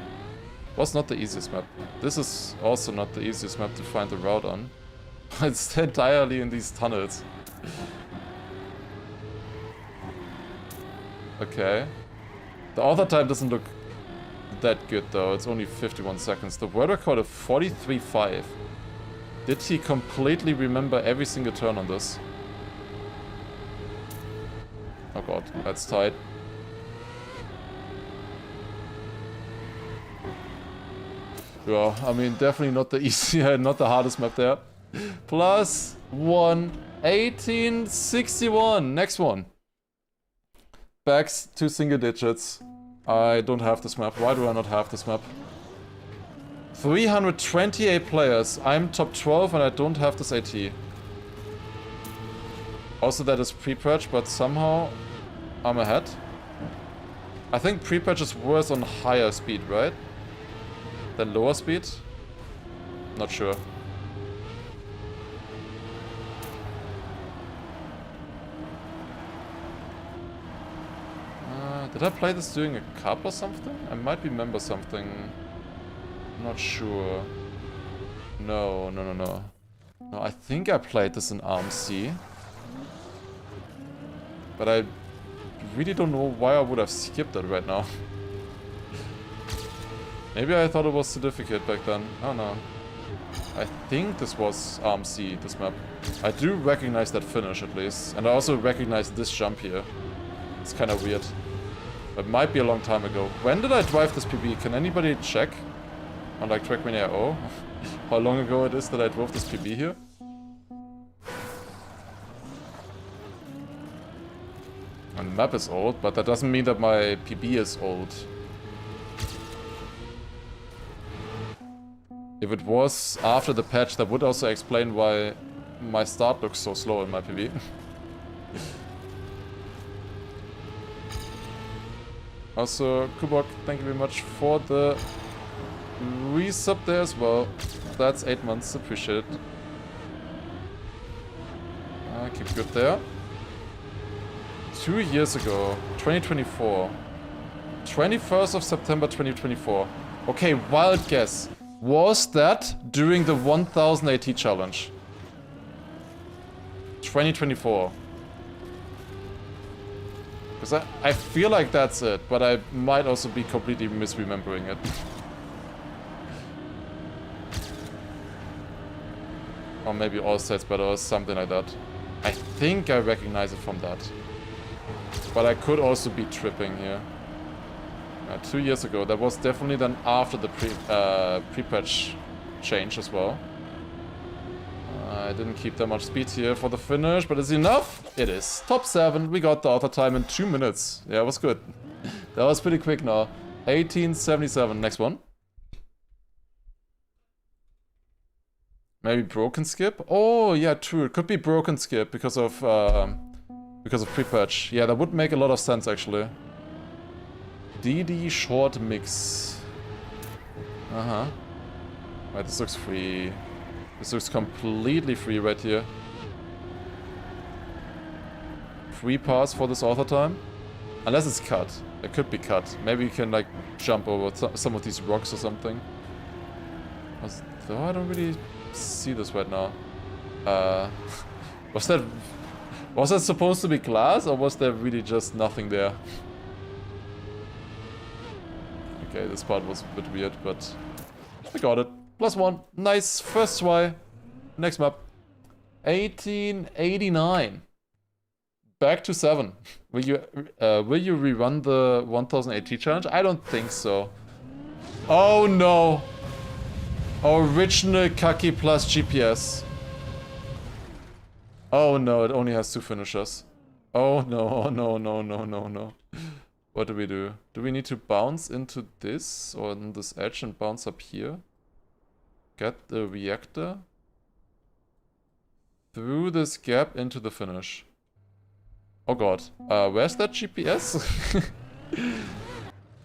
Was not the easiest map. This is also not the easiest map to find the route on. It's entirely in these tunnels. Okay. The author time doesn't look that good though. It's only 51 seconds. The world record of 43.5. Did he completely remember every single turn on this? Oh god, that's tight. Yeah, I mean, definitely not the easy, not the hardest map there. Plus 1, 1861. Next one. Backs to single digits. I don't have this map. Why do I not have this map? 328 players. I'm top 12 and I don't have this AT. Also, that is pre-purge, but somehow I'm ahead. I think pre-purge is worse on higher speed, right? Than lower speed? Not sure. Did I play this during a cup or something? I might remember something. Not sure. No. No, I think I played this in ARMC. But I really don't know why I would have skipped it right now. Maybe I thought it was too difficult back then. Oh no. I think this was ARMC, this map. I do recognize that finish at least. And I also recognize this jump here. It's kind of weird. It might be a long time ago. When did I drive this PB? Can anybody check? On like Trackmania O? How long ago it is that I drove this PB here? And the map is old, but that doesn't mean that my PB is old. If it was after the patch, that would also explain why my start looks so slow in my PB. Also, Kubok, thank you very much for the resub there as well. That's 8 months, appreciate it. Keep good there. 2 years ago, 2024. 21st of September 2024. Okay, wild guess. Was that during the 1000 AT challenge? 2024. Because I feel like that's it, but I might also be completely misremembering it. Or maybe all sets better or something like that. I think I recognize it from that. But I could also be tripping here. 2 years ago. That was definitely then after the pre-patch change as well. I didn't keep that much speed here for the finish, but is enough? It is. Top 7. We got the auto time in 2 minutes. Yeah, it was good. That was pretty quick now. 1877. Next one. Maybe broken skip? Oh, yeah, true. It could be broken skip because of pre-patch. Yeah, that would make a lot of sense actually. DD short mix. Right, this looks free. This looks completely free right here. Free pass for this author time. Unless it's cut. It could be cut. Maybe you can like jump over some of these rocks or something. Though I don't really see this right now. Was that supposed to be glass or was there really just nothing there? Okay, this part was a bit weird, but I got it. +1. Nice. First try. Next map. 1889. Back to 7. Will you rerun the 1000 AT challenge? I don't think so. Oh no. Original Kaki plus GPS. Oh no, it only has 2 finishers. Oh no, no. What do we do? Do we need to bounce into this or on this edge and bounce up here? Get the reactor through this gap into the finish. Oh god. Where's that GPS?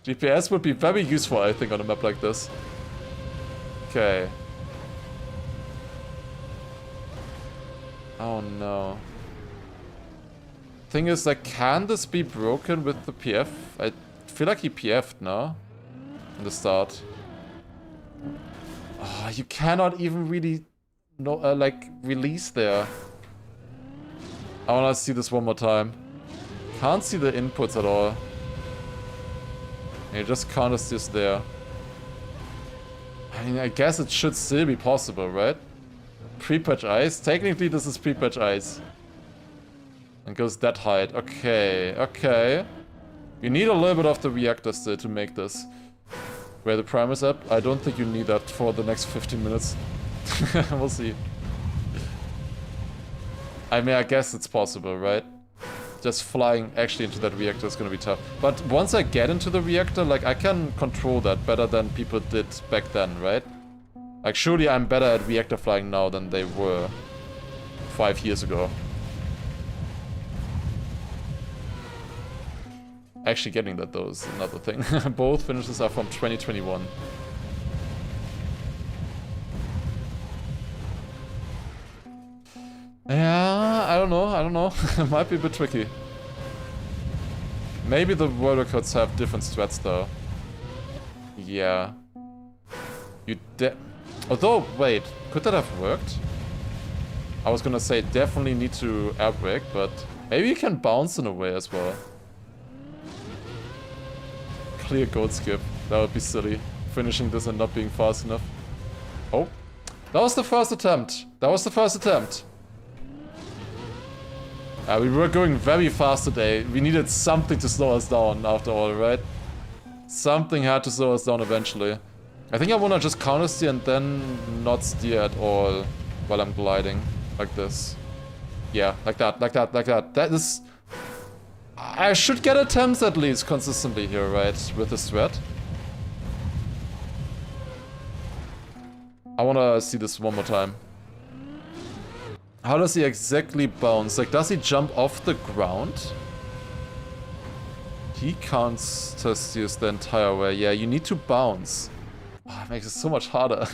GPS would be very useful, I think, on a map like this. Okay. Oh no. Thing is, like, can this be broken with the PF? I feel like he PF'd now. In the start. Oh, you cannot even really like release there. I wanna see this one more time. Can't see the inputs at all. You just can't assist there. I mean, I guess it should still be possible, right? Pre-patch ice? Technically this is pre-patch ice. And goes that height. Okay, okay. You need a little bit of the reactor still to make this. Where the prime is up, I don't think you need that for the next 15 minutes. We'll see. I mean, I guess it's possible, right? Just flying actually into that reactor is gonna be tough. But once I get into the reactor, like, I can control that better than people did back then, right? Like, surely I'm better at reactor flying now than they were 5 years ago. Actually getting that, though, is another thing. Both finishes are from 2021. Yeah, I don't know. It might be a bit tricky. Maybe the world records have different strats, though. Yeah. Although, wait, could that have worked? I was gonna say definitely need to air brake, but maybe you can bounce in a way as well. Clear goat skip. That would be silly. Finishing this and not being fast enough. Oh. That was the first attempt. We were going very fast today. We needed something to slow us down after all, right? Something had to slow us down eventually. I think I wanna just counter steer and then not steer at all while I'm gliding. Like this. Yeah, like that. That is... I should get attempts at least consistently here, right? With this threat. I wanna see this one more time. How does he exactly bounce? Like, does he jump off the ground? He counts to steers the entire way. Yeah, you need to bounce. Oh, it makes it so much harder.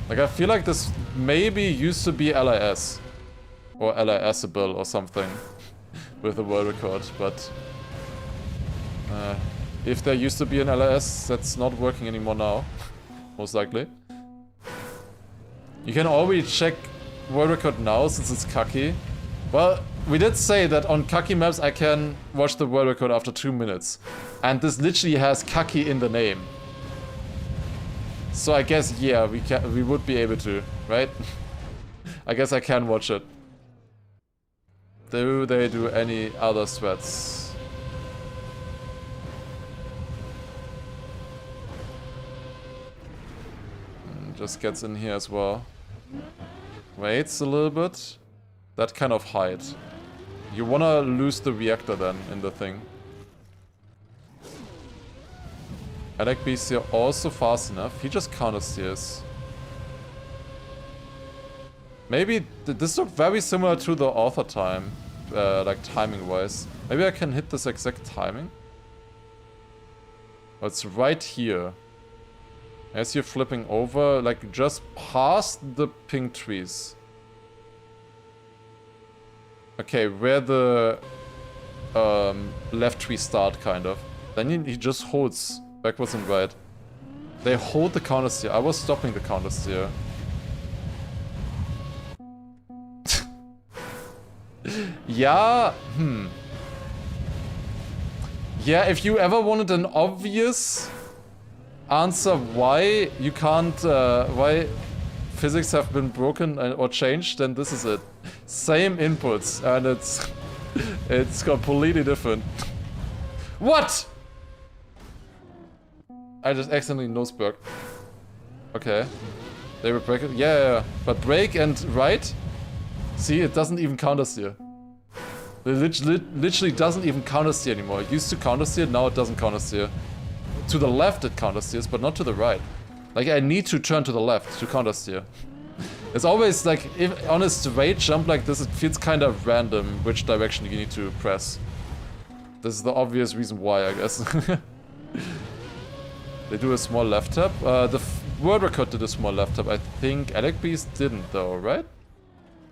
Like, I feel like this maybe used to be LIS. Or LIS-able or something. With the world record, but... if there used to be an LIS, that's not working anymore now. Most likely. You can always check world record now since it's Kaki. Well, we did say that on Kaki maps I can watch the world record after 2 minutes. And this literally has Kaki in the name. So I guess, yeah, we would be able to, right? I guess I can watch it. Do they do any other threats? Just gets in here as well. Waits a little bit. That kind of height. You wanna lose the reactor then in the thing. Alec B's here also fast enough. He just counter steers. Maybe this looked very similar to the author time, like timing wise. Maybe I can hit this exact timing. Oh, it's right here. As you're flipping over, like just past the pink trees. Okay, where the left trees start, kind of. Then he just holds backwards and right. They hold the counter steer. I was stopping the counter steer. Yeah, Yeah, if you ever wanted an obvious answer why you can't, why physics have been broken or changed, then this is it. Same inputs, and it's completely different. What? I just accidentally nose-burged. Okay. They were breaking. Yeah. But break and right? See, it doesn't even counter steer. It literally doesn't even counter steer anymore. It used to counter steer, now it doesn't counter steer. To the left it counter steers, but not to the right. Like, I need to turn to the left to counter steer. It's always like, if on a straight jump like this, it feels kind of random which direction you need to press. This is the obvious reason why, I guess. They do a small left tap. The world record did a small left tap. I think Alec B's didn't though, right?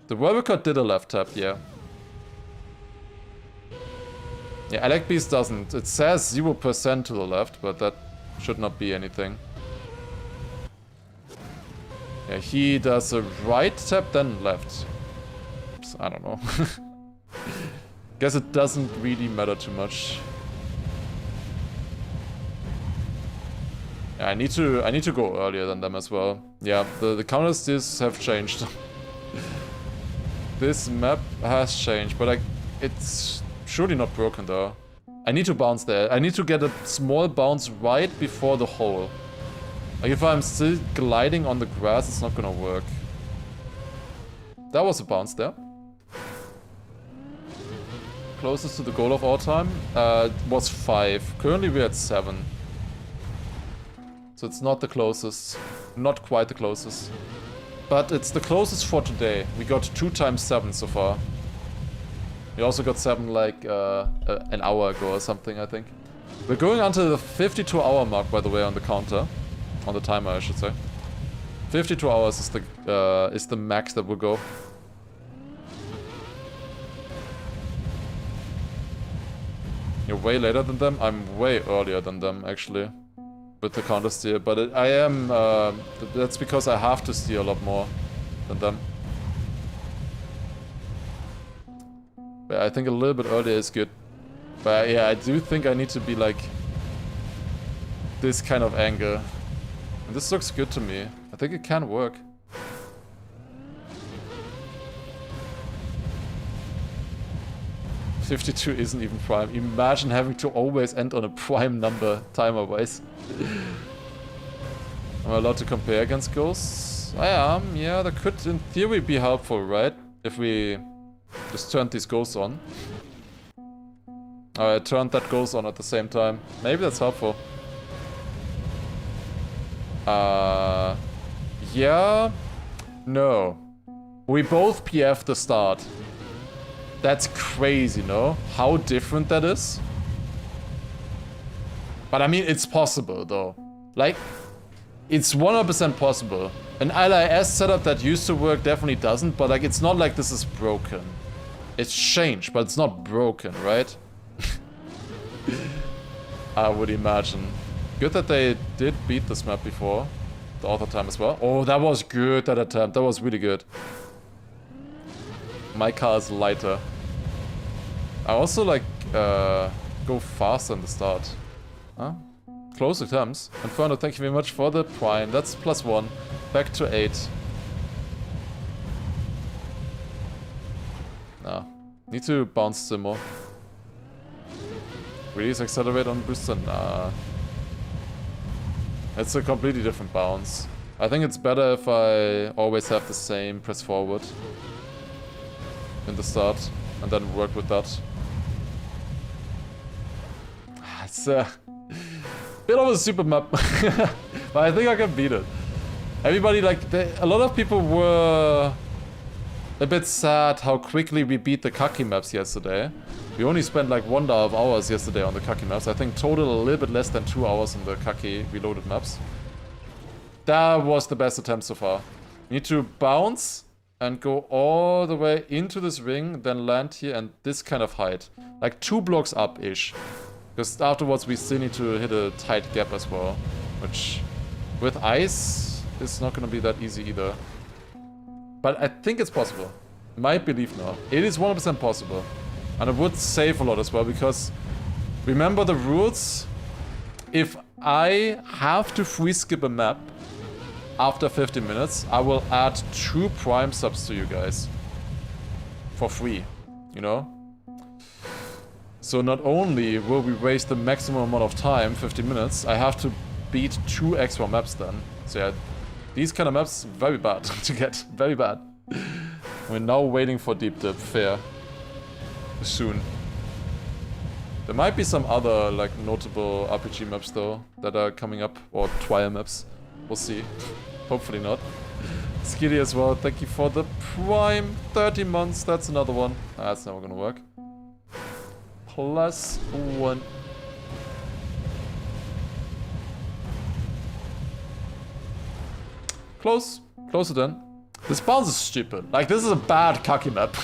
The world record did a left tap, yeah. Yeah, Alec B's doesn't. It says 0% to the left, but that should not be anything. Yeah, he does a right tap, then left. Oops, I don't know. Guess it doesn't really matter too much. Yeah, I need to go earlier than them as well. Yeah, the counter steers have changed. This map has changed, but like, it's surely not broken though. I need to bounce there. I need to get a small bounce right before the hole. Like if I'm still gliding on the grass, it's not gonna work. That was a bounce there. Closest to the goal of all time was 5. Currently we're at 7. So it's not the closest. Not quite the closest. But it's the closest for today. We got 2 times 7 so far. We also got 7 like an hour ago or something, I think. We're going onto the 52-hour mark, by the way, on the counter. On the timer, I should say. 52 hours is the max that will go. You're way later than them? I'm way earlier than them, actually. With the counter steer, but I am... that's because I have to steer a lot more than them. But I think a little bit earlier is good. But yeah, I do think I need to be like... this kind of angle. And this looks good to me. I think it can work. $52 isn't even prime. Imagine having to always end on a prime number timer-wise. Am I allowed to compare against ghosts? I am. Yeah, that could in theory be helpful, right? If we just turned these ghosts on. I turned that ghost on at the same time. Maybe that's helpful. Yeah. No. We both PF the start. That's crazy, no? How different that is? But I mean, it's possible, though. Like, it's 100% possible. An LIS setup that used to work definitely doesn't, but like, it's not like this is broken. It's changed, but it's not broken, right? I would imagine. Good that they did beat this map before. The author time as well. Oh, that was good, that attempt. That was really good. My car is lighter. I also like go faster in the start. Huh? Close attempts. Inferno, thank you very much for the prime. That's +1. Back to 8. Nah. Need to bounce some more. Release accelerate on booster? Nah. It's a completely different bounce. I think it's better if I always have the same press forward in the start and then work with that. It's a bit of a super map, but I think I can beat it. Everybody, like, a lot of people were a bit sad how quickly we beat the Kaki maps yesterday. We only spent like 1.5 hours yesterday on the Kaki maps. I think total a little bit less than 2 hours on the Kaki reloaded maps. That was the best attempt so far. We need to bounce and go all the way into this ring, then land here and this kind of height. Like 2 blocks up-ish. Because afterwards we still need to hit a tight gap as well. Which, with ice, is not going to be that easy either. But I think it's possible. My belief now. It is 100% possible. And it would save a lot as well, because remember the rules. If I have to free skip a map after 50 minutes, I will add 2 prime subs to you guys. For free, you know? So not only will we waste the maximum amount of time, 50 minutes, I have to beat 2 extra maps then. So yeah, these kind of maps, very bad to get, very bad. We're now waiting for Deep Dip, fair. Soon. There might be some other, like, notable RPG maps though, that are coming up, or trial maps. We'll see. Hopefully not. Skitty as well, thank you for the prime. 30 months, that's another one. That's never gonna work. +1. Close. Closer then. This bounce is stupid. Like, this is a bad Kaki map.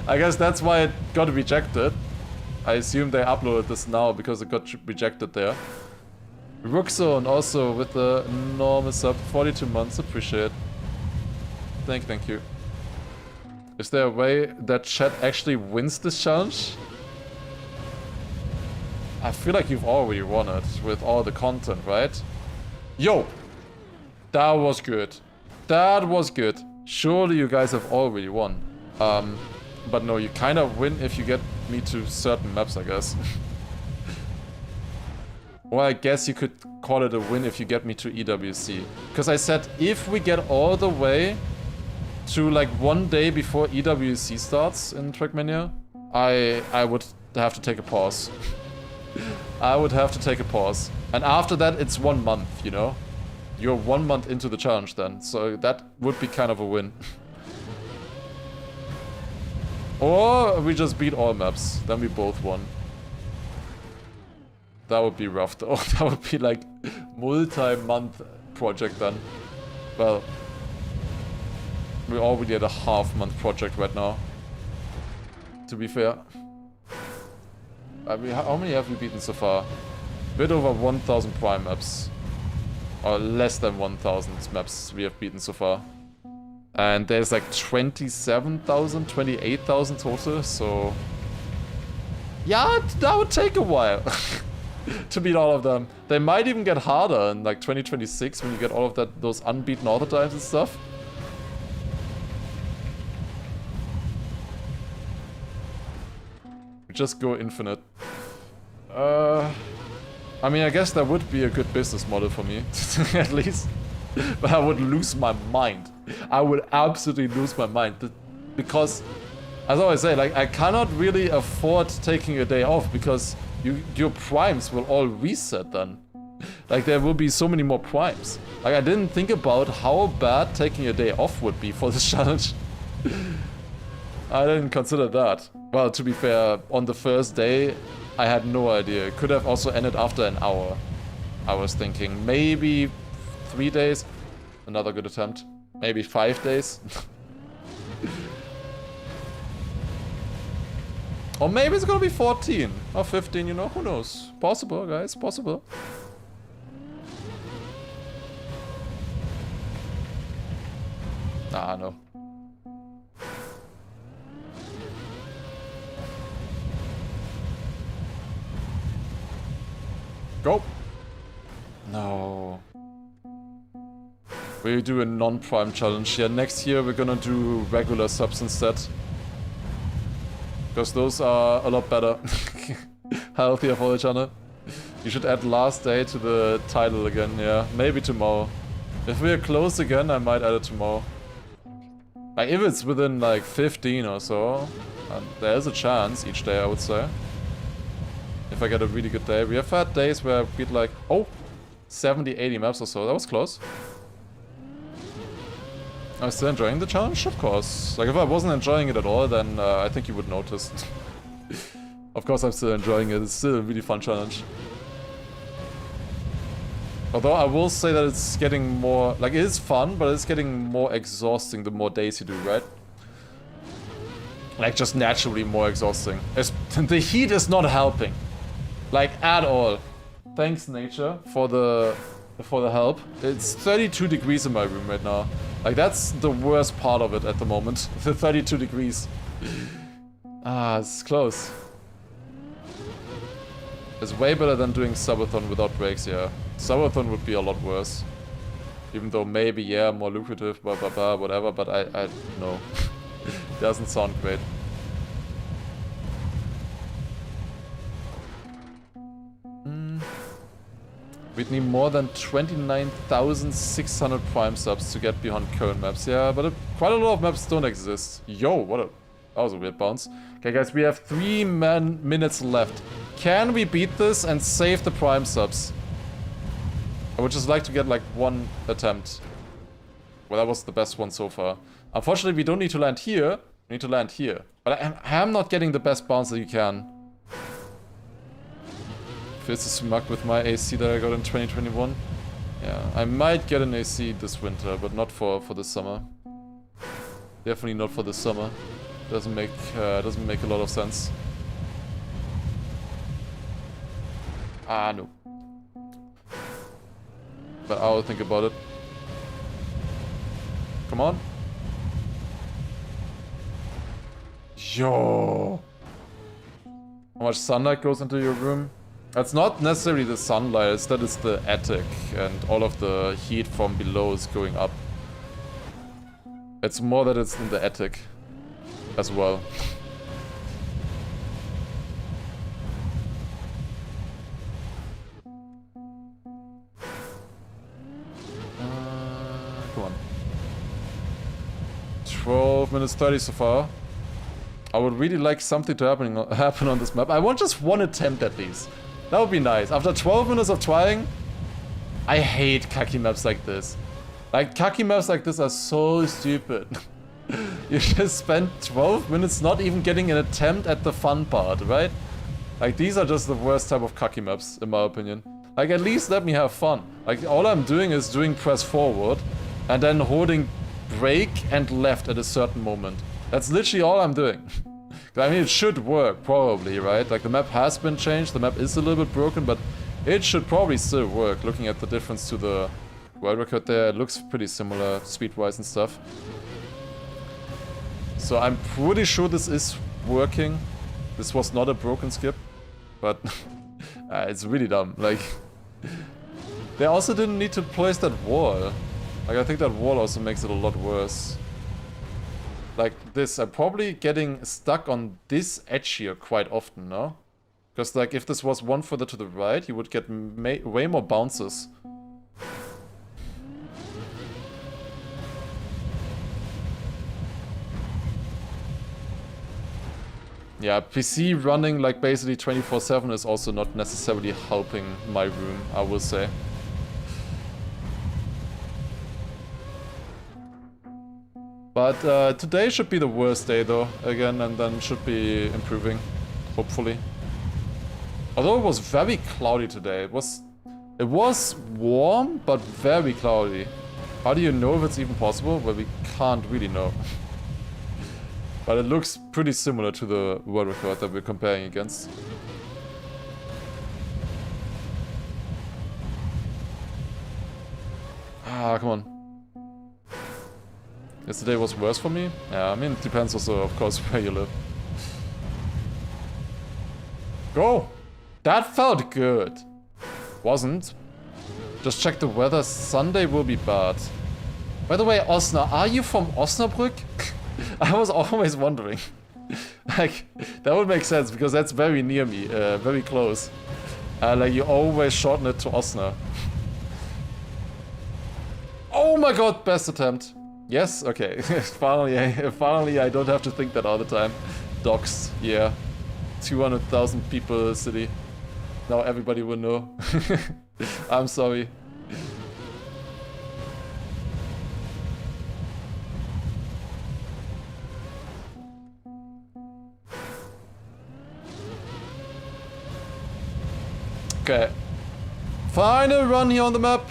I guess that's why it got rejected. I assume they uploaded this now because it got rejected there. Rookzone also with the enormous sub. 42 months, appreciate. Thank you. Is there a way that chat actually wins this challenge? I feel like you've already won it with all the content, right? Yo! That was good. That was good. Surely you guys have already won. But no, you kind of win if you get me to certain maps, I guess. Or I guess you could call it a win if you get me to EWC. Because I said if we get all the way to like 1 day before EWC starts in Trackmania, I would have to take a pause. I would have to take a pause. And after that, it's 1 month, you know? You're 1 month into the challenge then, so that would be kind of a win. Or we just beat all maps, then we both won. That would be rough though. That would be like multi-month project then. Well, we're already at a half-month project right now, to be fair. I mean, how many have we beaten so far? A bit over 1,000 prime maps. Or less than 1,000 maps we have beaten so far. And there's like 27,000, 28,000 total, so... Yeah, that would take a while to beat all of them. They might even get harder in like 2026 when you get all of those unbeaten auto times and stuff. Just go infinite. I mean, I guess that would be a good business model for me, at least. But I would lose my mind. I would absolutely lose my mind. Because, as I always say, like, I cannot really afford taking a day off because your primes will all reset then. Like, there will be so many more primes. Like, I didn't think about how bad taking a day off would be for this challenge. I didn't consider that. Well, to be fair, on the first day, I had no idea. It could have also ended after an hour. I was thinking maybe 3 days. Another good attempt. Maybe 5 days. Or maybe it's gonna be 14 or 15, you know? Who knows? Possible, guys. Possible. Ah, no. Go! No. We do a non-prime challenge. Yeah, next year we're gonna do regular subs instead. Because those are a lot better. Healthier for the channel. You should add last day to the title again, yeah. Maybe tomorrow. If we're close again, I might add it tomorrow. Like, if it's within like 15 or so, there's a chance each day, I would say. If I get a really good day. We have had days where I beat like, oh, 70, 80 maps or so. That was close. I'm still enjoying the challenge? Of course. Like, if I wasn't enjoying it at all, then I think you would notice. Of course I'm still enjoying it. It's still a really fun challenge. Although I will say that it's getting more... Like, it is fun, but it's getting more exhausting the more days you do, right? Like, just naturally more exhausting. The heat is not helping. Like, at all. Thanks, nature, for the help. It's 32 degrees in my room right now. Like, that's the worst part of it at the moment. The 32 degrees. Ah, it's close. It's way better than doing subathon without breaks, yeah. Subathon would be a lot worse. Even though maybe, yeah, more lucrative, blah blah blah, whatever, but I no. Doesn't sound great. We'd need more than 29,600 prime subs to get beyond current maps. Yeah, but quite a lot of maps don't exist. Yo, that was a weird bounce. Okay, guys, we have 3 minutes left. Can we beat this and save the prime subs? I would just like to get like 1 attempt. Well, that was the best one so far. Unfortunately, we don't need to land here. We need to land here. But I am not getting the best bounce that you can. Feels a smug with my AC that I got in 2021. Yeah, I might get an AC this winter, but not for this summer. Definitely not for this summer. Doesn't make a lot of sense. Ah, no. But I'll think about it. Come on. Yo. How much sunlight goes into your room? It's not necessarily the sunlight, it's that it's the attic and all of the heat from below is going up. It's more that it's in the attic as well. minutes 30 so far. I would really like something to happen on this map. I want just one attempt at least. That would be nice. After 12 minutes of trying, I hate cocky maps like this. Like, cocky maps like this are so stupid. You just spent 12 minutes not even getting an attempt at the fun part, right? Like, these are just the worst type of cocky maps, in my opinion. Like, at least let me have fun. Like, all I'm doing is doing press forward and then holding brake and left at a certain moment. That's literally all I'm doing. I mean, it should work, probably, right? Like, the map has been changed, the map is a little bit broken, but it should probably still work, looking at the difference to the world record there. It looks pretty similar, speed-wise and stuff. So I'm pretty sure this is working. This was not a broken skip, but it's really dumb. Like, they also didn't need to place that wall. Like, I think that wall also makes it a lot worse. Like this, I'm probably getting stuck on this edge here quite often, no? Because like if this was one further to the right, you would get way more bounces. Yeah, PC running like basically 24/7 is also not necessarily helping my room, I will say. But today should be the worst day though, again, and then should be improving, hopefully. Although it was very cloudy today. It was warm, but very cloudy. How do you know if it's even possible? Well, we can't really know. But it looks pretty similar to the world record that we're comparing against. Ah, come on. Yesterday was worse for me? Yeah, I mean, it depends also, of course, where you live. Go! That felt good. Wasn't. Just check the weather. Sunday will be bad. By the way, Osna, are you from Osnabrück? I was always wondering. Like, that would make sense, because that's very near me, very close. Like, you always shorten it to Osna. Oh my god, best attempt. Yes, okay. finally I don't have to think that all the time. Doxed, yeah. 200,000 people city. Now everybody will know. I'm sorry. Okay. Final run here on the map.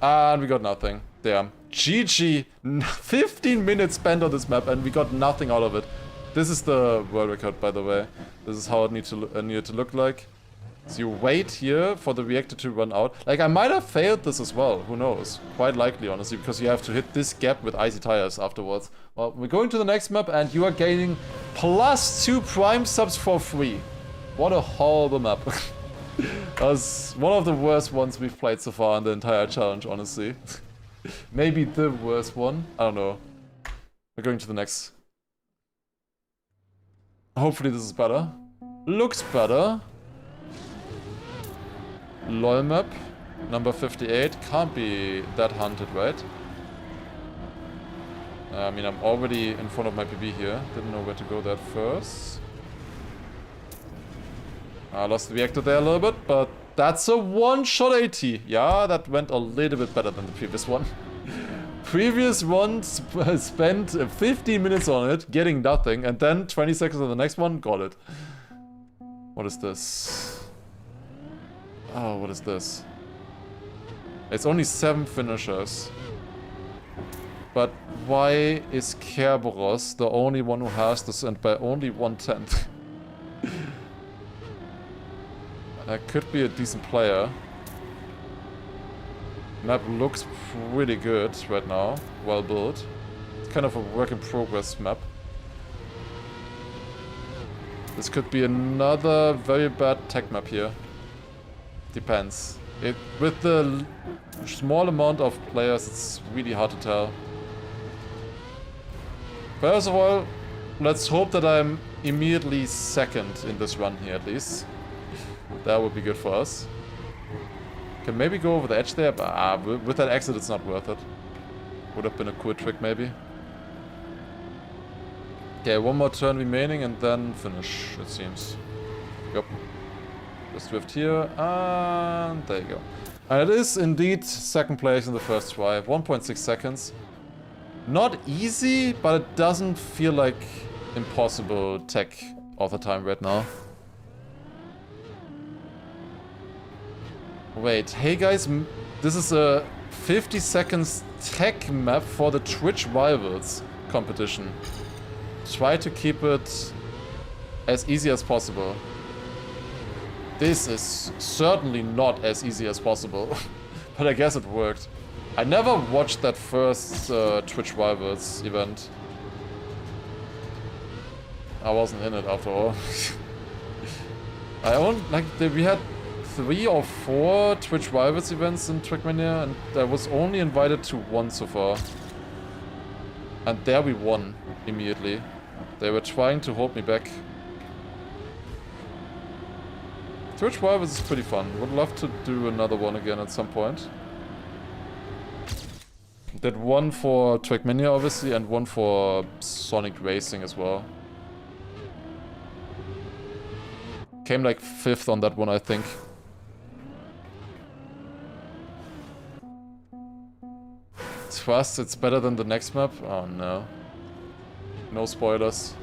And we got nothing. Damn. GG. 15 minutes spent on this map and we got nothing out of it. This is the world record, by the way. This is how it needed to look like. So you wait here for the reactor to run out. Like, I might have failed this as well. Who knows? Quite likely, honestly, because you have to hit this gap with icy tires afterwards. Well, we're going to the next map and you are gaining +2 prime subs for free. What a horrible map. That was one of the worst ones we've played so far in the entire challenge, honestly. Maybe the worst one. I don't know. We're going to the next. Hopefully this is better. Looks better. LOL map. Number 58. Can't be that hunted, right? I mean, I'm already in front of my PB here. Didn't know where to go that first. I lost the reactor there a little bit, but that's a one-shot AT. Yeah, that went a little bit better than the previous one. Previous one spent 15 minutes on it, getting nothing, and then 20 seconds on the next one, got it. What is this? Oh, what is this? It's only 7 finishers. But why is Kerberos the only one who has this and by only 1/10? That could be a decent player. Map looks pretty good right now. Well built. It's kind of a work in progress map. This could be another very bad tech map here. Depends. With the small amount of players, it's really hard to tell. First of all, let's hope that I'm immediately second in this run here at least. That would be good for us. Can maybe go over the edge there, but with that exit it's not worth it. Would have been a cool trick maybe. Okay, one more turn remaining and then finish, it seems. Yep. Just drift here, and there you go. And it is indeed second place in the first try, 1.6 seconds. Not easy, but it doesn't feel like impossible tech all the time right now. Wait, hey guys, this is a 50 seconds tech map for the Twitch Rivals competition. Try to keep it as easy as possible. This is certainly not as easy as possible, but I guess it worked. I never watched that first Twitch Rivals event. I wasn't in it after all. We had 3 or 4 Twitch Rivals events in Trackmania, and I was only invited to 1 so far. And there we won immediately. They were trying to hold me back. Twitch Rivals is pretty fun. Would love to do another one again at some point. Did one for Trackmania obviously, and one for Sonic Racing as well. Came like 5th on that one, I think. Trust it's better than the next map? Oh no. No spoilers.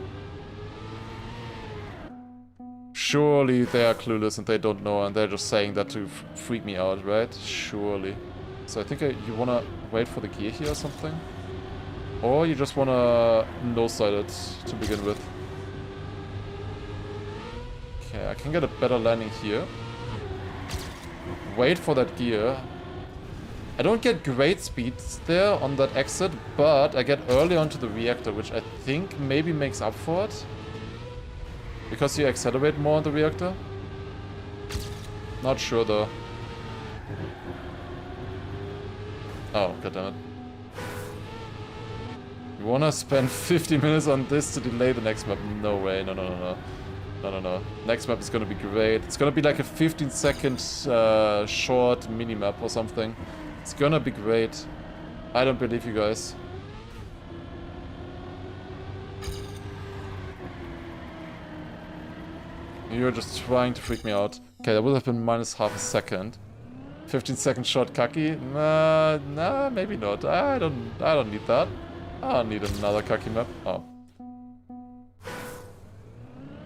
Surely they are clueless and they don't know and they're just saying that to freak me out, right? Surely. So I think you wanna wait for the gear here or something? Or you just wanna no-side it to begin with. Okay, I can get a better landing here. Wait for that gear. I don't get great speeds there on that exit, but I get early onto the reactor, which I think maybe makes up for it. Because you accelerate more on the reactor? Not sure though. Oh, goddammit. You wanna spend 50 minutes on this to delay the next map? No way, no. No. Next map is gonna be great. It's gonna be like a 15-second short mini-map or something. It's gonna be great. I don't believe you guys. You're just trying to freak me out. Okay, that would have been minus half a second. 15-second short Kaki? Nah, maybe not. I don't need that. I don't need another Kaki map. Oh.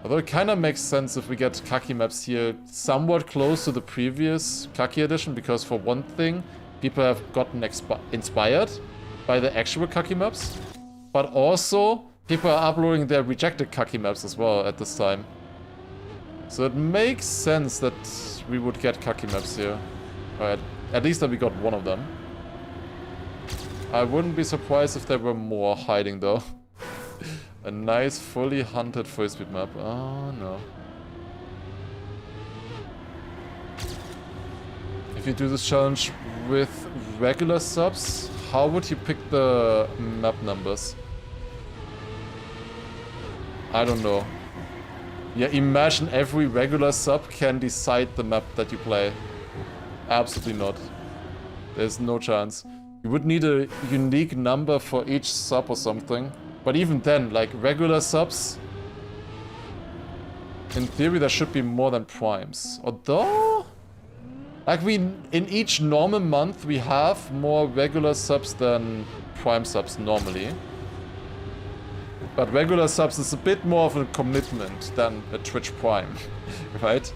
Although it kind of makes sense if we get Kaki maps here somewhat close to the previous Kaki edition, because for one thing, people have gotten inspired by the actual Kaki maps, but also people are uploading their rejected Kaki maps as well at this time. So it makes sense that we would get Kaki maps here. Alright, at least that we got one of them. I wouldn't be surprised if there were more hiding though. A nice fully hunted full speed map. Oh no. If you do this challenge with regular subs, how would you pick the map numbers? I don't know. Yeah, imagine every regular sub can decide the map that you play. Absolutely not. There's no chance. You would need a unique number for each sub or something. But even then, like regular subs, in theory there should be more than primes. Although, like in each normal month we have more regular subs than prime subs normally. But regular subs is a bit more of a commitment than a Twitch Prime, right?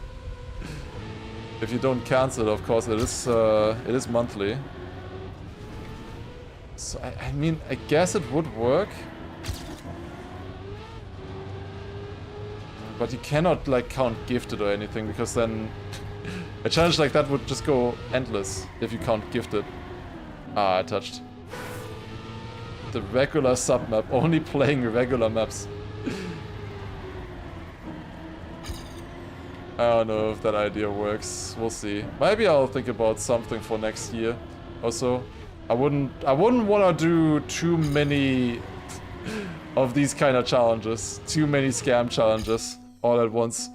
If you don't cancel it, of course, it is monthly. So I mean, I guess it would work. But you cannot like count gifted or anything, because then a challenge like that would just go endless if you count gifted. Ah, I touched. The regular sub map, only playing regular maps. I don't know if that idea works. We'll see. Maybe I'll think about something for next year. Also, I wouldn't want to do too many of these kind of challenges. Too many scam challenges all at once.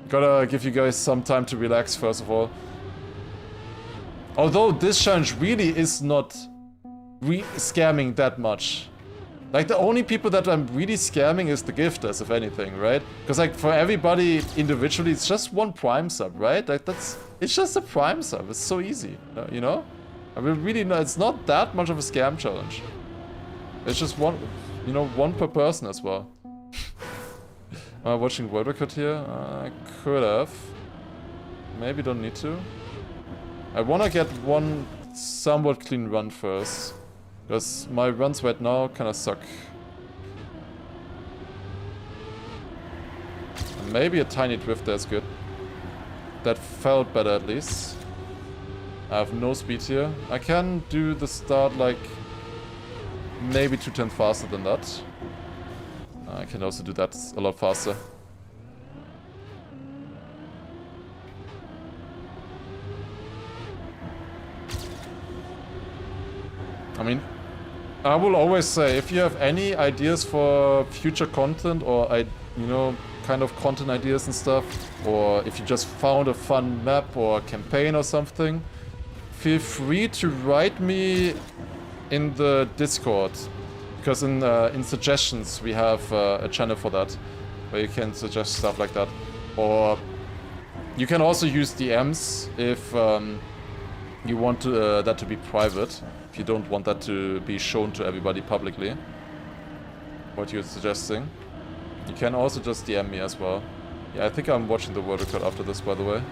Gotta give you guys some time to relax first of all. Although this challenge really is not scamming that much. Like, the only people that I'm really scamming is the gifters, if anything, right? Because, like, for everybody individually, it's just one Prime sub, right? Like, it's just a Prime sub. It's so easy, you know? I mean, really, no, it's not that much of a scam challenge. It's just one, you know, one per person as well. Am I watching World Record here? I could have. Maybe don't need to. I wanna get one somewhat clean run first. Because my runs right now kinda suck. And maybe a tiny drift there is good. That felt better at least. I have no speed here. I can do the start like maybe 2/10 faster than that. I can also do that a lot faster. I mean, I will always say, if you have any ideas for future content or, you know, kind of content ideas and stuff, or if you just found a fun map or campaign or something, feel free to write me in the Discord. Because in suggestions we have a channel for that, where you can suggest stuff like that. Or you can also use DMs if you want that to be private. If you don't want that to be shown to everybody publicly, what you're suggesting. You can also just DM me as well. Yeah, I think I'm watching the World Record after this, by the way.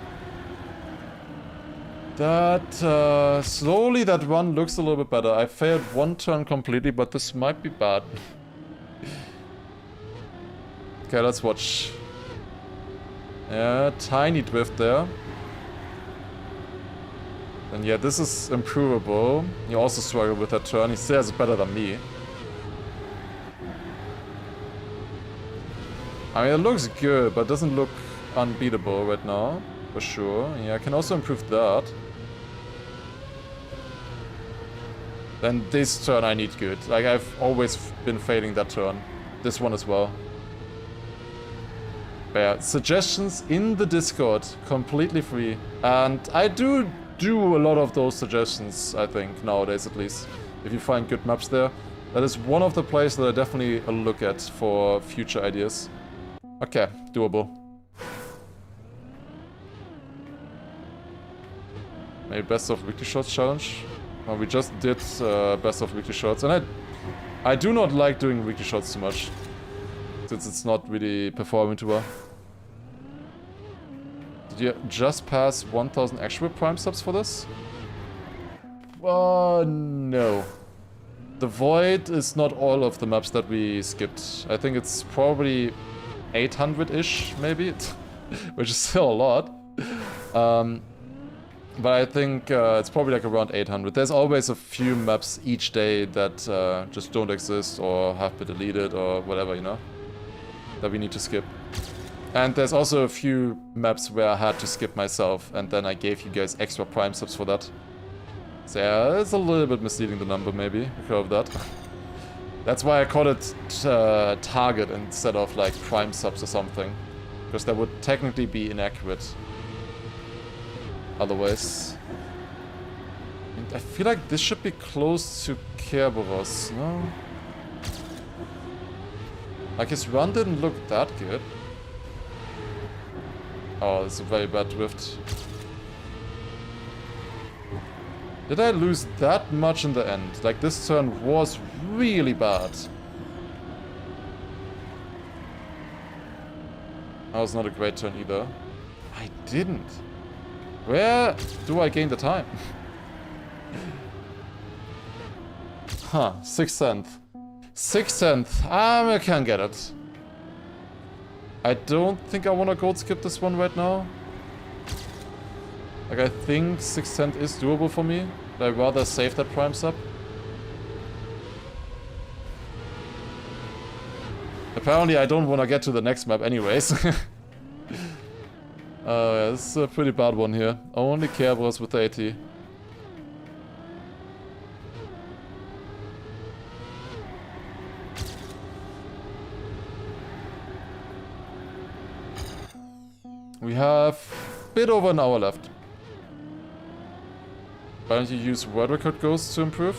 That, slowly that run looks a little bit better. I failed one turn completely, but this might be bad. Okay, let's watch. Yeah, tiny drift there. And yeah, this is improvable. You also struggle with that turn. He says it's better than me. I mean, it looks good, but doesn't look unbeatable right now. For sure. Yeah, I can also improve that. Then this turn I need good. Like, I've always been failing that turn. This one as well. But yeah, suggestions in the Discord. Completely free. And I do a lot of those suggestions, I think, nowadays at least. If you find good maps there. That is one of the places that I definitely look at for future ideas. Okay, doable. Maybe best of weekly shots challenge. Well, we just did best of weekly shots, and I do not like doing weekly shots too much, since it's not really performing too well. Did you just pass 1,000 actual Prime subs for this? No. The Void is not all of the maps that we skipped. I think it's probably 800-ish, maybe, which is still a lot. But I think it's probably like around 800. There's always a few maps each day that just don't exist or have been deleted or whatever, you know, that we need to skip. And there's also a few maps where I had to skip myself, and then I gave you guys extra Prime subs for that. So yeah, it's a little bit misleading, the number, maybe, because of that. That's why I call it target instead of like Prime subs or something. Because that would technically be inaccurate. Otherwise. And I feel like this should be close to Kerberos, no? Like, his run didn't look that good. Oh, it's a very bad drift. Did I lose that much in the end? Like, this turn was really bad. That was not a great turn either. I didn't. Where do I gain the time? Huh, 6th. 6th. I can get it. I don't think I want to gold skip this one right now. Like, I think 6th is doable for me. But I'd rather save that Prime sub. Apparently I don't want to get to the next map anyways. Yeah, this is a pretty bad one here. Only Kerberos with the AT. We have a bit over an hour left. Why don't you use World Record Ghosts to improve?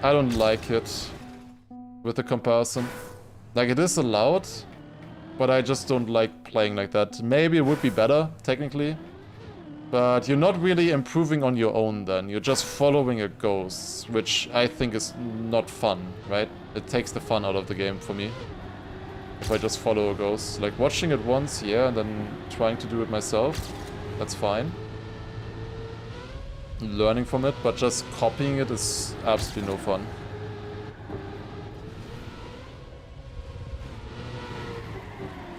I don't like it. with the comparison. Like, it is allowed, but I just don't like playing like that. Maybe it would be better, technically. But you're not really improving on your own then. You're just following a ghost, which I think is not fun, right? It takes the fun out of the game for me. If I just follow a ghost. Like, watching it once, yeah, and then trying to do it myself. That's fine. Learning from it, but just copying it is absolutely no fun.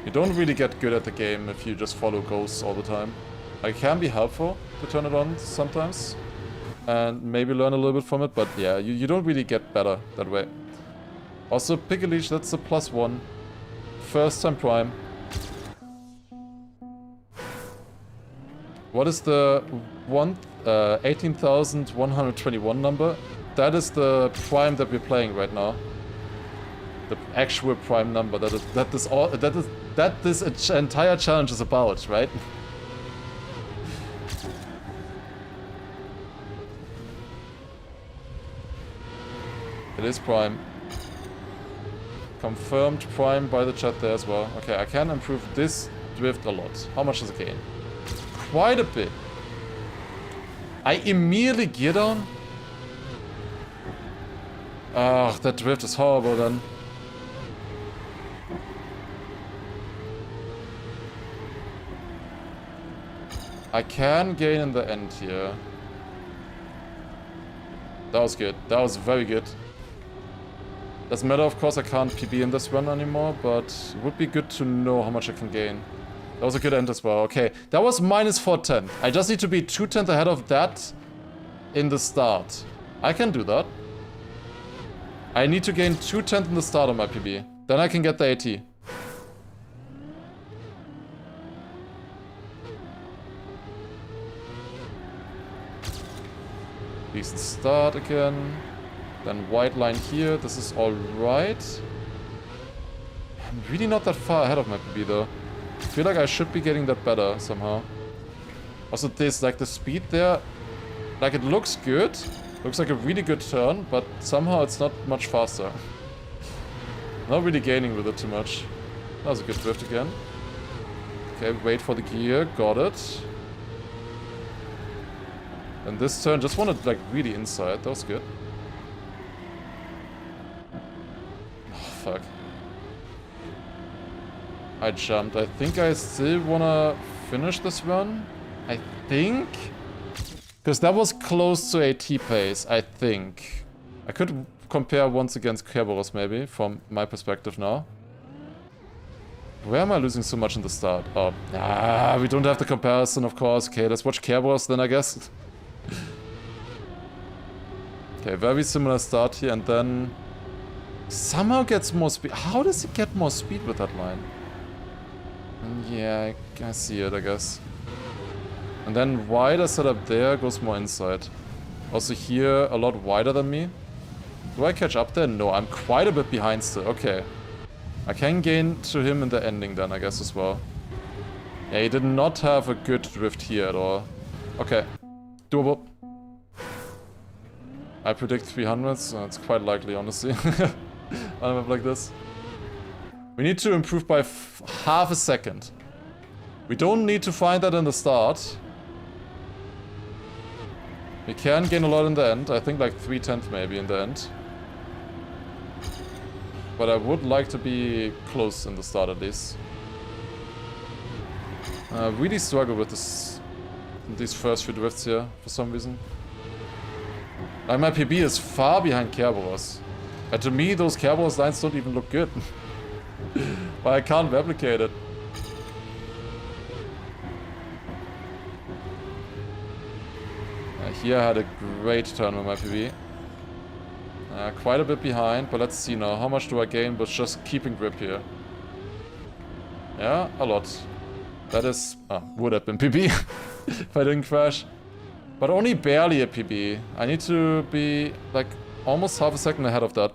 You don't really get good at the game if you just follow ghosts all the time. It can be helpful to turn it on sometimes. And maybe learn a little bit from it, but yeah, you don't really get better that way. Also, pick a leash, that's a +1. First time prime. What is the 18,121 number? That is the prime that we're playing right now. The actual prime number that this entire challenge is about, right? It is prime. Confirmed prime by the chat there as well. Okay, I can improve this drift a lot. How much does it gain? Quite a bit. I immediately gear down? Oh, that drift is horrible then. I can gain in the end here. That was good. That was very good. Doesn't matter, of course, I can't PB in this run anymore, but it would be good to know how much I can gain. That was a good end as well. Okay, that was -410. I just need to be 2/10 ahead of that in the start. I can do that. I need to gain 2/10 in the start of my PB. Then I can get the AT. Decent start again. Then white line here. This is alright. I'm really not that far ahead of my PB though. I feel like I should be getting that better somehow. Also this, like the speed there, like it looks good. Looks like a really good turn, but somehow it's not much faster. Not really gaining with it too much. That was a good drift again. Okay, wait for the gear. Got it. And this turn just wanted like really inside. That was good. Oh, fuck. I jumped. I think I still wanna finish this run. I think. Because that was close to AT pace, I think. I could compare once against Kerberos maybe, from my perspective now. Where am I losing so much in the start? Oh, we don't have the comparison, of course. Okay, let's watch Kerberos then, I guess. Okay, very similar start here, and then somehow gets more speed. How does it get more speed with that line? Yeah, I see it, I guess. And then wider setup there, goes more inside. Also here, a lot wider than me. Do I catch up there? No, I'm quite a bit behind still. Okay. I can gain to him in the ending then, I guess, as well. Yeah, he did not have a good drift here at all. Okay. Doable. I predict 300s. It's quite likely, honestly. On a map like this. We need to improve by half a second. We don't need to find that in the start. We can gain a lot in the end. I think like 3/10 maybe in the end. But I would like to be close in the start at least. I really struggle with these first few drifts here for some reason. Like my PB is far behind Kerberos. And to me those Kerberos lines don't even look good. But I can't replicate it. Here I had a great turn with my PB. Quite a bit behind, but let's see now. How much do I gain with just keeping grip here? Yeah, a lot. That is... would have been PB if I didn't crash. But only barely a PB. I need to be like almost half a second ahead of that.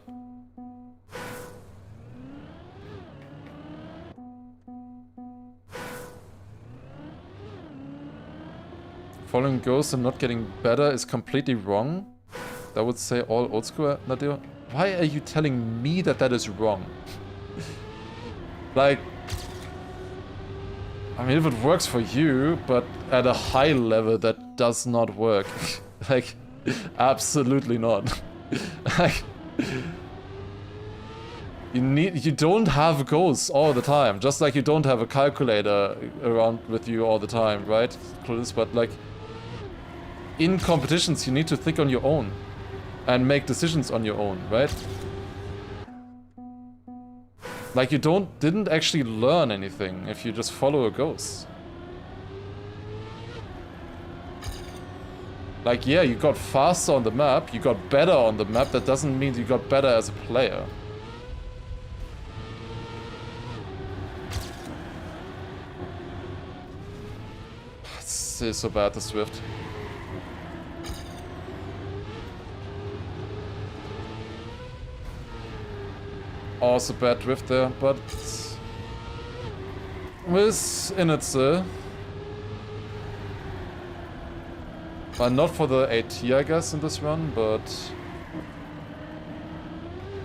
Following ghosts and not getting better is completely wrong. That would say all old school Nadir. why are you telling me that that is wrong? Like, I mean, if it works for you, but at a high level, that does not work. Like, absolutely not. Like, you don't have goals all the time, just like you don't have a calculator around with you all the time, right? But like, in competitions, you need to think on your own and make decisions on your own, right? Like, you didn't actually learn anything if you just follow a ghost. Like, yeah, you got faster on the map, you got better on the map, that doesn't mean you got better as a player. It's so bad, the Swift. Also bad drift there, but with in it still. Well, not for the AT, I guess, in this run, but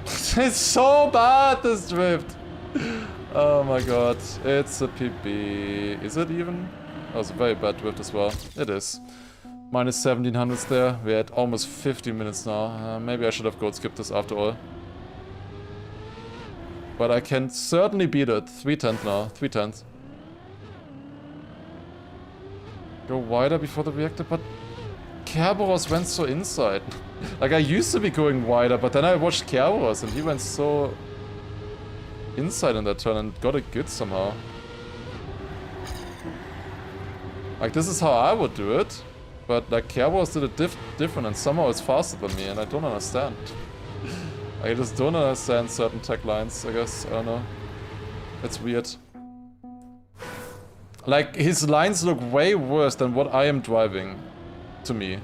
it's so bad, this drift. Oh my god, it's a PB. Is it even? Oh, it's a very bad drift as well. It is. Minus 1700s there. We're at almost 50 minutes now. Maybe I should have gold skipped this after all. But I can certainly beat it. 3/10 now. 3/10. Go wider before the reactor, but Kerberos went so inside. Like, I used to be going wider, but then I watched Kerberos and he went so inside in that turn and got it good somehow. Like, this is how I would do it, but like Kerberos did it different and somehow it's faster than me and I don't understand. I just don't understand certain tech lines, I guess. I don't know. It's weird. Like, his lines look way worse than what I am driving, to me.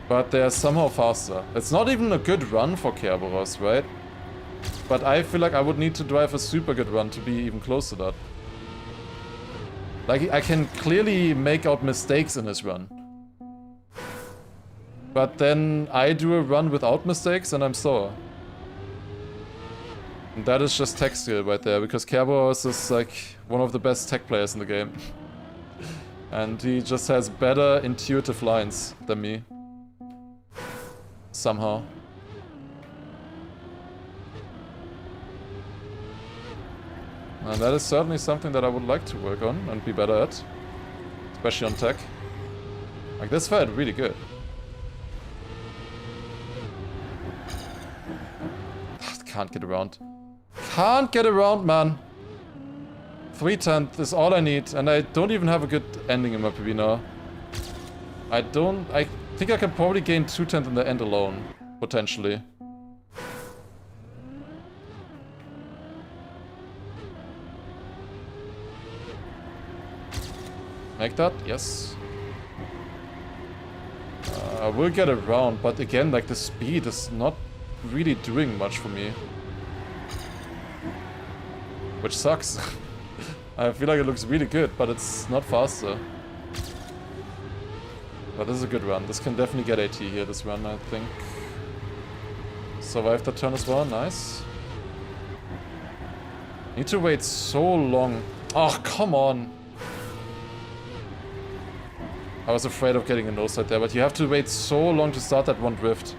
But they're somehow faster. It's not even a good run for Kerberos, right? But I feel like I would need to drive a super good run to be even close to that. Like, I can clearly make out mistakes in his run. But then I do a run without mistakes and I'm slower. And that is just tech skill right there, because Kerberos is like one of the best tech players in the game. And he just has better intuitive lines than me. Somehow. And that is certainly something that I would like to work on and be better at. Especially on tech. Like, this felt really good. Can't get around. Can't get around, man. 3/10 is all I need, and I don't even have a good ending in my PB now. I think I can probably gain 2/10 in the end alone, potentially. Make that? Yes. I will get around, but again, like, the speed is not really doing much for me. Which sucks. I feel like it looks really good, but it's not faster. But this is a good run. This can definitely get AT here, this run, I think. Survive that turn as well, nice. Need to wait so long. Oh, come on. I was afraid of getting a nose side there, but you have to wait so long to start that one drift.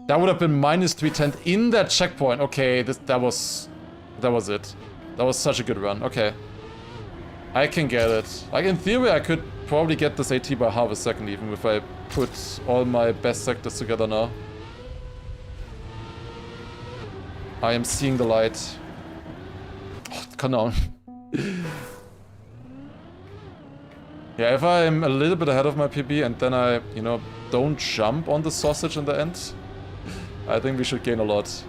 That would have been minus 3/10 in that checkpoint. Okay, that was it. That was such a good run. Okay. I can get it. Like, in theory, I could probably get this AT by half a second even if I put all my best sectors together now. I am seeing the light. Oh, come on. Yeah, if I'm a little bit ahead of my PB and then I, you know, don't jump on the sausage in the end, I think we should gain a lot.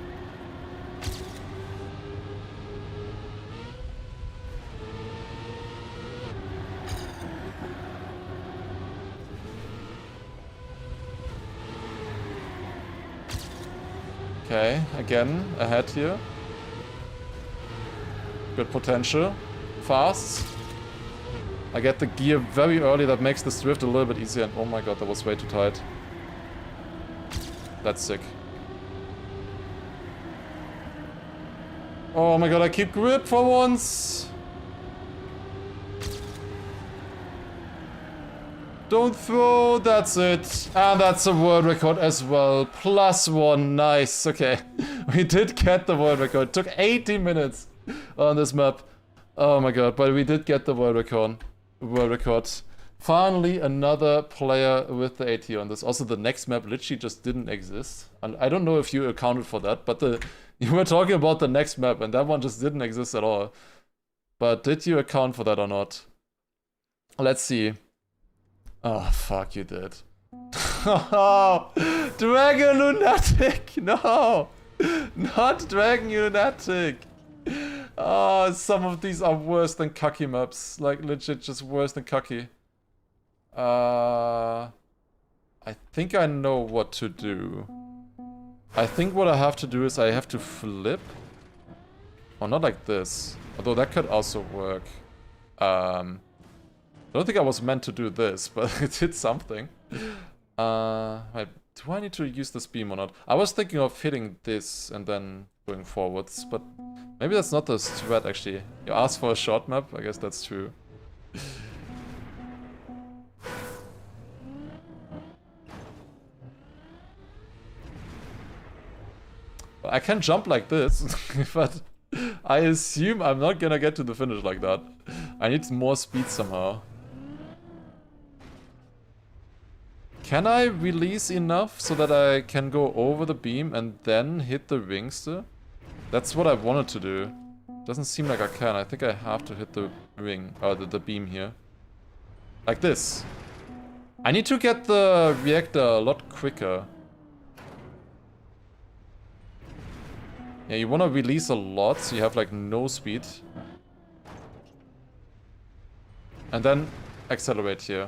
Okay, again, ahead here. Good potential. Fast. I get the gear very early, that makes this drift a little bit easier, and oh my god, that was way too tight. That's sick. Oh my god, I keep grip for once. Don't throw, that's it. And that's a world record as well. +1, nice, okay. We did get the world record. It took 80 minutes on this map. Oh my god, but we did get the world record. Finally, another player with the AT on this. Also, the next map literally just didn't exist. And I don't know if you accounted for that, but you were talking about the next map, and that one just didn't exist at all. But did you account for that or not? Let's see. Oh, fuck, you did. Dragon Lunatic! No! Not Dragon Lunatic! Oh, some of these are worse than Kaki maps. Like, legit, just worse than Kaki. I think I know what to do. I think what I have to do is I have to flip. Oh, not like this. Although that could also work. I don't think I was meant to do this, but it did something. Wait, do I need to use this beam or not? I was thinking of hitting this and then going forwards, but maybe that's not the strat actually. You asked for a short map, I guess that's true. I can jump like this, but I assume I'm not gonna get to the finish like that. I need more speed somehow. Can I release enough so that I can go over the beam and then hit the rings there? That's what I wanted to do. Doesn't seem like I can. I think I have to hit the ring, or the beam here. Like this. I need to get the reactor a lot quicker. Yeah, you want to release a lot so you have like no speed. And then accelerate here.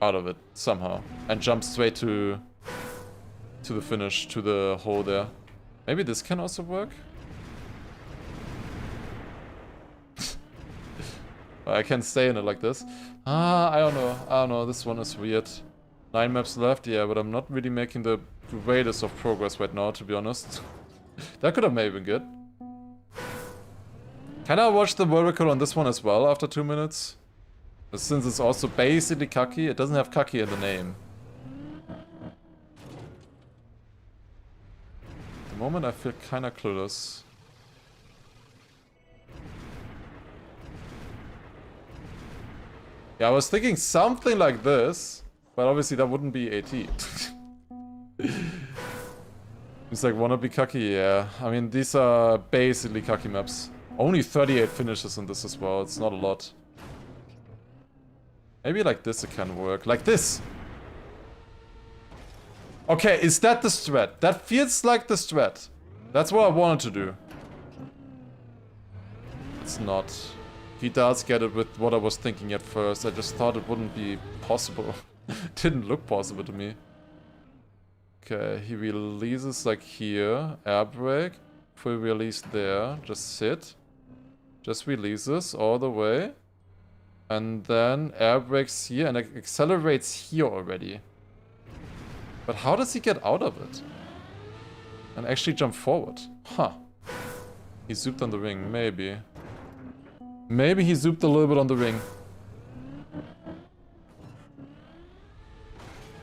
Out of it, somehow. And jump straight to the finish, to the hole there. Maybe this can also work? I can stay in it like this. I don't know, this one is weird. 9 maps left, yeah, but I'm not really making the greatest of progress right now, to be honest. That could have maybe been good. Can I watch the world record on this one as well after 2 minutes? Since it's also basically Kaki, it doesn't have Kaki in the name. At the moment I feel kinda clueless. Yeah, I was thinking something like this, but obviously that wouldn't be AT. It's like wannabe Kaki, yeah. I mean, these are basically Kaki maps. Only 38 finishes in this as well, it's not a lot. Maybe like this it can work. Like this! Okay, is that the strat? That feels like the strat. That's what I wanted to do. It's not. He does get it with what I was thinking at first. I just thought it wouldn't be possible. Didn't look possible to me. Okay, he releases like here. Air brake. Full release there. Just sit. Just releases all the way. And then air brakes here and accelerates here already. But how does he get out of it? And actually jump forward? Huh. He zooped on the ring, maybe. Maybe he zooped a little bit on the ring.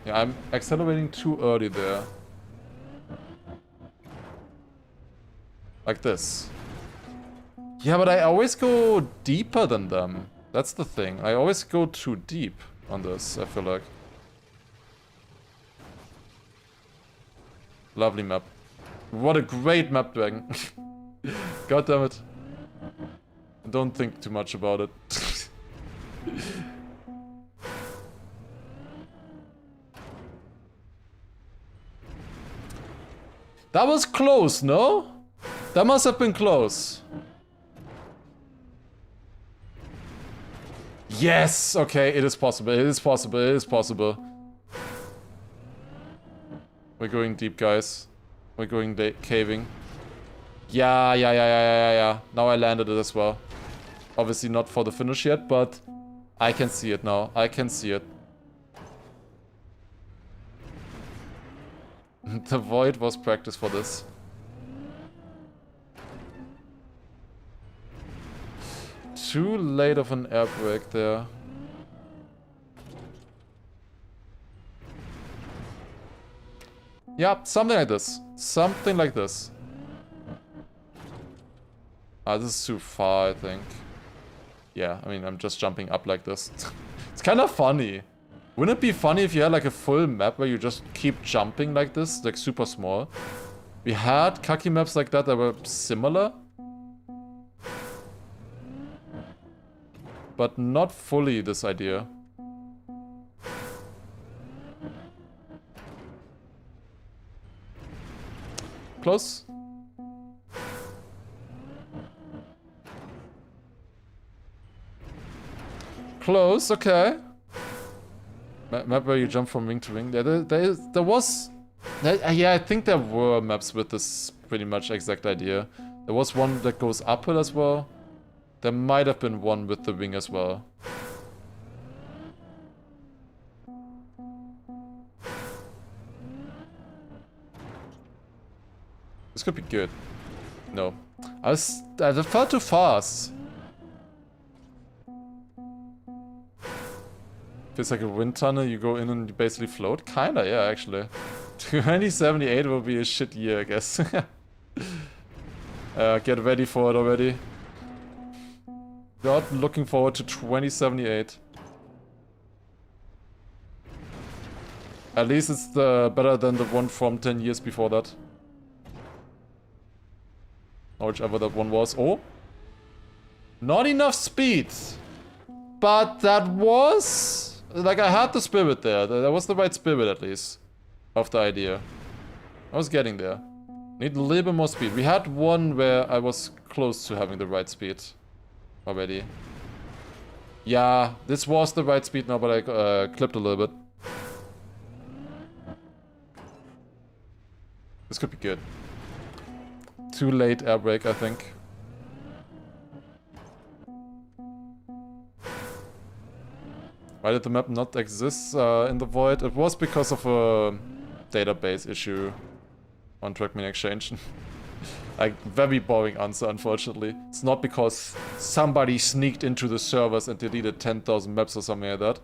Yeah, I'm accelerating too early there. Like this. Yeah, but I always go deeper than them. That's the thing. I always go too deep on this, I feel like. Lovely map. What a great map, Dragon. God damn it. Don't think too much about it. That was close, no? That must have been close. Yes! Okay, it is possible, it is possible, it is possible. We're going deep, guys. We're going caving. Yeah. Now I landed it as well. Obviously not for the finish yet, but I can see it now. I can see it. The void was practice for this. too late of an air brake there. Yeah, something like this. Something like this. Ah, this is too far, I think. Yeah, I mean, I'm just jumping up like this. It's kind of funny. Wouldn't it be funny if you had like a full map where you just keep jumping like this, like super small? We had Kaki maps like that were similar. But not fully this idea. Close. Close, okay. Map where you jump from wing to wing. Yeah, there was... yeah, I think there were maps with this pretty much exact idea. There was one that goes uphill as well. There might have been one with the wing as well. This could be good. No. I felt too fast. Feels like a wind tunnel, you go in and you basically float? Kinda, yeah, actually. 2078 will be a shit year, I guess. Get ready for it already. Not looking forward to 2078. At least it's better than the one from 10 years before that. Or whichever that one was. Oh! Not enough speed! But that was... like, I had the spirit there. That was the right spirit, at least. Of the idea. I was getting there. Need a little bit more speed. We had one where I was close to having the right speed. Already. Yeah, this was the right speed now, but I clipped a little bit. This could be good. Too late air brake, I think. Why did the map not exist in the void? It was because of a database issue on Trackman Exchange. Like, very boring answer, unfortunately. It's not because somebody sneaked into the servers and deleted 10,000 maps or something like that.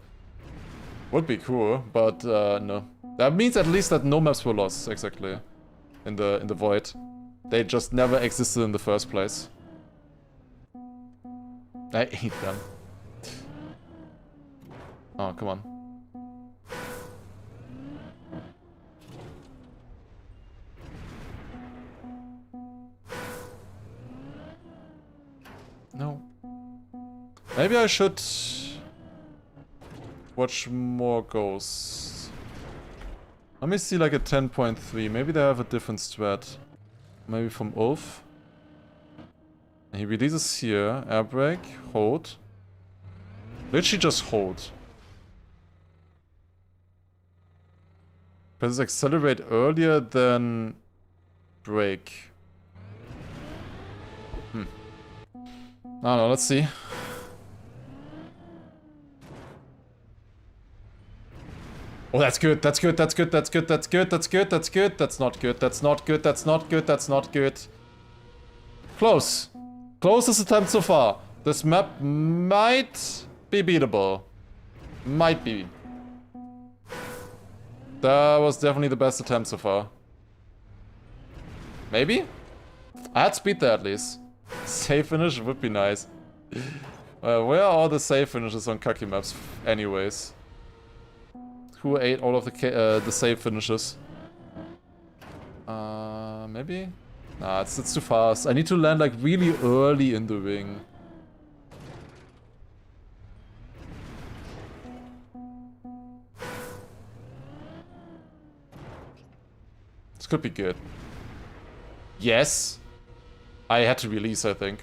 Would be cool, but no. That means at least that no maps were lost, exactly. In the void. They just never existed in the first place. I hate them. Oh, come on. No. Maybe I should watch more Ghosts. Let me see like a 10.3. Maybe they have a different strat. Maybe from Ulf. And he releases here. Air brake. Hold. Literally just hold. Does it accelerate earlier than brake? I don't know, let's see. Oh, that's good, that's good, that's good, that's good, that's good, that's good, that's good, that's not good, that's not good, that's not good, that's not good. Close. Closest attempt so far. This map might be beatable. Might be. That was definitely the best attempt so far. Maybe? I had speed there at least. Safe finish would be nice. Where are all the safe finishes on Kaki maps anyways? Who ate all of the safe finishes? Maybe? Nah, it's too fast. I need to land like really early in the ring. This could be good. Yes! I had to release, I think.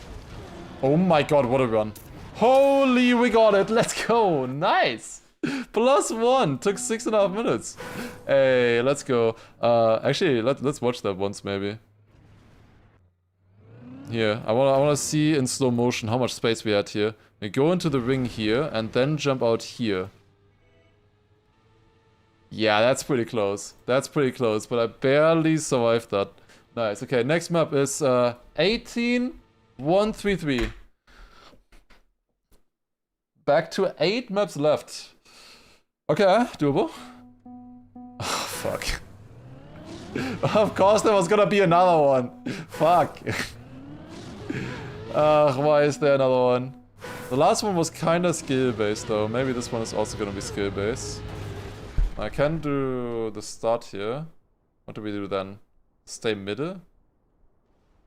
Oh my god, what a run. Holy, we got it! Let's go! Nice! +1! Took 6.5 minutes. Hey, let's go. Actually, let's watch that once, maybe. Here, I wanna see in slow motion how much space we had here. We go into the ring here, and then jump out here. Yeah, that's pretty close. That's pretty close, but I barely survived that. Nice. Okay, next map is 18133. back to 8 maps left. Okay, doable. Oh, fuck. Of course there was gonna be another one. Fuck. Why is there another one? The last one was kinda skill-based though. Maybe this one is also gonna be skill-based. I can do the start here. What do we do then? Stay middle?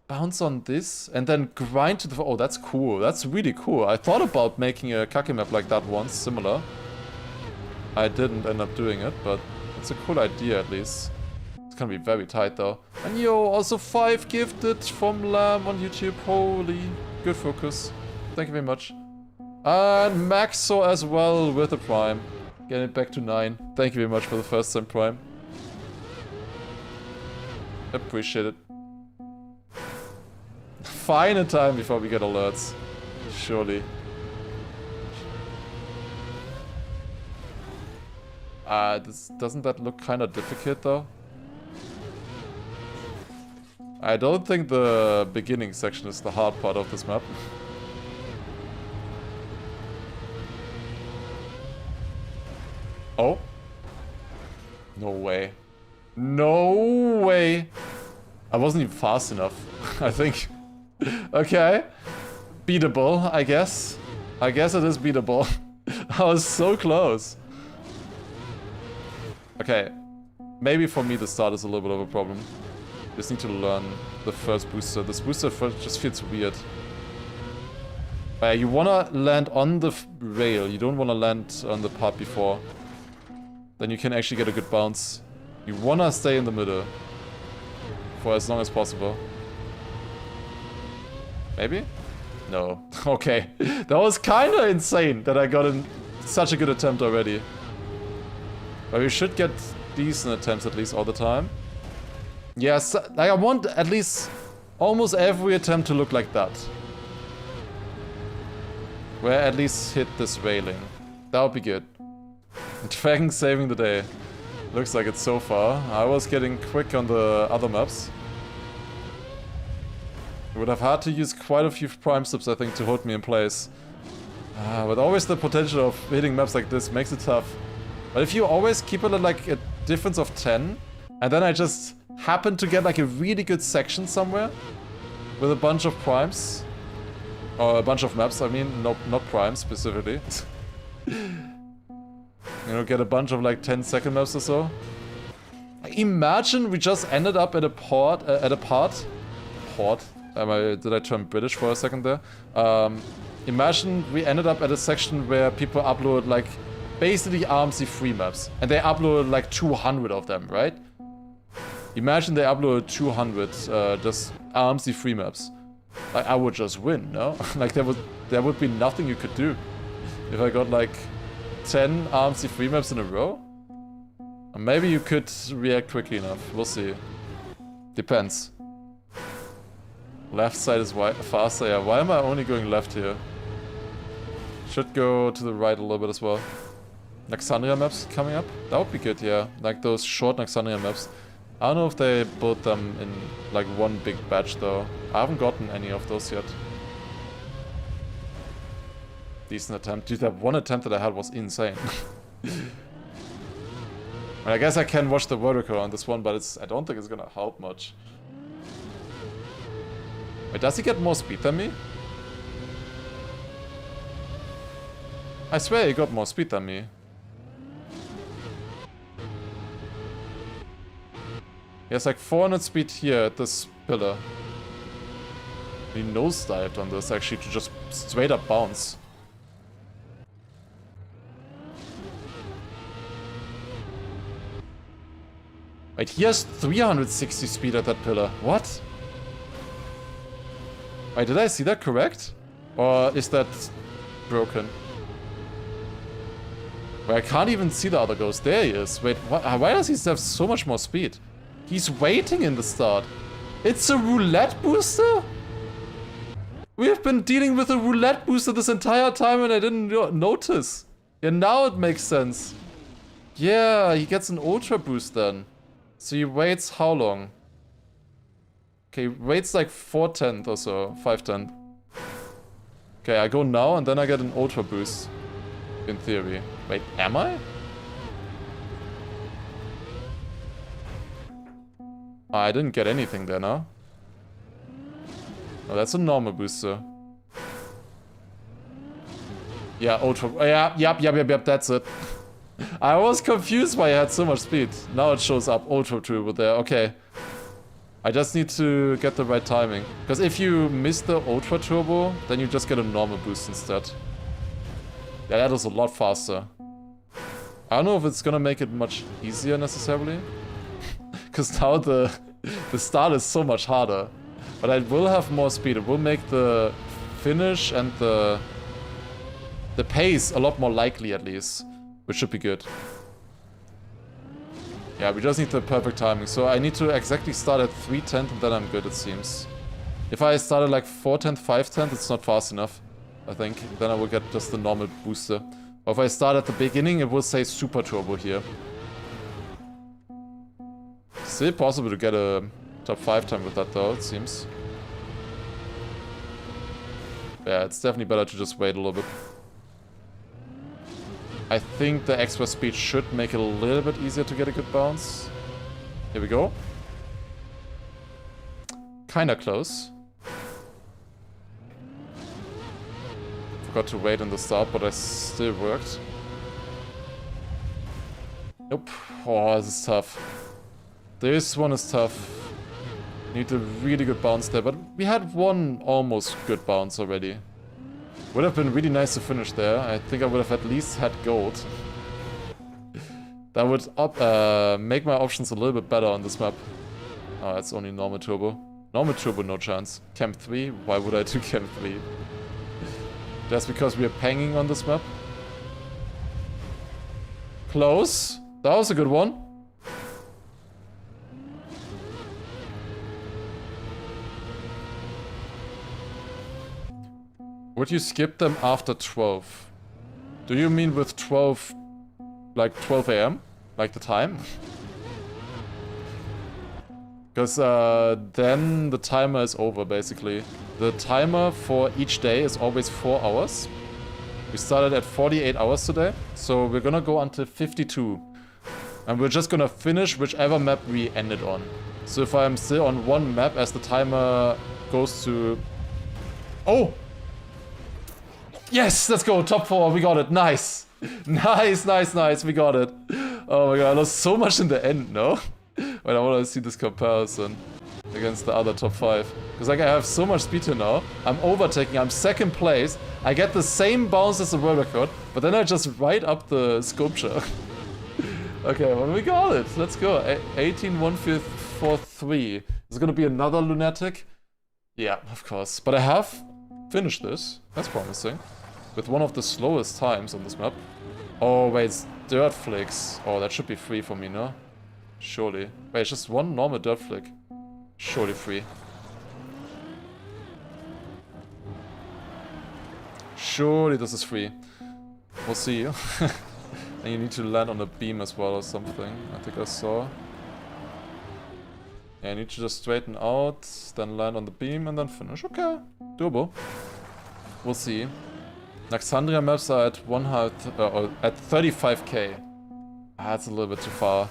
Bounce on this and then grind to the... Oh, that's cool. That's really cool. I thought about making a Kake map like that once, similar. I didn't end up doing it, but it's a cool idea at least. It's gonna be very tight though. And yo, also 5 gifted from Lamb on YouTube. Holy, good focus. Thank you very much. And Maxo as well with a Prime. Getting it back to 9. Thank you very much for the first time Prime. Appreciate it. Fine in time before we get alerts. Surely. Doesn't that look kind of difficult though? I don't think the beginning section is the hard part of this map. Oh. No way. No way. I wasn't even fast enough, I think. Okay. Beatable, I guess. I guess it is beatable. I was so close. Okay. Maybe for me the start is a little bit of a problem. Just need to learn the first booster. This booster just feels weird. You wanna land on the rail. You don't wanna land on the part before. Then you can actually get a good bounce. You wanna stay in the middle. For as long as possible. Maybe? No. Okay. That was kinda insane that I got in such a good attempt already. But we should get decent attempts at least all the time. Yes, like I want at least almost every attempt to look like that. Where I at least hit this railing. That would be good. Dragon saving the day. Looks like it so far. I was getting quick on the other maps. I would have had to use quite a few prime subs, I think, to hold me in place. But always the potential of hitting maps like this makes it tough. But if you always keep it at like a difference of 10, and then I just happen to get like a really good section somewhere with a bunch of primes, or a bunch of maps, I mean, not primes specifically. You know, get a bunch of like 10-second maps or so. Imagine we just ended up at a part. Did I turn British for a second there? Imagine we ended up at a section where people upload like basically RMC free maps, and they upload like 200 of them, right? Imagine they upload 200 just RMC free maps. Like, I would just win, no? Like there would be nothing you could do if I got like 10 RMC free maps in a row. Or maybe you could react quickly enough. We'll see. Depends. Left side is faster. Yeah, why am I only going left here? Should go to the right a little bit as well. Naxandria maps coming up? That would be good, yeah. Like those short Naxandria maps. I don't know if they built them in like one big batch though. I haven't gotten any of those yet. Decent attempt. Dude, that one attempt that I had was insane. I guess I can watch the vertical on this one, but I don't think it's gonna help much. Wait, does he get more speed than me? I swear he got more speed than me. He has like 400 speed here at this pillar. He nosedived on this actually to just straight up bounce. Wait, he has 360 speed at that pillar. What? Wait, did I see that correct? Or is that broken? Wait, I can't even see the other ghost. There he is. Wait, why does he have so much more speed? He's waiting in the start. It's a roulette booster? We have been dealing with a roulette booster this entire time and I didn't notice. Yeah, now it makes sense. Yeah, he gets an ultra boost then. So he waits how long? Okay, waits like 4/10 or so, 5/10. Okay, I go now and then I get an ultra boost. In theory. Wait, am I? I didn't get anything there, no? Oh, that's a normal booster. Yeah, ultra. Yeah, yep, that's it. I was confused why I had so much speed. Now it shows up ultra turbo there. Okay. I just need to get the right timing. Because if you miss the ultra turbo, then you just get a normal boost instead. Yeah, that is a lot faster. I don't know if it's gonna make it much easier necessarily. Because now the start is so much harder. But I will have more speed. It will make the finish and the pace a lot more likely at least. Which should be good. Yeah, we just need the perfect timing. So I need to exactly start at 3/10 and then I'm good, it seems. If I started like 4/10, 5/10, it's not fast enough, I think. Then I will get just the normal booster. Or if I start at the beginning, it will say super turbo here. Still possible to get a top 5 time with that though, it seems. Yeah, it's definitely better to just wait a little bit. I think the extra speed should make it a little bit easier to get a good bounce. Here we go. Kinda close. Forgot to wait in the start, but it still worked. Nope. Oh, this is tough. This one is tough. Need a really good bounce there, but we had one almost good bounce already. Would have been really nice to finish there. I think I would have at least had gold. That would make my options a little bit better on this map. Oh, that's only normal turbo. Normal turbo, no chance. Chem 3? Why would I do Chem 3? Just because we are panging on this map. Close. That was a good one. Would you skip them after 12? Do you mean with 12, like 12 AM? Like the time? Because then the timer is over, basically. The timer for each day is always 4 hours. We started at 48 hours today, so we're gonna go until 52. And we're just gonna finish whichever map we ended on. So if I'm still on one map as the timer goes to... Oh! Yes, let's go, top 4, we got it, nice. Nice, we got it. Oh my god, I lost so much in the end, no? Wait, I wanna see this comparison against the other top 5. Because like I have so much speed here now, I'm overtaking, I'm second place, I get the same bounce as the world record, but then I just ride up the sculpture. Okay, well we got it, let's go. 18-1-4-3. Is it gonna be another lunatic? Yeah, of course. But I have finished this, that's promising. With one of the slowest times on this map. Oh wait, it's dirt flicks. Oh, that should be free for me, no? Surely. Wait, it's just one normal dirt flick. Surely free. Surely this is free. We'll see. And you need to land on a beam as well or something. I think I saw. Yeah, I need to just straighten out, then land on the beam and then finish. Okay. Doable. We'll see. Naxandria maps are at at 35k. Ah, that's a little bit too far.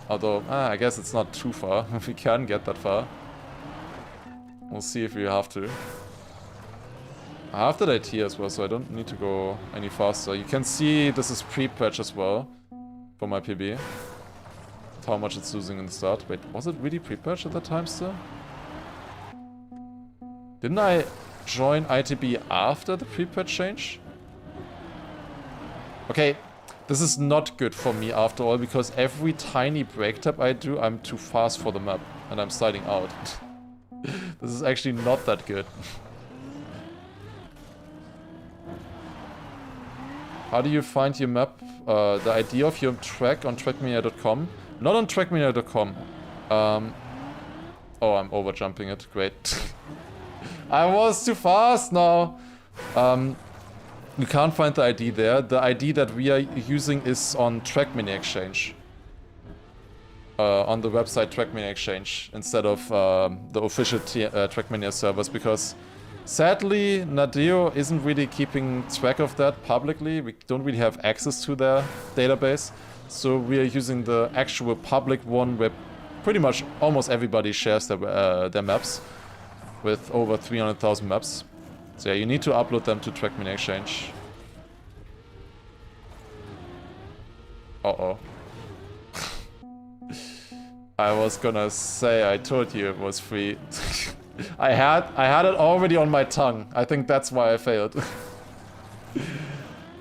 Although, I guess it's not too far. We can get that far. We'll see if we have to. I have that IT as well, so I don't need to go any faster. You can see this is pre-patch as well for my PB. How much it's losing in the start. Wait, was it really pre-patch at that time still? Didn't I join ITB after the pre-patch change? Okay, this is not good for me after all, because every tiny break tap I do, I'm too fast for the map, and I'm sliding out. This is actually not that good. How do you find your map? The idea of your track on trackmania.com? Not on trackmania.com. Oh, I'm overjumping it. Great. I was too fast now. You can't find the ID there. The ID that we are using is on Trackmania Exchange. On the website Trackmania Exchange instead of the official Trackmania servers, because Sadly, Nadeo isn't really keeping track of that publicly. We don't really have access to their database. So we are using the actual public one where pretty much almost everybody shares their maps with over 300,000 maps. So yeah, you need to upload them to Track Mini Exchange. Uh-oh. I was gonna say, I told you it was free. I had it already on my tongue. I think that's why I failed.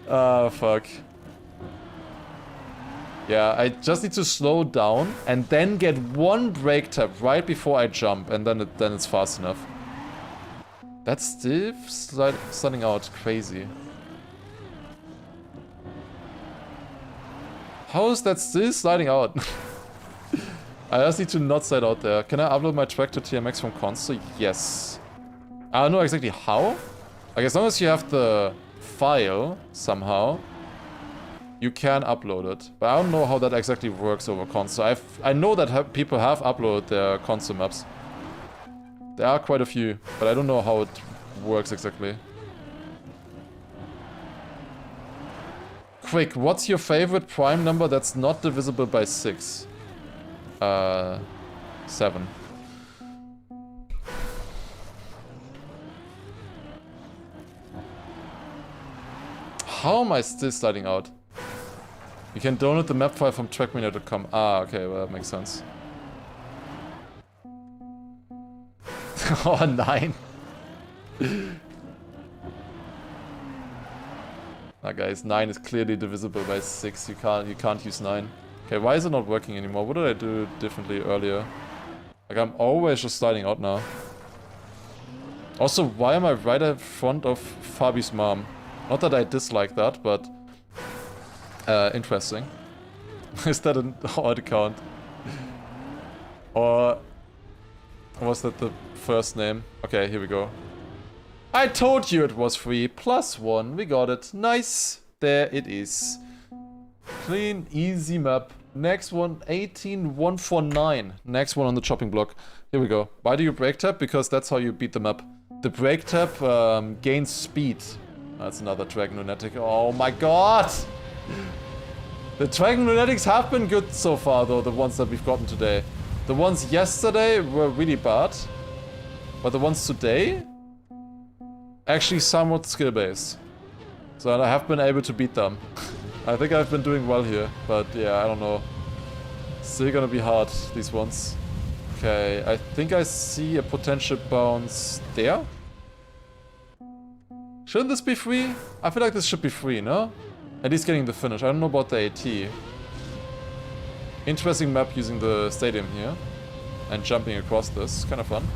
Ah, fuck. Yeah, I just need to slow down and then get one brake tap right before I jump, and then it's fast enough. That's still sliding out crazy. How is that still sliding out? I just need to not slide out there. Can I upload my track to TMX from console? Yes. I don't know exactly how. Like, as long as you have the file somehow, you can upload it. But I don't know how that exactly works over console. I know that people have uploaded their console maps. There are quite a few, but I don't know how it works exactly. Quick, what's your favorite prime number that's not divisible by 6? 7. How am I still sliding out? You can download the map file from trackmania.com. Ah, okay, well that makes sense. Oh, 9. Ah, guys, 9 is clearly divisible by 6. You can't use 9. Okay, why is it not working anymore? What did I do differently earlier? Like, I'm always just sliding out now. Also, why am I right in front of Fabi's mom? Not that I dislike that, but... interesting. Is that an odd account? Or... was that the first name? Okay, here we go. I told you it was free. +1. We got it. Nice. There it is. Clean, easy map. Next one, 18149. Next one on the chopping block. Here we go. Why do you brake tap? Because that's how you beat the map. The brake tap gains speed. That's another Dragon Lunatic. Oh my god! The Dragon Lunatics have been good so far though, the ones that we've gotten today. The ones yesterday were really bad. But the ones today? Actually somewhat skill-based. So I have been able to beat them. I think I've been doing well here, but yeah, I don't know. Still gonna be hard, these ones. Okay, I think I see a potential bounce there. Shouldn't this be free? I feel like this should be free, no? At least getting the finish. I don't know about the AT. Interesting map using the stadium here. And jumping across this. Kind of fun.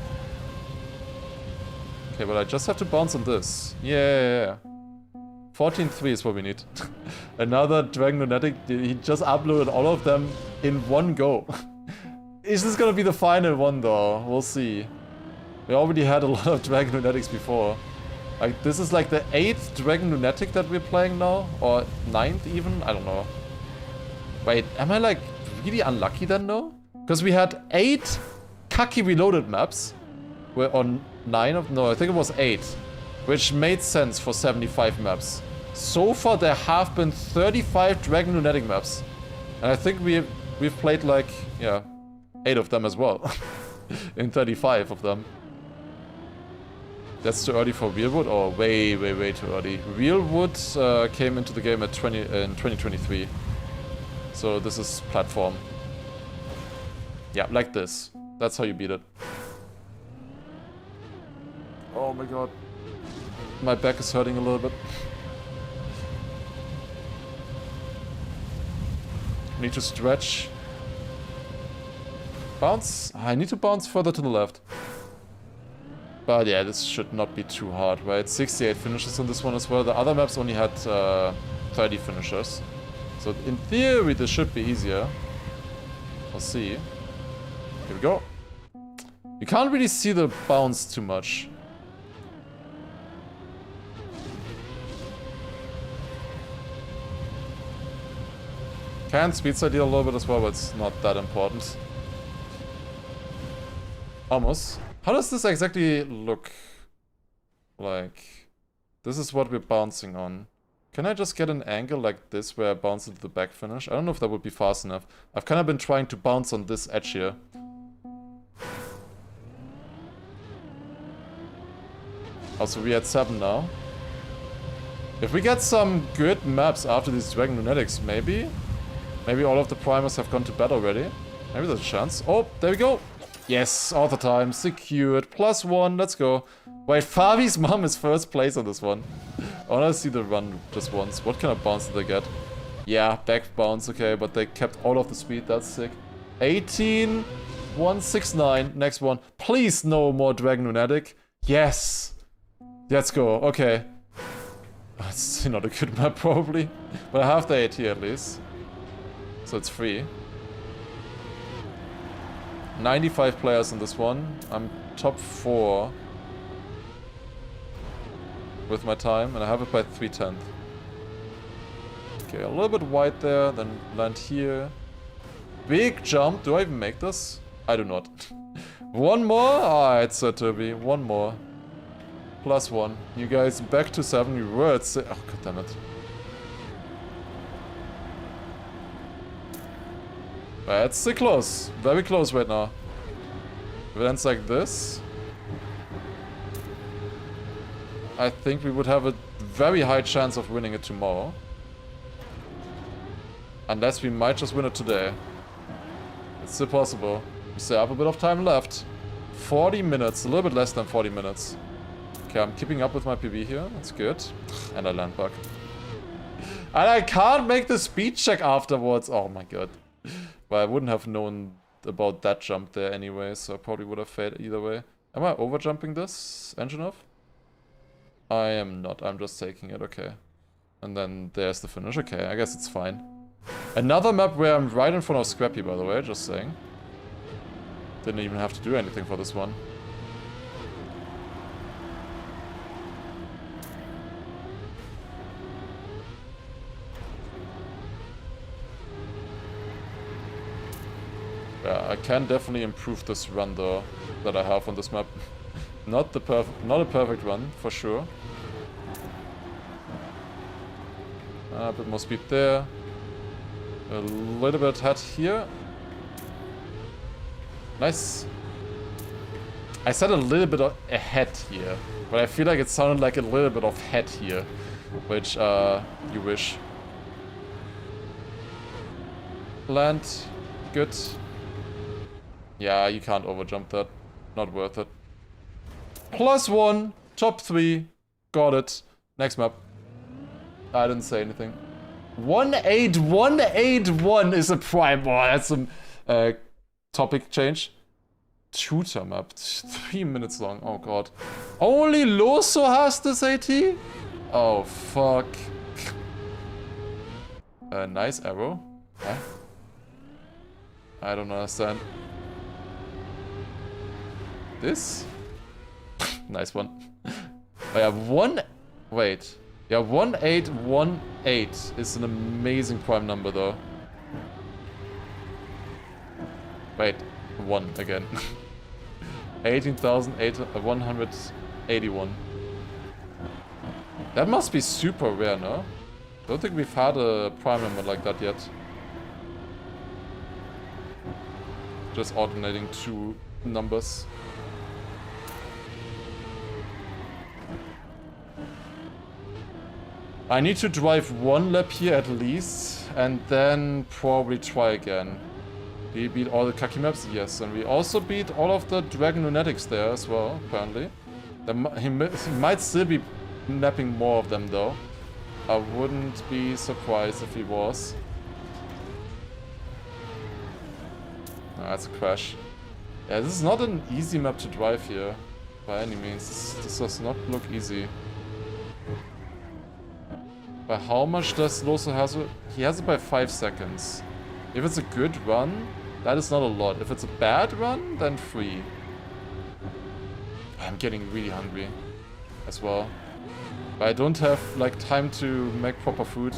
Okay, but I just have to bounce on this. Yeah. 14-3 is what we need. Another Dragon Lunatic. He just uploaded all of them in one go. Is this gonna be the final one though? We'll see. We already had a lot of Dragon Lunatics before. Like, this is like the 8th Dragon Lunatic that we're playing now? Or 9th even? I don't know. Wait, am I like really unlucky then though? Because we had 8 Kaki Reloaded maps. We're on 9 of... no, I think it was 8. Which made sense for 75 maps. So far there have been 35 Dragon Lunatic maps. And I think we've played like, yeah, 8 of them as well. In 35 of them. That's too early for Realwood? Or way too early. Realwood came into the game at in 2023. So this is platform. Yeah, like this. That's how you beat it. Oh my god. My back is hurting a little bit. Need to stretch. Bounce? I need to bounce further to the left. But yeah, this should not be too hard, right? 68 finishes on this one as well. The other maps only had 30 finishers. So in theory, this should be easier. We'll see. Here we go. You can't really see the bounce too much. Can speed side deal a little bit as well, but it's not that important. Almost. How does this exactly look? Like, this is what we're bouncing on. Can I just get an angle like this where I bounce into the back finish? I don't know if that would be fast enough. I've kind of been trying to bounce on this edge here. Also, we're at 7 now. If we get some good maps after these Dragon Lunatics, maybe? Maybe all of the primers have gone to bed already. Maybe there's a chance. Oh, there we go. Yes, all the time. Secured. +1. Let's go. Wait, Fabi's mom is first place on this one. I wanna see the run just once. What kind of bounce did they get? Yeah, back bounce, okay, but they kept all of the speed. That's sick. 18. 169. Next one. Please no more Dragon Lunatic. Yes. Let's go. Okay. It's not a good map, probably. But I have the 8 here at least. So it's free. 95 players in this one. I'm top 4 with my time, and I have it by 3/10. Okay, a little bit wide there, then land here. Big jump. Do I even make this? I do not. One more? Alright, Sir Turby. One more. +1. You guys back to 7. You were at 6. Oh, god damn it. That's close. Very close right now. If it ends like this, I think we would have a very high chance of winning it tomorrow. Unless we might just win it today. It's still possible. We still have a bit of time left. 40 minutes. A little bit less than 40 minutes. Okay, I'm keeping up with my PB here. That's good. And I land bug. And I can't make the speed check afterwards. Oh my god. But I wouldn't have known about that jump there anyway, so I probably would have failed either way. Am I overjumping this? Engine off? I am not. I'm just taking it. Okay. And then there's the finish. Okay, I guess it's fine. Another map where I'm right in front of Scrappy, by the way. Just saying. Didn't even have to do anything for this one. Yeah, I can definitely improve this run though that I have on this map. Not a perfect run for sure. A bit more speed there. A little bit head here. Nice. I said a little bit of ahead here, but I feel like it sounded like a little bit of head here, which you wish. Land, good. Yeah, you can't overjump that. Not worth it. +1, top 3, got it. Next map. I didn't say anything. 18181 is a prime. Oh, that's some topic change. Shooter map. 3 minutes long. Oh god. Only Loso has this AT? Oh fuck. Nice arrow. Huh? I don't understand. This? Nice one. Oh yeah, wait. Yeah, 1818 is an amazing prime number though. Wait, 1 again. 18,181. That must be super rare, no? Don't think we've had a prime number like that yet. Just alternating 2 numbers. I need to drive 1 lap here at least, and then probably try again. We beat all the Kaki maps? Yes, and we also beat all of the Dragon Lunatics there as well, apparently. He might still be napping more of them though. I wouldn't be surprised if he was. Ah, that's a crash. Yeah, this is not an easy map to drive here, by any means. This does not look easy. By how much does Loso have it? He has it by 5 seconds. If it's a good run, that is not a lot. If it's a bad run, then 3. I'm getting really hungry as well. But I don't have like time to make proper food.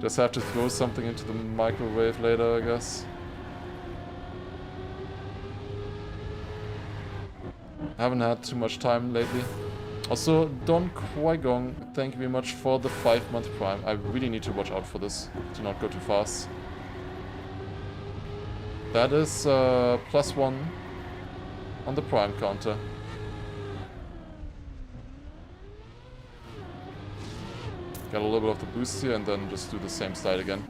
Just have to throw something into the microwave later, I guess. I haven't had too much time lately. Also, Don Qui-Gong, thank you very much for the 5-month prime. I really need to watch out for this. Do not go too fast. That is +1 on the prime counter. Get a little bit of the boost here and then just do the same slide again.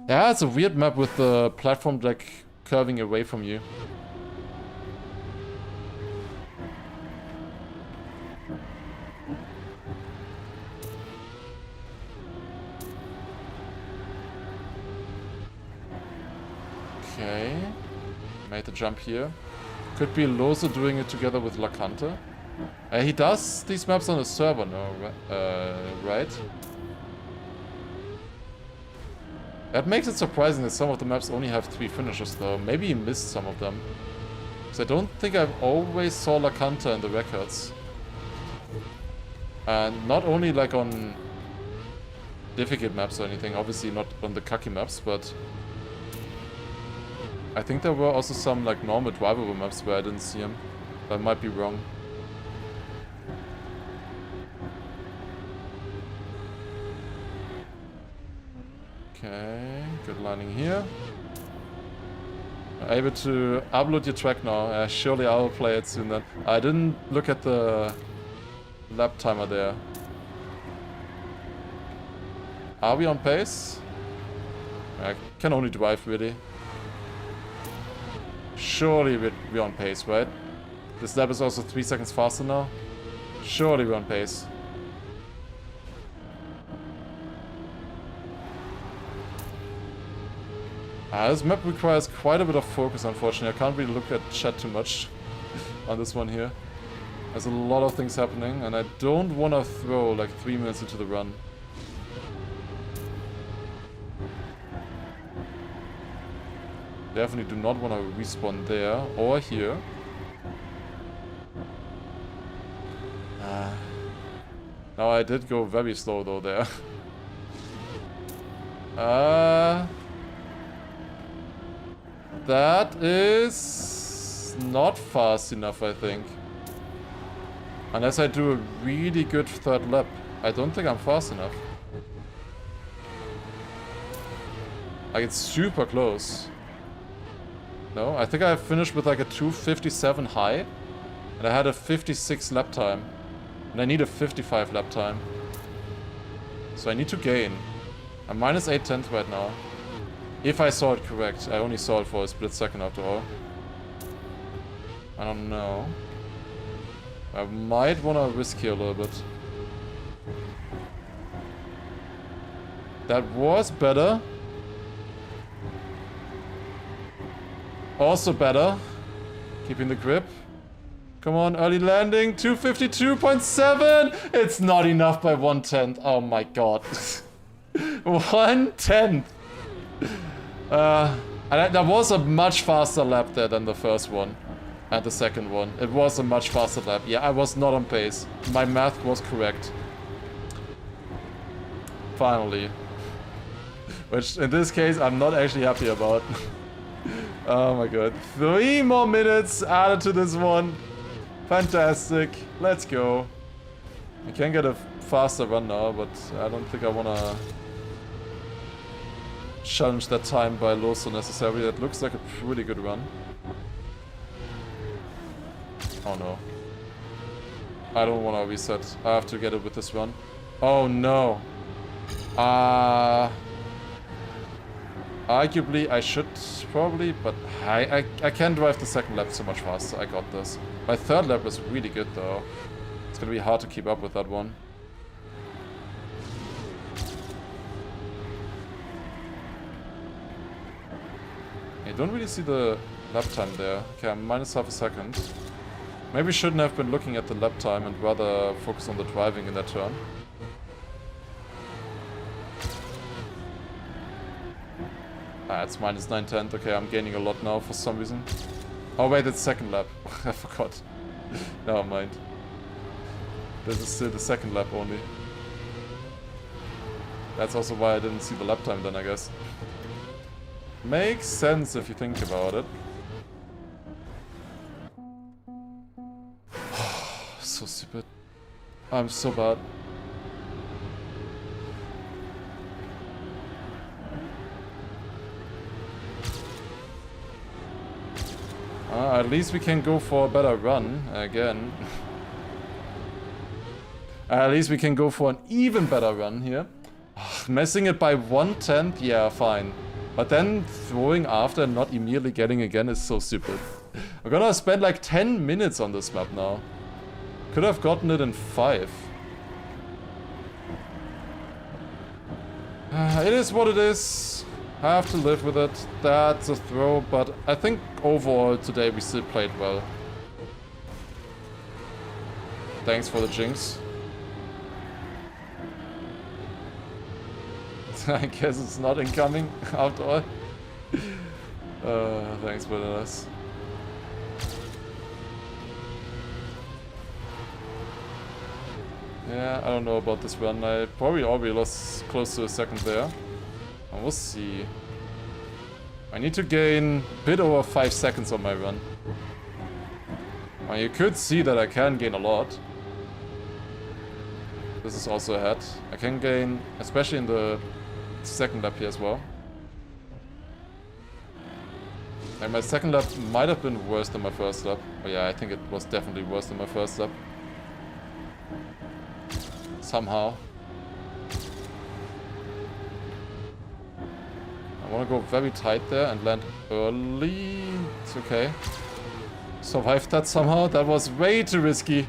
Yeah, it's a weird map with the platform deck curving away from you. Okay. Made the jump here. Could be Loso doing it together with Lacante. He does these maps on a server, no? Right? That makes it surprising that some of the maps only have 3 finishers though. Maybe he missed some of them. Because I don't think I've always saw Lacante in the records. And not only like on difficult maps or anything, obviously not on the Kaki maps, but I think there were also some like normal drivable maps where I didn't see him. I might be wrong. Okay, good landing here. Able to upload your track now. Surely I will play it soon then. I didn't look at the lap timer there. Are we on pace? I can only drive really. Surely we're on pace, right? This lap is also 3 seconds faster now. Surely we're on pace. This map requires quite a bit of focus, unfortunately. I can't really look at chat too much on this one here. There's a lot of things happening, and I don't want to throw like 3 minutes into the run. Definitely do not want to respawn there or here. Now I did go very slow though there. That is not fast enough, I think. Unless I do a really good third lap. I don't think I'm fast enough. Like, it's super close. No, I think I finished with like a 2:57 high. And I had a 56 lap time. And I need a 55 lap time. So I need to gain. I'm minus 8/10 right now. If I saw it correct. I only saw it for a split second after all. I don't know. I might want to risk here a little bit. That was better. Also better. Keeping the grip. Come on, early landing. 252.7. It's not enough by 1/10. Oh my god. 1/10. And that was a much faster lap there than the first one. And the second one. It was a much faster lap. Yeah, I was not on pace. My math was correct. Finally. Which, in this case, I'm not actually happy about. Oh my god. 3 more minutes added to this one. Fantastic. Let's go. I can get a faster run now, but I don't think I wanna challenge that time by Loso necessarily. That looks like a pretty good run. Oh no. I don't wanna reset. I have to get it with this run. Oh no. Arguably I should probably, but I can drive the second lap so much faster. I got this. My third lap is really good though. It's gonna be hard to keep up with that one. I don't really see the lap time there. Okay, I'm minus half a second. Maybe shouldn't have been looking at the lap time and rather focus on the driving in that turn. It's minus 9/10. Okay, I'm gaining a lot now for some reason. Oh wait, it's second lap. I forgot. Never mind. This is still the second lap only. That's also why I didn't see the lap time then, I guess. Makes sense if you think about it. So stupid. I'm so bad. At least we can go for a better run again. At least we can go for an even better run here. Messing it by 1/10, yeah, fine. But then throwing after and not immediately getting again is so stupid. I'm gonna spend like 10 minutes on this map now. Could have gotten it in 5. It is what it is. I have to live with it. That's a throw, but I think overall today we still played well. Thanks for the jinx. I guess it's not incoming after all. Thanks for this. Yeah, I don't know about this run. I probably already lost close to a second there. And we'll see. I need to gain a bit over 5 seconds on my run. Well, you could see that I can gain a lot. This is also ahead. I can gain, especially in the second lap here as well. Like my second lap might have been worse than my first lap. Oh yeah, I think it was definitely worse than my first lap. Somehow. I want to go very tight there and land early. It's okay. Survived that somehow. That was way too risky.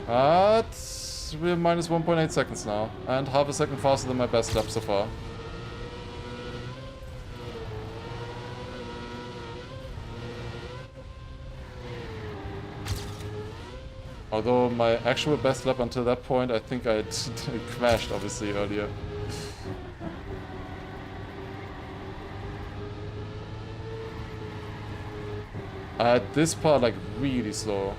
But we're minus 1.8 seconds now. And half a second faster than my best lap so far. Although my actual best lap until that point, I think I crashed obviously earlier. At this part, like really slow.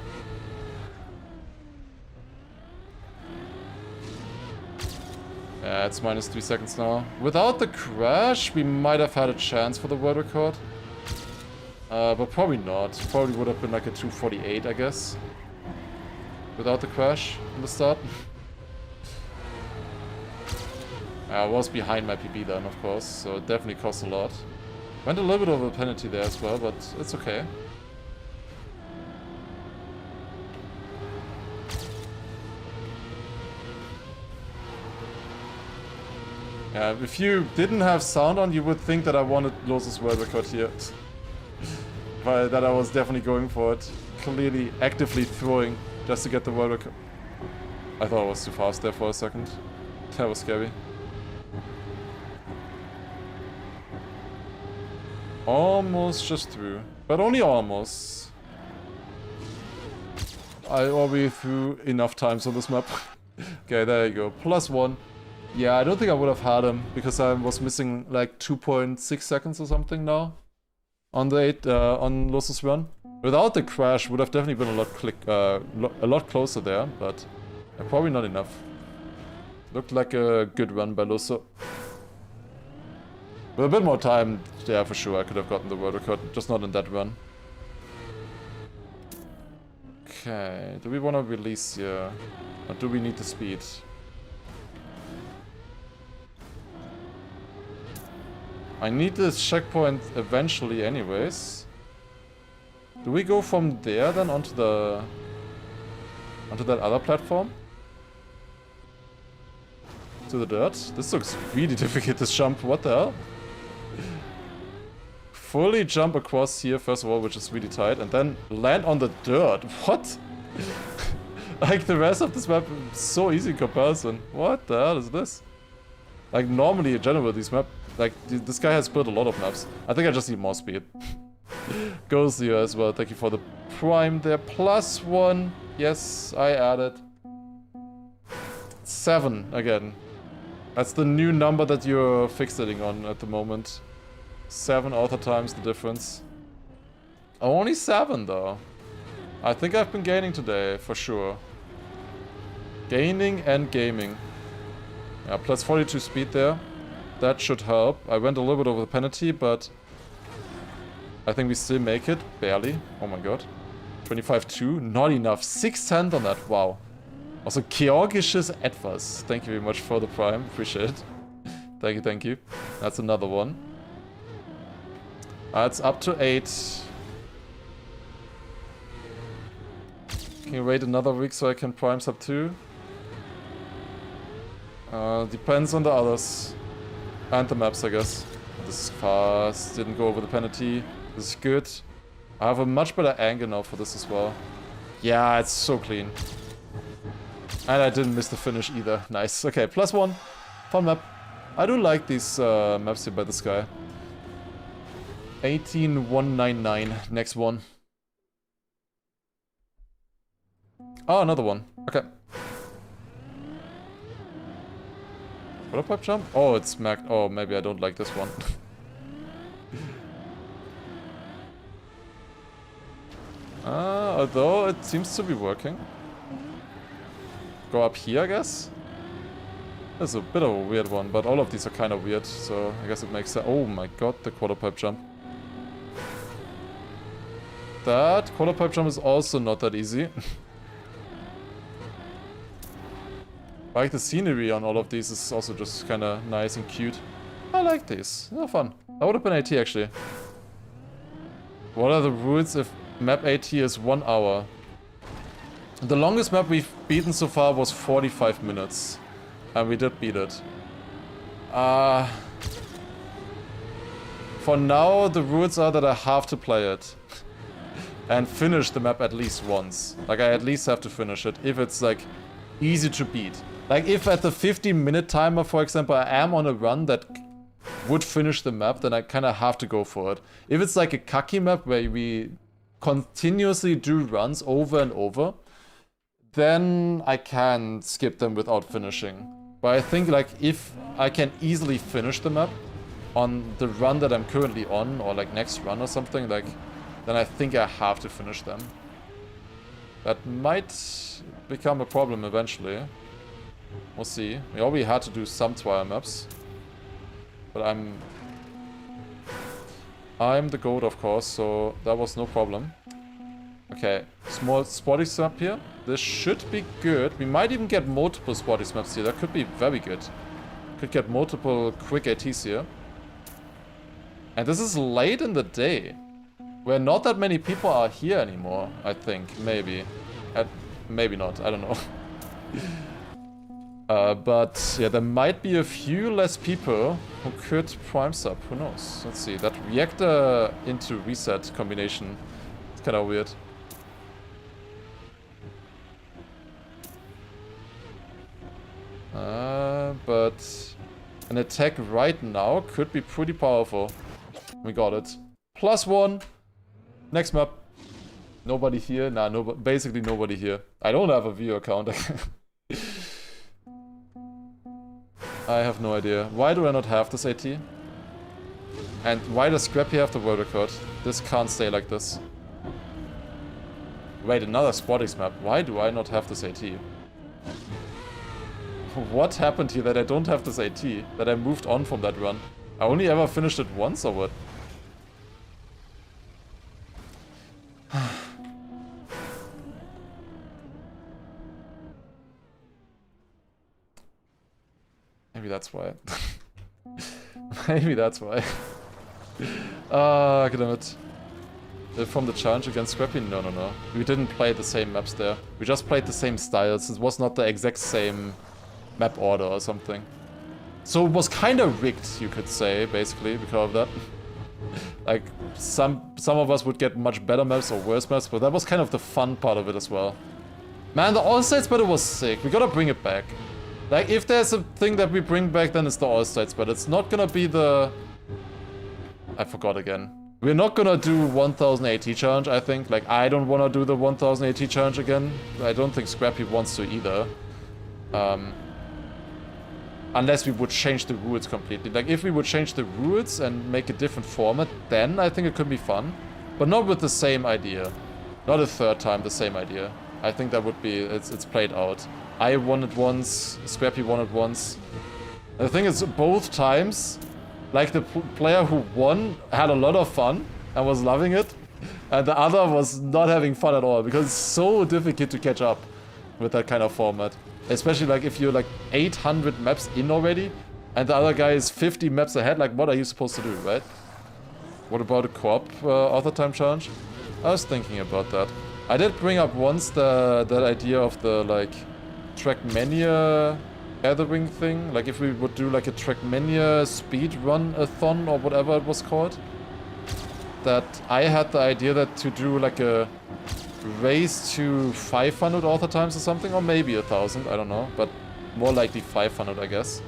Yeah, it's minus 3 seconds now. Without the crash, we might have had a chance for the world record. But probably not. Probably would have been like a 2:48, I guess. Without the crash in the start. I was behind my PB then, of course, so it definitely cost a lot. Went a little bit over a penalty there as well, but it's okay. Yeah, if you didn't have sound on, you would think that I wanted Lars' world record here. But that I was definitely going for it. Clearly actively throwing just to get the world record. I thought I was too fast there for a second. That was scary. Almost just through. But only almost. I already threw enough times on this map. Okay, there you go. +1. Yeah, I don't think I would have had him because I was missing like 2.6 seconds or something now on the on Lars' run. Without the crash, would have definitely been a lot closer there, but probably not enough. Looked like a good run by Lars. With a bit more time, yeah, for sure, I could have gotten the world record, just not in that run. Okay, do we want to release here? Or do we need the speed? I need this checkpoint eventually anyways. Do we go from there then onto that other platform? To the dirt? This looks really difficult, this jump. What the hell? Fully jump across here first of all, which is really tight, and then land on the dirt. What? Like the rest of this map is so easy in comparison. What the hell is this? Like normally in general these maps, like this guy has built a lot of maps. I think I just need more speed. Goes here as well. Thank you for the prime there. +1. Yes, I added 7 again. That's the new number that you're fixating on at the moment. 7 other times the difference. Only 7 though. I think I've been gaining today, for sure. Gaining and gaming. Yeah, +42 speed there. That should help. I went a little bit over the penalty, but I think we still make it. Barely. Oh my god. 25-2, not enough. 610 on that, wow. Also, Georgisches Etwas. Thank you very much for the prime, appreciate it. Thank you, thank you. That's another one. It's up to 8. Can you wait another week so I can prime sub 2? Depends on the others. And the maps, I guess. This is fast, didn't go over the penalty. This is good. I have a much better angle now for this as well. Yeah, it's so clean. And I didn't miss the finish either. Nice. Okay, +1. Fun map. I do like these maps here by this guy. 18199. Next one. Oh, another one. Okay. Water pipe jump? Oh, it's smacked. Oh, maybe I don't like this one. Although it seems to be working. Go up here, I guess? It's a bit of a weird one, but all of these are kind of weird, so I guess it makes sense. Oh my god, the quarter pipe jump. That quarter pipe jump is also not that easy. Like the scenery on all of these is also just kind of nice and cute. I like these. They're fun. That would have been AT actually. What are the rules if map AT is 1 hour? The longest map we've beaten so far was 45 minutes. And we did beat it. For now, the rules are that I have to play it. And finish the map at least once. Like, I at least have to finish it if it's, like, easy to beat. Like, if at the 15-minute timer, for example, I am on a run that would finish the map, then I kind of have to go for it. If it's like a cucky map where we continuously do runs over and over, then I can skip them without finishing. But I think, like, if I can easily finish the map on the run that I'm currently on, or like next run or something, like, then I think I have to finish them. That might become a problem eventually. We'll see. We already had to do some trial maps. But I'm the GOAT, of course, so that was no problem. Okay, small spotty map here. This should be good. We might even get multiple spotty maps here. That could be very good. Could get multiple quick ATs here. And this is late in the day. Where not that many people are here anymore, I think. Maybe. Maybe not. I don't know. But yeah, there might be a few less people who could prime sub. Who knows? Let's see. That reactor into reset combination. It's kind of weird. But an attack right now could be pretty powerful. We got it. +1. Next map. Nobody here. Nah, basically nobody here. I don't have a view account. I have no idea. Why do I not have this AT? And why does Scrappy have the world record? This can't stay like this. Wait, another Spottix map. Why do I not have this AT? What happened here that I don't have this AT? That I moved on from that run? I only ever finished it once or what? Maybe that's why. Maybe that's why. Ah, damn it. From the challenge against Scrappy? No, no, no. We didn't play the same maps there. We just played the same styles. It was not the exact same map order or something. So it was kind of rigged, you could say, basically, because of that. Like, some of us would get much better maps or worse maps, but that was kind of the fun part of it as well. Man, the All-States battle was sick. We gotta bring it back. Like, if there's a thing that we bring back, then it's the All-States, but it's not gonna be the... I forgot again. We're not gonna do 1000 AT challenge, I think. Like, I don't wanna do the 1000 AT challenge again. I don't think Scrappy wants to either. Unless we would change the rules completely. Like, if we would change the rules and make a different format, then I think it could be fun. But not with the same idea. Not a third time the same idea. I think that would be... It's played out. I won it once, Scrappy won it once. The thing is, both times, like, the player who won had a lot of fun and was loving it, And the other was not having fun at all because it's so difficult to catch up with that kind of format. Especially like if you're like 800 maps in already and the other guy is 50 maps ahead, like what are you supposed to do, right? What about a co-op author time challenge? I was thinking about that. I did bring up once that idea of the like Trackmania gathering thing. Like if we would do like a Trackmania speed run-a-thon or whatever it was called. That I had the idea that to do like a race to 500 author times or something, or maybe 1,000, I don't know, but more likely 500, I guess.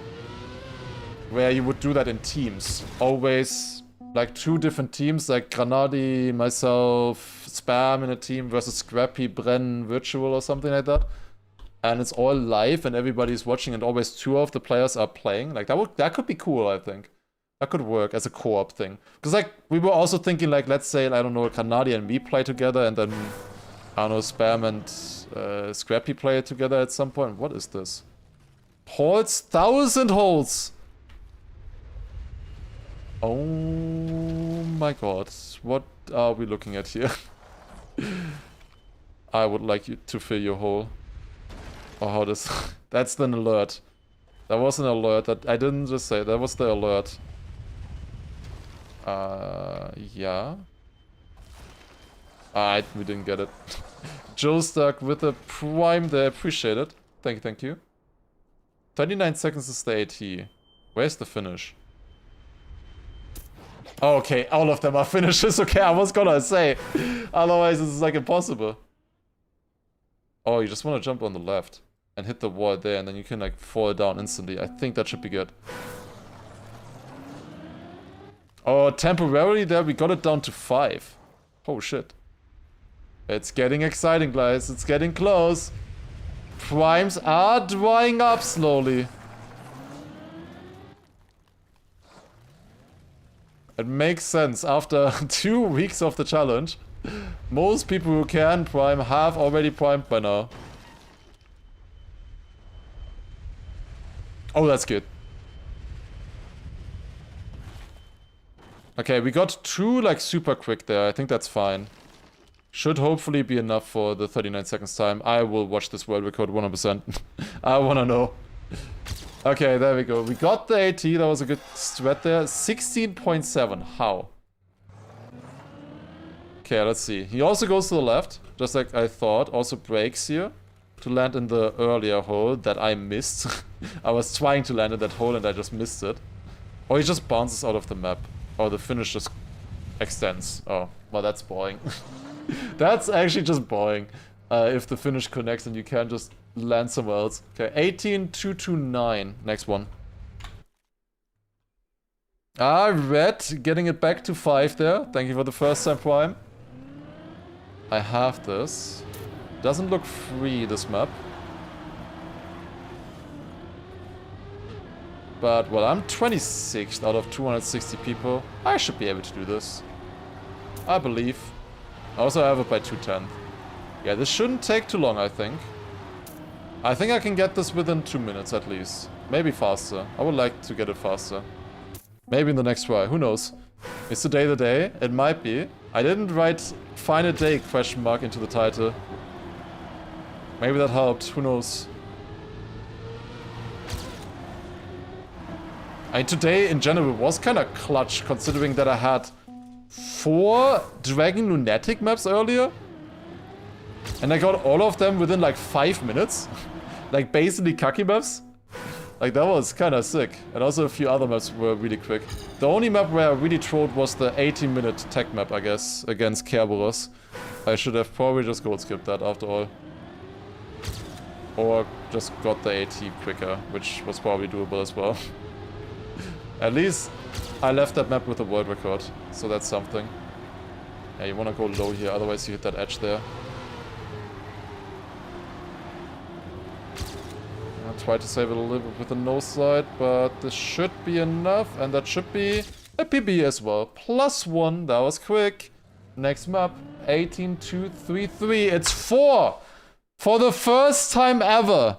Where you would do that in teams. Always like 2 different teams, like Granadi, myself, Spam in a team versus Scrappy, Bren, Virtual or something like that. And it's all live and everybody's watching and always 2 of the players are playing. Like that could be cool, I think. That could work as a co-op thing. Because like we were also thinking like, let's say, I don't know, Granadi and me play together and then, I don't know, Spam and Scrappy play together at some point. What is this? Holes? 1,000 holes! Oh my god. What are we looking at here? I would like you to fill your hole. Or how does... That's an alert. That was an alert. That I didn't just say. That was the alert. Yeah. We didn't get it. Joe stuck with a prime there. Appreciate it. Thank you. 39 seconds is the AT. Where's the finish? Oh, okay, all of them are finishes. Okay, I was gonna say. Otherwise, this is like impossible. Oh, you just want to jump on the left and hit the wall there, and then you can like fall down instantly. I think that should be good. Oh, temporarily there, we got it down to 5. Oh, shit. It's getting exciting, guys. It's getting close. Primes are drying up slowly. It makes sense. After 2 weeks of the challenge, most people who can prime have already primed by now. Oh, that's good. Okay, we got 2 like super quick there. I think that's fine. Should hopefully be enough for the 39 seconds time. I will watch this world record 100%. I wanna know. Okay, there we go. We got the AT. That was a good strat there. 16.7. How? Okay, let's see. He also goes to the left, just like I thought. Also breaks here to land in the earlier hole that I missed. I was trying to land in that hole and I just missed it. Or he just bounces out of the map. Or the finish just extends. Oh, well, that's boring. That's actually just boring. If the finish connects and you can just land somewhere else. Okay, 18,229. Next one. Red getting it back to 5 there. Thank you for the first time prime. I have this. Doesn't look free, this map. But, well, I'm 26th out of 260 people. I should be able to do this. I believe. I also have it by 210. Yeah, this shouldn't take too long, I think. I think I can get this within 2 minutes at least. Maybe faster. I would like to get it faster. Maybe in the next try. Who knows? Is today the day? It might be. I didn't write "Final Day?" question mark into the title. Maybe that helped. Who knows? I mean, today in general was kind of clutch, considering that I had 4 Dragon Lunatic maps earlier. And I got all of them within like 5 minutes. Like basically Kaki maps. Like that was kind of sick. And also a few other maps were really quick. The only map where I really trolled was the 18-minute tech map, I guess, against Kerberos. I should have probably just gold skipped that after all. Or just got the AT quicker, which was probably doable as well. At least I left that map with a world record, so that's something. Yeah, you wanna go low here, otherwise you hit that edge there. I'll try to save it a little bit with the nose slide, but this should be enough, and that should be a PB as well. +1, that was quick. Next map, 18,233. It's 4! For the first time ever!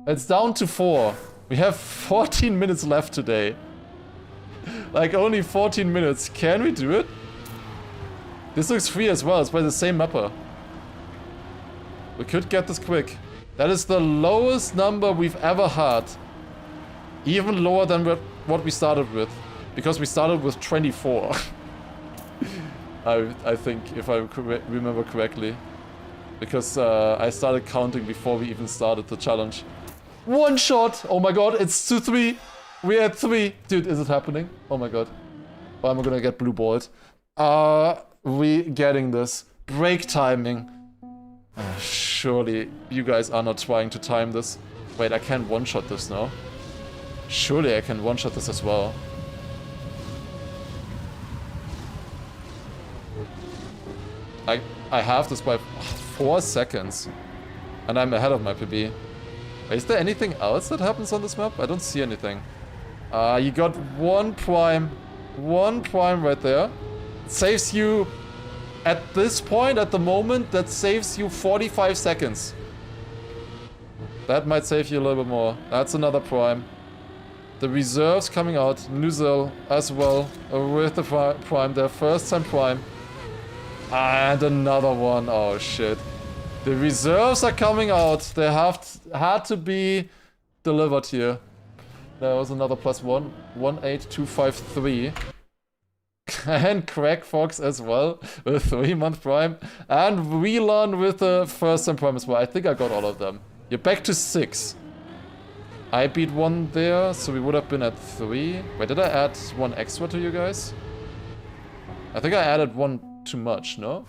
It's down to 4. We have 14 minutes left today. Like only 14 minutes. Can we do it? This looks free as well. It's by the same mapper. We could get this quick. That is the lowest number we've ever had. Even lower than what we started with. Because we started with 24. I think, if I remember correctly. Because I started counting before we even started the challenge. One shot! Oh my god, it's 2-3. We're at 3. Dude, is it happening? Oh my god. Oh, I'm gonna get blue balled. We getting this. Break timing. Surely you guys are not trying to time this. Wait, I can one-shot this now. Surely I can one-shot this as well. I have this by 4 seconds. And I'm ahead of my PB. Is there anything else that happens on this map? I don't see anything. You got one prime. One prime right there. It saves you... At this point, at the moment, that saves you 45 seconds. That might save you a little bit more. That's another prime. The reserves coming out. Nuzel as well. With the prime. Their first time prime. And another one. Oh shit. The reserves are coming out. They had to be delivered here. There was another +1. 18253. And Crack Fox as well, with 3-month prime. And Whelan with the first time prime as well. I think I got all of them. You're back to 6. I beat 1 there, so we would have been at 3. Wait, did I add 1 extra to you guys? I think I added 1 too much, no?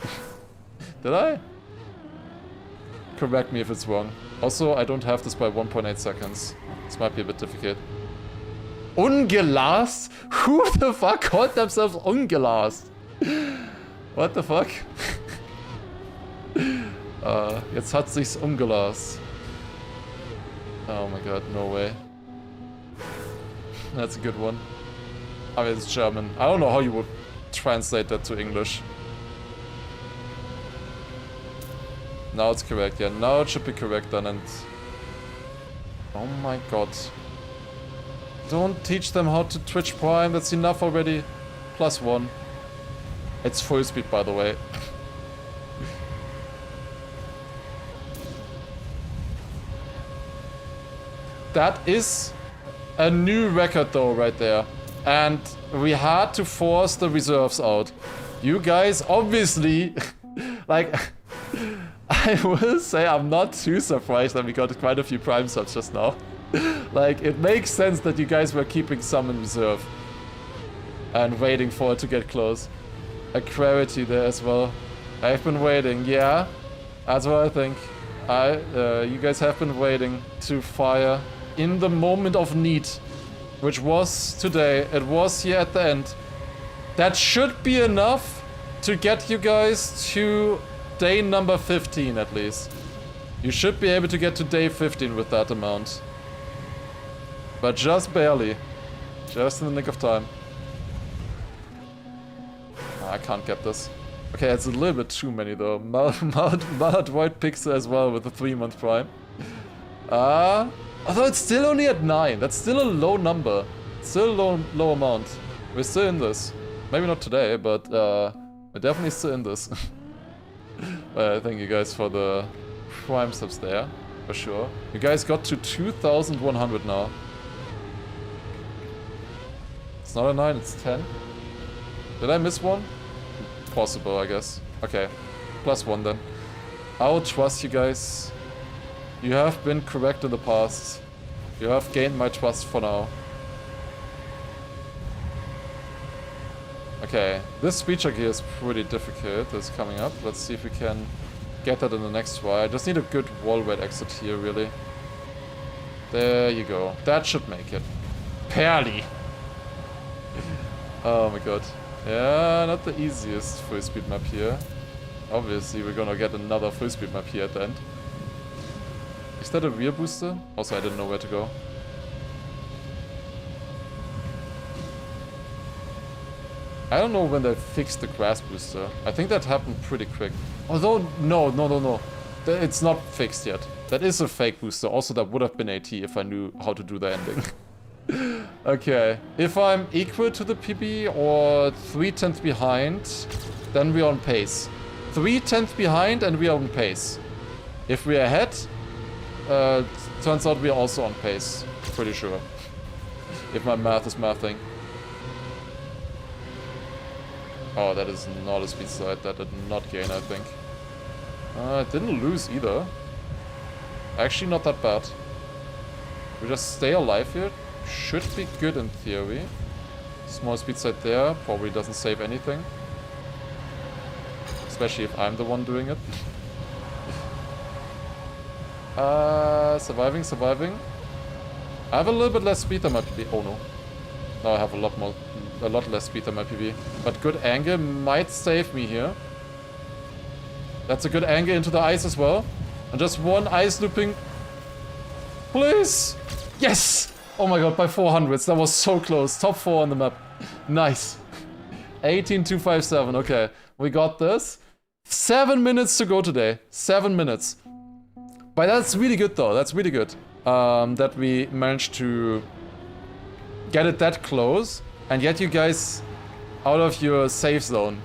Did I? Correct me if it's wrong. Also, I don't have this by 1.8 seconds. This might be a bit difficult. Ungelast? Who the fuck called themselves ungelast? What the fuck? Jetzt hat sich's umgelast. Oh my god, no way. That's a good one. I mean, it's German. I don't know how you would translate that to English. Now it's correct, yeah. Now it should be correct then, and... Oh my god. Don't teach them how to Twitch Prime, that's enough already. +1. It's full speed, by the way. That is a new record though, right there. And we had to force the reserves out. You guys obviously... like... I will say I'm not too surprised that we got quite a few prime subs just now. Like, it makes sense that you guys were keeping some in reserve. And waiting for it to get close. A clarity there as well. I've been waiting, yeah. That's what I think. You guys have been waiting to fire in the moment of need. Which was today. It was here at the end. That should be enough to get you guys to day number 15 at least. You should be able to get to day 15 with that amount. But just barely. Just in the nick of time. I can't get this. Okay, it's a little bit too many though. Maladroit Pixel as well with the 3-month prime. Although it's still only at 9. That's still a low number. Still a low amount. We're still in this. Maybe not today, but we're definitely still in this. Thank you guys for the prime subs there. For sure. You guys got to 2,100 now. It's not a 9, it's 10. Did I miss one? Possible, I guess. Okay. +1 then. I'll trust you guys. You have been correct in the past. You have gained my trust for now. Okay. This speed check here is pretty difficult. That's coming up. Let's see if we can get that in the next try. I just need a good wall weight exit here, really. There you go. That should make it. Barely. Oh my god. Yeah, not the easiest full speed map here. Obviously, we're gonna get another full speed map here at the end. Is that a rear booster? Also, I didn't know where to go. I don't know when they fixed the grass booster. I think that happened pretty quick. Although, no. It's not fixed yet. That is a fake booster. Also, that would have been AT if I knew how to do the ending. Okay. If I'm equal to the PB or 3 tenths behind, then we're on pace. 3/10 behind and we are on pace. If we're ahead, turns out we're also on pace. Pretty sure. If my math is mathing. Oh, that is not a speed slide. That did not gain, I think. It didn't lose either. Actually, not that bad. We just stay alive here. Should be good in theory. Small speed slide there. Probably doesn't save anything. Especially if I'm the one doing it. Surviving, surviving. I have a little bit less speed than my PB. Oh no. Now I have a lot less speed than my PB. But good angle might save me here. That's a good angle into the ice as well. And just one ice looping. Please! Yes! Oh my god, by 400s. That was so close. Top 4 on the map. Nice. 18,257. Okay, we got this. 7 minutes to go today. 7 minutes. But that's really good though. That's really good. That we managed to get it that close and get you guys out of your safe zone.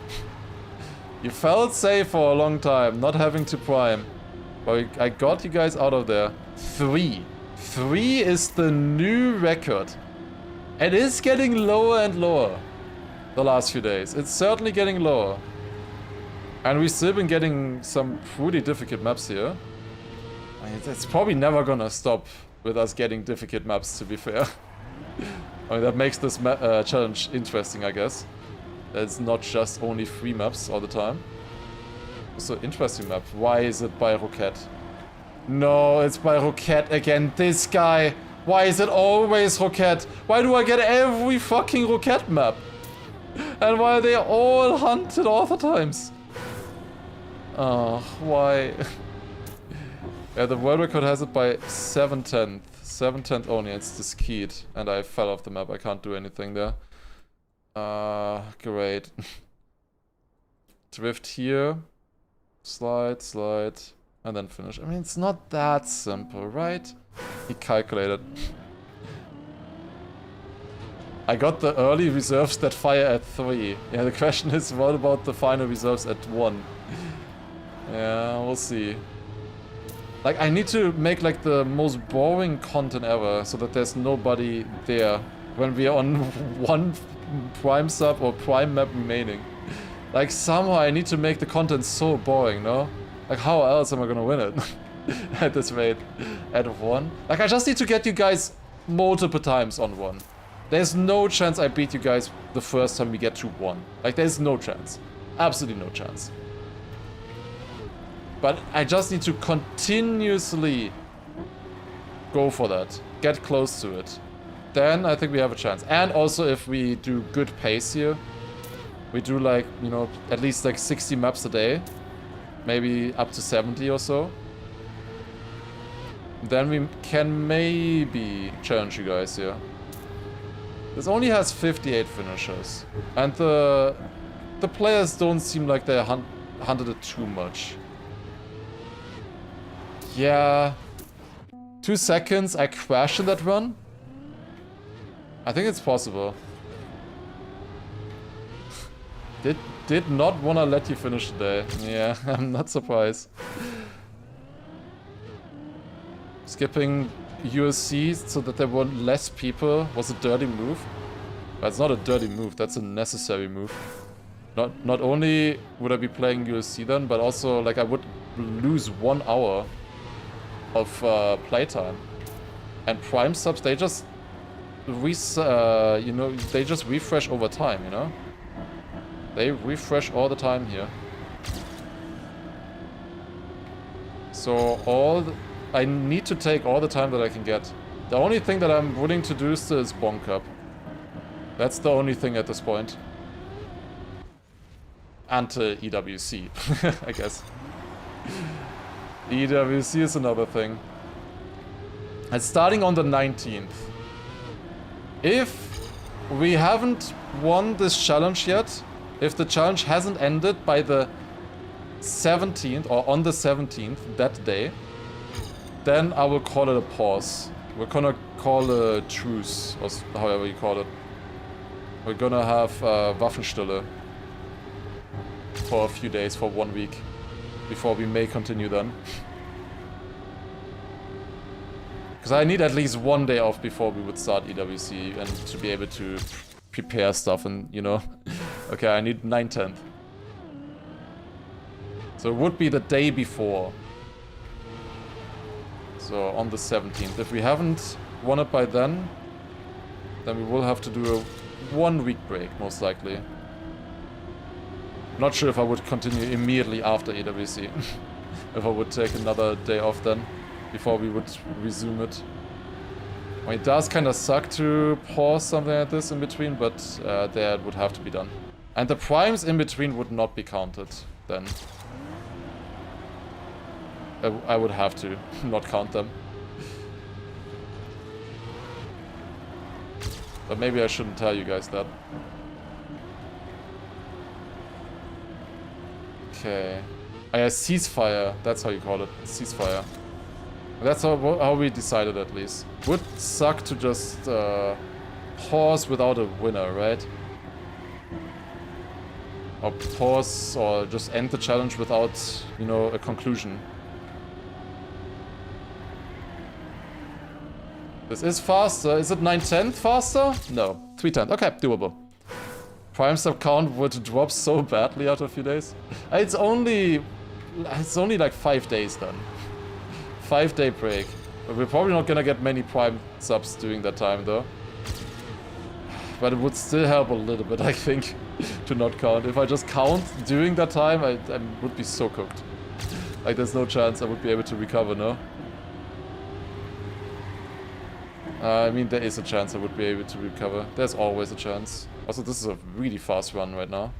You felt safe for a long time, not having to prime. But I got you guys out of there. 3. 3 is the new record. It is getting lower and lower the last few days. It's certainly getting lower. And we've still been getting some pretty difficult maps here. I mean, it's probably never gonna stop with us getting difficult maps, to be fair. I mean, that makes this challenge interesting, I guess. It's not just only 3 maps all the time. So, interesting map. Why is it by Roquette? No, it's by Roquette again. This guy. Why is it always Roquette? Why do I get every fucking Roquette map? And why are they all hunted all the times? Oh, why? Yeah, the world record has it by 7/10. 7/10 only. It's the skeet. And I fell off the map. I can't do anything there. Great. Drift here. Slide, slide. And then finish. I mean, it's not that simple, right? He calculated. I got the early reserves that fire at 3. Yeah, the question is, what about the final reserves at 1? Yeah, we'll see. Like, I need to make, like, the most boring content ever, so that there's nobody there when we are on 1 prime sub or prime map remaining. Like, somehow I need to make the content so boring, no? Like, how else am I gonna win it? At this rate. At 1. Like, I just need to get you guys multiple times on 1. There's no chance I beat you guys the first time we get to 1. Like, there's no chance. Absolutely no chance. But I just need to continuously go for that. Get close to it. Then I think we have a chance. And also if we do good pace here. We do like, you know, at least like 60 maps a day. Maybe up to 70 or so. Then we can maybe challenge you guys here. This only has 58 finishers. And the players don't seem like they hunted it too much. Yeah. 2 seconds, I crashed in that run. I think it's possible. Did not wanna let you finish today. Yeah, I'm not surprised. Skipping USC so that there were less people was a dirty move. But it's not a dirty move, that's a necessary move. Not only would I be playing USC then, but also like I would lose 1 hour of playtime. And prime subs, they just you know, they just refresh over time, you know? They refresh all the time here. So I need to take all the time that I can get. The only thing that I'm willing to do still is bonk up. That's the only thing at this point. Until EWC, I guess. EWC is another thing. It's starting on the 19th. If we haven't won this challenge yet, if the challenge hasn't ended by the 17th or on the 17th, that day, then I will call it a pause. We're gonna call a truce, or however you call it. We're gonna have Waffenstille. for a few days, for 1 week, before we may continue then. Because I need at least 1 day off before we would start EWC and to be able to prepare stuff and, you know. Okay, I need 9/10. So it would be the day before. So on the 17th. If we haven't won it by then we will have to do a 1 week break, most likely. Not sure if I would continue immediately after EWC. If I would take another day off then, before we would resume it. I mean, it does kind of suck to pause something like this in between, but there it would have to be done. And the primes in between would not be counted then. I would have to not count them. But maybe I shouldn't tell you guys that. Okay. Oh yeah, ceasefire. That's how you call it. Ceasefire. That's how we decided at least. Would suck to just pause without a winner, right? Or pause or just end the challenge without, you know, a conclusion. This is faster. Is it 9/10 faster? No. 3/10. Okay, doable. Prime sub count would drop so badly after a few days. It's only like 5 days then. 5-day break. But we're probably not gonna get many prime subs during that time though. But it would still help a little bit, I think, to not count. If I just count during that time, I would be so cooked. Like there's no chance I would be able to recover, no? I mean, there is a chance I would be able to recover. There's always a chance. Also, this is a really fast run right now.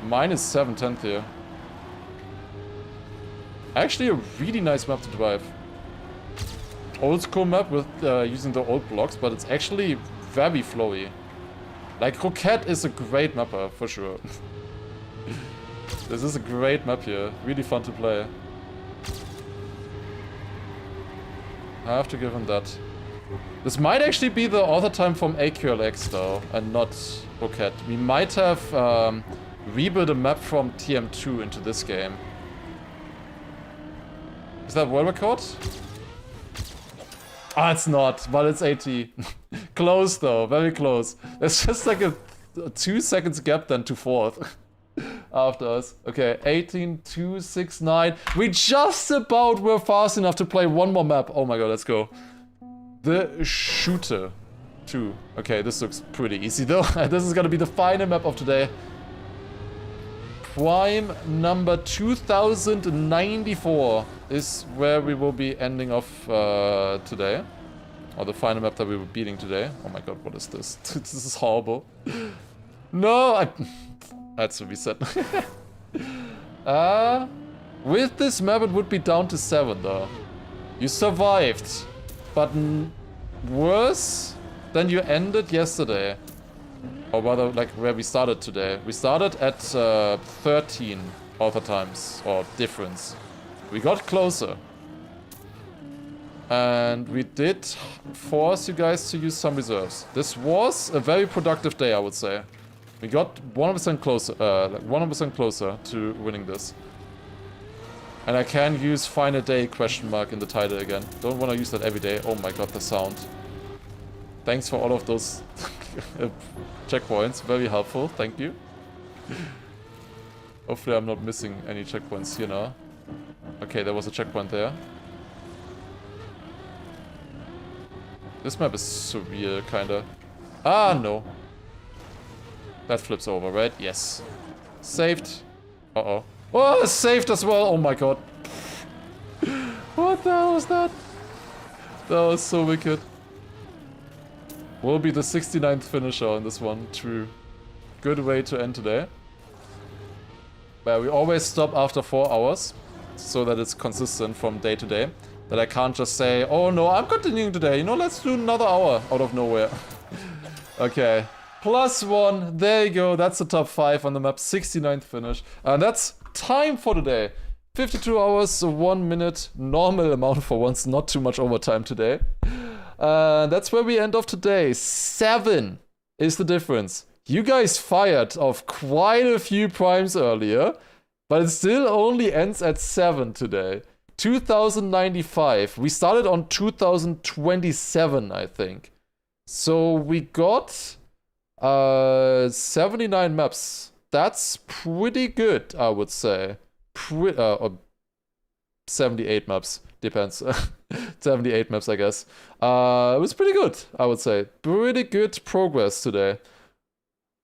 Minus 7/10 here. Actually, a really nice map to drive. Old school map with using the old blocks, but it's actually very flowy. Like, Croquette is a great mapper, for sure. This is a great map here. Really fun to play. I have to give him that. This might actually be the author time from AQLX though, and not Croquette. We might have rebuilt a map from TM2 into this game. Is that world record? Ah, it's not, but it's 80. Close though, very close. There's just like a 2 seconds gap then to 4th. After us. Okay, 18,269. We just about were fast enough to play one more map. Oh my god, let's go. The Shooter 2. Okay, this looks pretty easy though. This is gonna be the final map of today. Prime number 2094 is where we will be ending off today. Or the final map that we were beating today. Oh my god, what is this? This is horrible. No, that's what we said. With this map it would be down to 7 though. You survived, but worse than you ended yesterday. Or rather, like where we started today. We started at 13 author times, or difference. We got closer. And we did force you guys to use some reserves. This was a very productive day, I would say. We got 100% closer, like 100% closer to winning this. And I can use final day question mark in the title again. Don't want to use that every day. Oh my god, the sound. Thanks for all of those checkpoints. Very helpful. Thank you. Hopefully I'm not missing any checkpoints here now. Okay, there was a checkpoint there. This map is surreal, kinda. Ah, no. That flips over, right? Yes. Saved. Uh-oh. Oh, saved as well! Oh my god. What the hell was that? That was so wicked. Will be the 69th finisher on this one. True. Good way to end today. But we always stop after 4 hours. So that it's consistent from day to day. That I can't just say, oh no, I'm continuing today. You know, let's do another hour out of nowhere. Okay. +1, there you go, that's the top 5 on the map, 69th finish. And that's time for today. 52 hours, 1 minute, normal amount for once, not too much overtime today. That's where we end off today. 7 is the difference. You guys fired off quite a few primes earlier, but it still only ends at 7 today. 2095. We started on 2027, I think. So we got 79 maps. That's pretty good, I would say. Or 78 maps. Depends. 78 maps, I guess. It was pretty good, I would say. Pretty good progress today.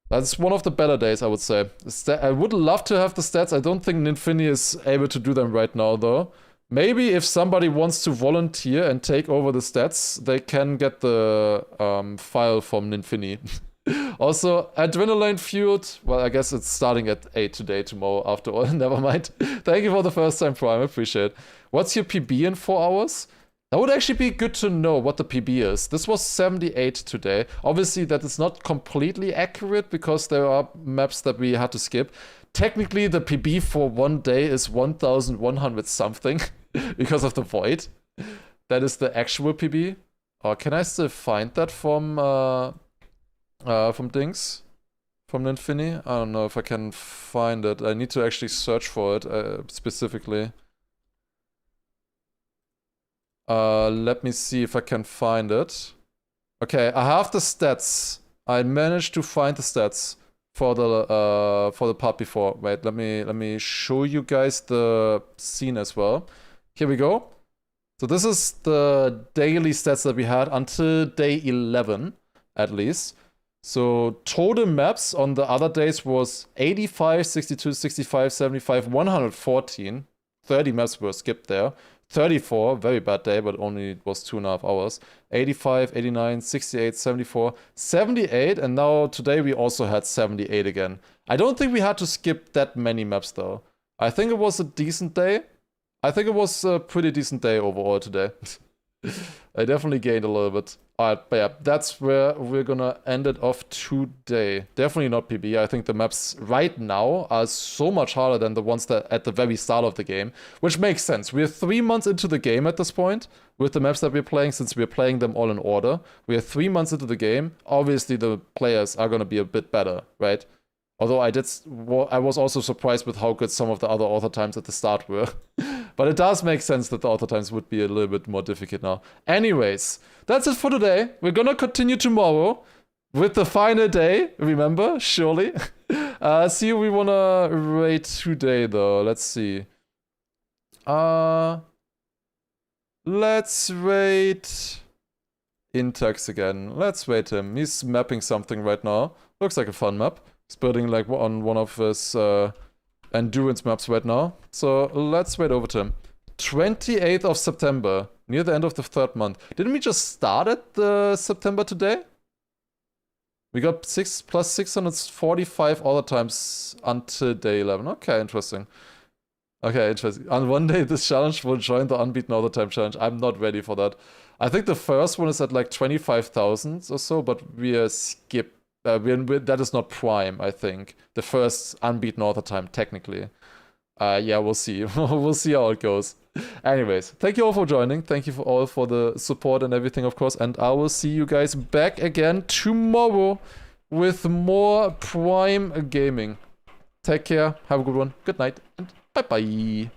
That's one of the better days, I would say. I would love to have the stats. I don't think Ninfini is able to do them right now, though. Maybe if somebody wants to volunteer and take over the stats, they can get the file from Ninfini. Also, adrenaline fueled. Well, I guess it's starting at 8 today, tomorrow, after all. Never mind. Thank you for the first time, Prime. I appreciate it. What's your PB in 4 hours? That would actually be good to know what the PB is. This was 78 today. Obviously, that is not completely accurate because there are maps that we had to skip. Technically, the PB for one day is 1,100 something because of the void. That is the actual PB. Or can I still find that from Dings? From Ninfini? I don't know if I can find it. I need to actually search for it specifically. Let me see if I can find it. Okay, I have the stats. I managed to find the stats for the part before. Wait, let me show you guys the scene as well. Here we go. So this is the daily stats that we had until day 11, at least. So total maps on the other days was 85, 62, 65, 75, 114. 30 maps were skipped there. 34, very bad day, but only was 2.5 hours. 85, 89, 68, 74, 78, and now today we also had 78 again. I don't think we had to skip that many maps though. I think it was a decent day. I think it was a pretty decent day overall today. I definitely gained a little bit. Alright, but yeah, that's where we're gonna end it off today. Definitely not PB. I think the maps right now are so much harder than the ones that at the very start of the game, which makes sense. We're 3 months into the game at this point with the maps that we're playing, since we're playing them all in order. We are 3 months into the game. Obviously, the players are gonna be a bit better, right? Although I was also surprised with how good some of the other author times at the start were. But it does make sense that the author times would be a little bit more difficult now. Anyways, that's it for today. We're gonna continue tomorrow with the final day, remember, surely. See who we wanna rate today though. Let's see. Let's rate Intex again. Let's rate him. He's mapping something right now. Looks like a fun map. He's building like on one of his endurance maps right now. So let's wait over to him. 28th of September, near the end of the 3rd month. Didn't we just start at the September today? We got 6 plus 645 other times until day 11. Okay, interesting. Okay, interesting. On one day, this challenge will join the unbeaten all the time challenge. I'm not ready for that. I think the first one is at like 25,000 or so, but we are skipped. That is not prime, I think. The first unbeaten all the time, technically. Yeah, we'll see. We'll see how it goes. Anyways, thank you all for joining. Thank you all for the support and everything, of course. And I will see you guys back again tomorrow with more Prime Gaming. Take care. Have a good one. Good night. And bye-bye.